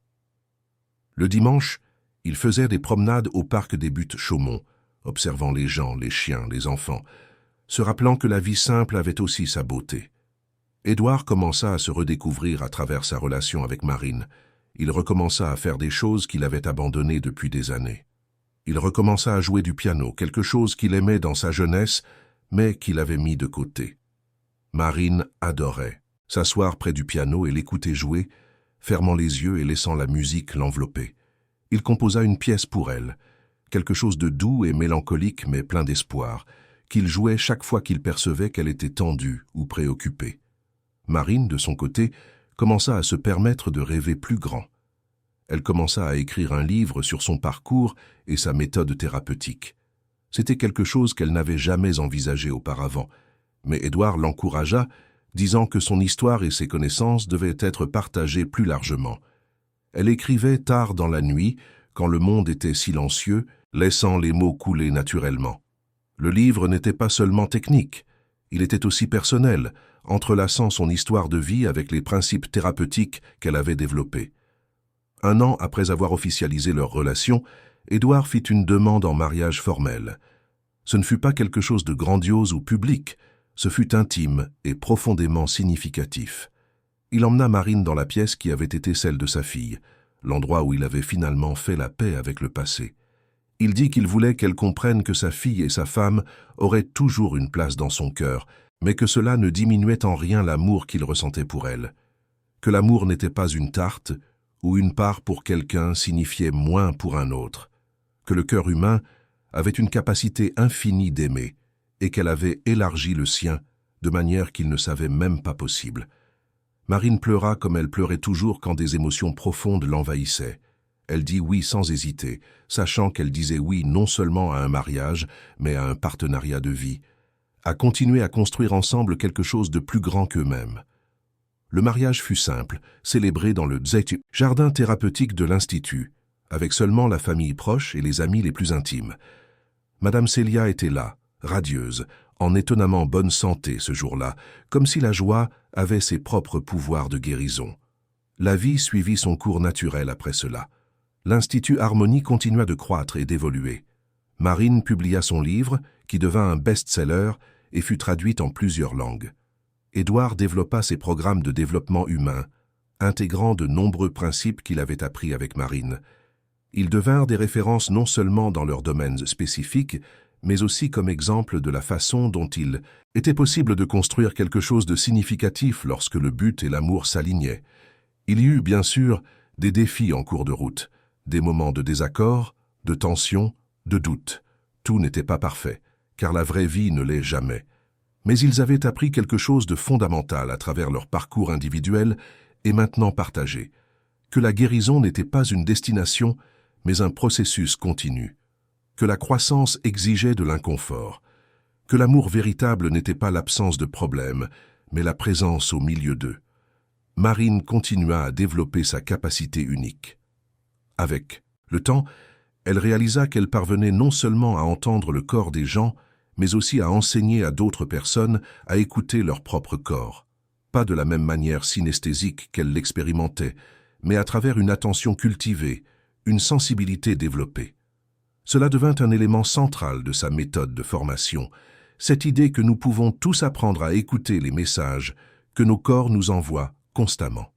Le dimanche, ils faisaient des promenades au parc des Buttes-Chaumont, observant les gens, les chiens, les enfants, se rappelant que la vie simple avait aussi sa beauté. Édouard commença à se redécouvrir à travers sa relation avec Marine. Il recommença à faire des choses qu'il avait abandonnées depuis des années. Il recommença à jouer du piano, quelque chose qu'il aimait dans sa jeunesse, mais qu'il avait mis de côté. Marine adorait s'asseoir près du piano et l'écouter jouer, fermant les yeux et laissant la musique l'envelopper. Il composa une pièce pour elle, quelque chose de doux et mélancolique mais plein d'espoir, qu'il jouait chaque fois qu'il percevait qu'elle était tendue ou préoccupée. Marine, de son côté, commença à se permettre de rêver plus grand. Elle commença à écrire un livre sur son parcours et sa méthode thérapeutique. C'était quelque chose qu'elle n'avait jamais envisagé auparavant, mais Édouard l'encouragea, disant que son histoire et ses connaissances devaient être partagées plus largement. Elle écrivait tard dans la nuit, quand le monde était silencieux, laissant les mots couler naturellement. Le livre n'était pas seulement technique, il était aussi personnel, entrelaçant son histoire de vie avec les principes thérapeutiques qu'elle avait développés. 1 an après avoir officialisé leur relation, Édouard fit une demande en mariage formel. Ce ne fut pas quelque chose de grandiose ou public, ce fut intime et profondément significatif. Il emmena Marine dans la pièce qui avait été celle de sa fille, l'endroit où il avait finalement fait la paix avec le passé. Il dit qu'il voulait qu'elle comprenne que sa fille et sa femme auraient toujours une place dans son cœur, mais que cela ne diminuait en rien l'amour qu'il ressentait pour elle. Que l'amour n'était pas une tarte, où une part pour quelqu'un signifiait moins pour un autre. Que le cœur humain avait une capacité infinie d'aimer, et qu'elle avait élargi le sien de manière qu'il ne savait même pas possible. Marine pleura comme elle pleurait toujours quand des émotions profondes l'envahissaient. Elle dit oui sans hésiter, sachant qu'elle disait oui non seulement à un mariage, mais à un partenariat de vie, à continuer à construire ensemble quelque chose de plus grand qu'eux-mêmes. Le mariage fut simple, célébré dans le jardin thérapeutique de l'Institut, avec seulement la famille proche et les amis les plus intimes. Madame Célia était là, radieuse, en étonnamment bonne santé ce jour-là, comme si la joie avait ses propres pouvoirs de guérison. La vie suivit son cours naturel après cela. L'Institut Harmonie continua de croître et d'évoluer. Marine publia son livre, qui devint un best-seller et fut traduit en plusieurs langues. Édouard développa ses programmes de développement humain, intégrant de nombreux principes qu'il avait appris avec Marine. Ils devinrent des références non seulement dans leurs domaines spécifiques, mais aussi comme exemple de la façon dont il était possible de construire quelque chose de significatif lorsque le but et l'amour s'alignaient. Il y eut bien sûr des défis en cours de route, des moments de désaccord, de tension, de doute. Tout n'était pas parfait, car la vraie vie ne l'est jamais. Mais ils avaient appris quelque chose de fondamental à travers leur parcours individuel et maintenant partagé, que la guérison n'était pas une destination, mais un processus continu, que la croissance exigeait de l'inconfort, que l'amour véritable n'était pas l'absence de problèmes, mais la présence au milieu d'eux. Marine continua à développer sa capacité unique. Avec le temps, elle réalisa qu'elle parvenait non seulement à entendre le corps des gens, mais aussi à enseigner à d'autres personnes à écouter leur propre corps. Pas de la même manière synesthésique qu'elle l'expérimentait, mais à travers une attention cultivée, une sensibilité développée. Cela devint un élément central de sa méthode de formation, cette idée que nous pouvons tous apprendre à écouter les messages que nos corps nous envoient constamment.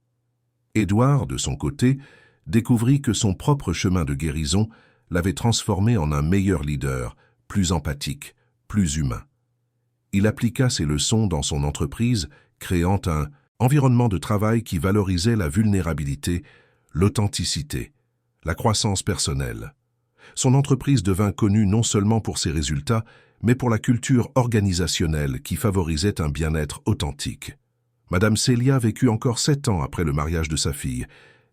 Édouard, de son côté, découvrit que son propre chemin de guérison l'avait transformé en un meilleur leader, plus empathique, plus humain. Il appliqua ces leçons dans son entreprise, créant un environnement de travail qui valorisait la vulnérabilité, l'authenticité, la croissance personnelle. Son entreprise devint connue non seulement pour ses résultats, mais pour la culture organisationnelle qui favorisait un bien-être authentique. Madame Célia vécut encore 7 ans après le mariage de sa fille,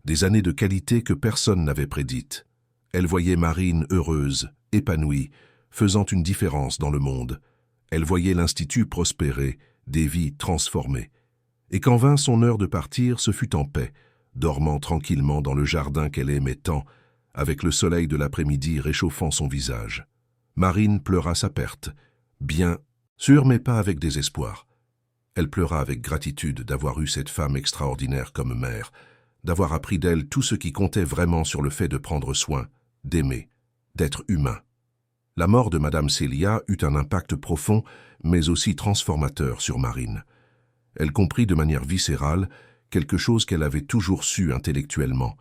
des années de qualité que personne n'avait prédites. Elle voyait Marine heureuse, épanouie, faisant une différence dans le monde. Elle voyait l'Institut prospérer, des vies transformées. Et quand vint son heure de partir, ce fut en paix, dormant tranquillement dans le jardin qu'elle aimait tant, avec le soleil de l'après-midi réchauffant son visage. Marine pleura sa perte, bien sûr mais pas avec désespoir. Elle pleura avec gratitude d'avoir eu cette femme extraordinaire comme mère, d'avoir appris d'elle tout ce qui comptait vraiment sur le fait de prendre soin, d'aimer, d'être humain. La mort de Madame Célia eut un impact profond, mais aussi transformateur sur Marine. Elle comprit de manière viscérale quelque chose qu'elle avait toujours su intellectuellement,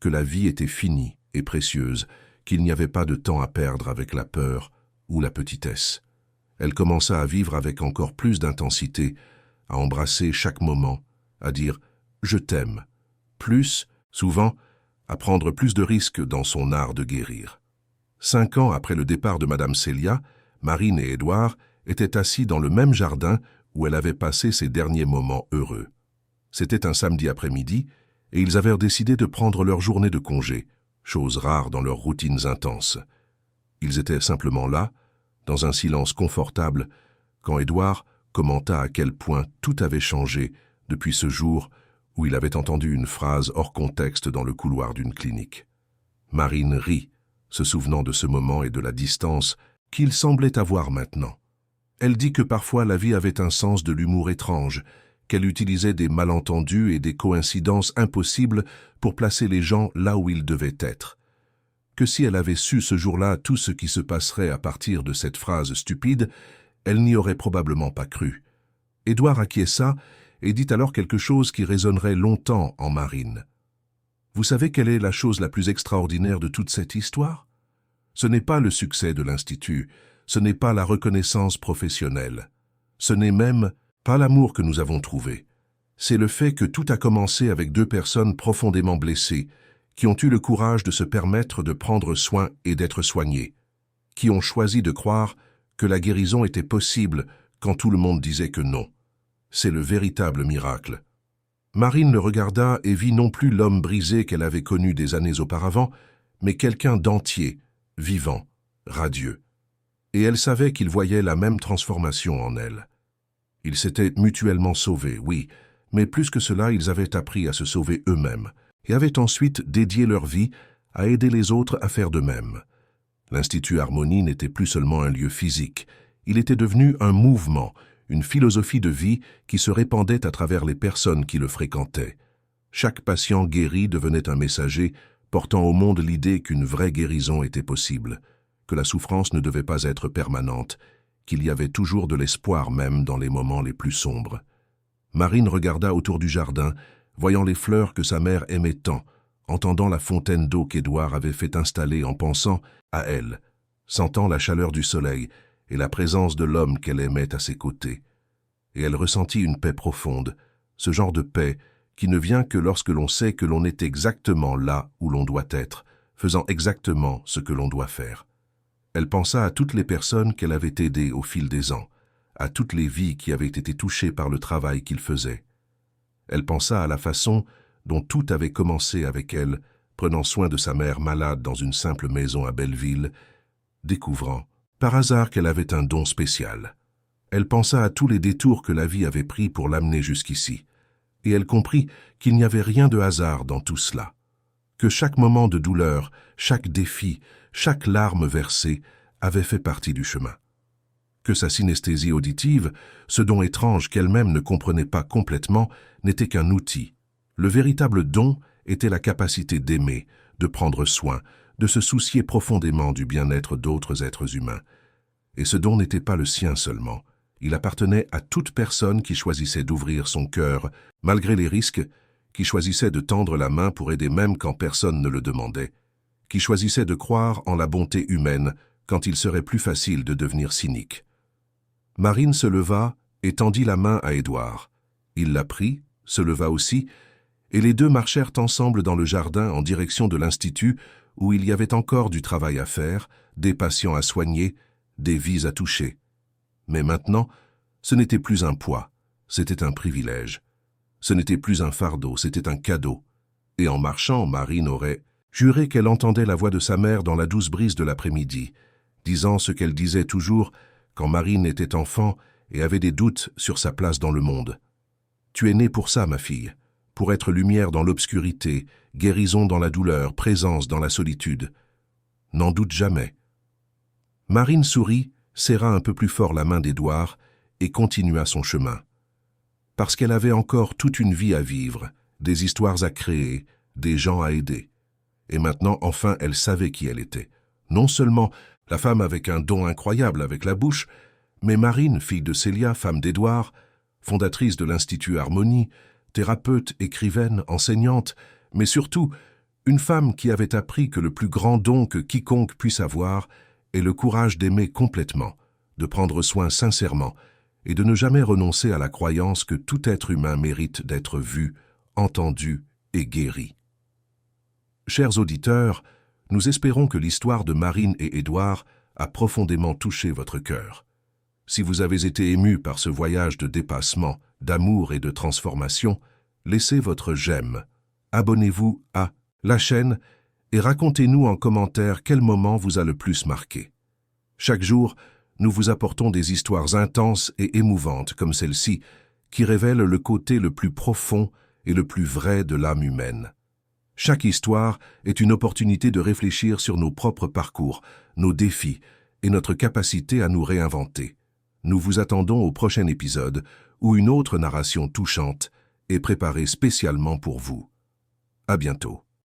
que la vie était finie et précieuse, qu'il n'y avait pas de temps à perdre avec la peur ou la petitesse. Elle commença à vivre avec encore plus d'intensité, à embrasser chaque moment, à dire « je t'aime », plus, souvent, à prendre plus de risques dans son art de guérir. 5 ans après le départ de Madame Célia, Marine et Édouard étaient assis dans le même jardin où elle avait passé ses derniers moments heureux. C'était un samedi après-midi, et ils avaient décidé de prendre leur journée de congé, chose rare dans leurs routines intenses. Ils étaient simplement là, dans un silence confortable, quand Édouard commenta à quel point tout avait changé depuis ce jour où il avait entendu une phrase hors contexte dans le couloir d'une clinique. Marine rit, se souvenant de ce moment et de la distance qu'il semblait avoir maintenant. Elle dit que parfois la vie avait un sens de l'humour étrange, qu'elle utilisait des malentendus et des coïncidences impossibles pour placer les gens là où ils devaient être. Que si elle avait su ce jour-là tout ce qui se passerait à partir de cette phrase stupide, elle n'y aurait probablement pas cru. Édouard acquiesça et dit alors quelque chose qui résonnerait longtemps en Marine. Vous savez quelle est la chose la plus extraordinaire de toute cette histoire? Ce n'est pas le succès de l'Institut, ce n'est pas la reconnaissance professionnelle, ce n'est même pas l'amour que nous avons trouvé. C'est le fait que tout a commencé avec deux personnes profondément blessées, qui ont eu le courage de se permettre de prendre soin et d'être soignées, qui ont choisi de croire que la guérison était possible quand tout le monde disait que non. C'est le véritable miracle. Marine le regarda et vit non plus l'homme brisé qu'elle avait connu des années auparavant, mais quelqu'un d'entier, vivant, radieux. Et elle savait qu'il voyait la même transformation en elle. Ils s'étaient mutuellement sauvés, oui, mais plus que cela, ils avaient appris à se sauver eux-mêmes et avaient ensuite dédié leur vie à aider les autres à faire de même. L'Institut Harmonie n'était plus seulement un lieu physique, il était devenu un mouvement, une philosophie de vie qui se répandait à travers les personnes qui le fréquentaient. Chaque patient guéri devenait un messager portant au monde l'idée qu'une vraie guérison était possible, que la souffrance ne devait pas être permanente, qu'il y avait toujours de l'espoir même dans les moments les plus sombres. Marine regarda autour du jardin, voyant les fleurs que sa mère aimait tant, entendant la fontaine d'eau qu'Édouard avait fait installer en pensant à elle, sentant la chaleur du soleil et la présence de l'homme qu'elle aimait à ses côtés. Et elle ressentit une paix profonde, ce genre de paix qui ne vient que lorsque l'on sait que l'on est exactement là où l'on doit être, faisant exactement ce que l'on doit faire. Elle pensa à toutes les personnes qu'elle avait aidées au fil des ans, à toutes les vies qui avaient été touchées par le travail qu'il faisait. Elle pensa à la façon dont tout avait commencé avec elle, prenant soin de sa mère malade dans une simple maison à Belleville, découvrant, par hasard, qu'elle avait un don spécial. Elle pensa à tous les détours que la vie avait pris pour l'amener jusqu'ici, et elle comprit qu'il n'y avait rien de hasard dans tout cela, que chaque moment de douleur, chaque défi, chaque larme versée avait fait partie du chemin. Que sa synesthésie auditive, ce don étrange qu'elle-même ne comprenait pas complètement, n'était qu'un outil. Le véritable don était la capacité d'aimer, de prendre soin, de se soucier profondément du bien-être d'autres êtres humains. Et ce don n'était pas le sien seulement. Il appartenait à toute personne qui choisissait d'ouvrir son cœur, malgré les risques, qui choisissait de tendre la main pour aider même quand personne ne le demandait, qui choisissait de croire en la bonté humaine quand il serait plus facile de devenir cynique. Marine se leva et tendit la main à Édouard. Il la prit, se leva aussi, et les deux marchèrent ensemble dans le jardin en direction de l'Institut où il y avait encore du travail à faire, des patients à soigner, des vies à toucher. Mais maintenant, ce n'était plus un poids, c'était un privilège. Ce n'était plus un fardeau, c'était un cadeau. Et en marchant, Marine aurait juré qu'elle entendait la voix de sa mère dans la douce brise de l'après-midi, disant ce qu'elle disait toujours quand Marine était enfant et avait des doutes sur sa place dans le monde. « Tu es née pour ça, ma fille, pour être lumière dans l'obscurité, guérison dans la douleur, présence dans la solitude. N'en doute jamais. » Marine sourit, serra un peu plus fort la main d'Édouard et continua son chemin. Parce qu'elle avait encore toute une vie à vivre, des histoires à créer, des gens à aider. Et maintenant, enfin, elle savait qui elle était. Non seulement la femme avec un don incroyable avec la bouche, mais Marine, fille de Célia, femme d'Édouard, fondatrice de l'Institut Harmonie, thérapeute, écrivaine, enseignante, mais surtout une femme qui avait appris que le plus grand don que quiconque puisse avoir est le courage d'aimer complètement, de prendre soin sincèrement et de ne jamais renoncer à la croyance que tout être humain mérite d'être vu, entendu et guéri. Chers auditeurs, nous espérons que l'histoire de Marine et Édouard a profondément touché votre cœur. Si vous avez été ému par ce voyage de dépassement, d'amour et de transformation, laissez votre j'aime, abonnez-vous à la chaîne et racontez-nous en commentaire quel moment vous a le plus marqué. Chaque jour, nous vous apportons des histoires intenses et émouvantes comme celle-ci, qui révèlent le côté le plus profond et le plus vrai de l'âme humaine. Chaque histoire est une opportunité de réfléchir sur nos propres parcours, nos défis et notre capacité à nous réinventer. Nous vous attendons au prochain épisode où une autre narration touchante est préparée spécialement pour vous. À bientôt.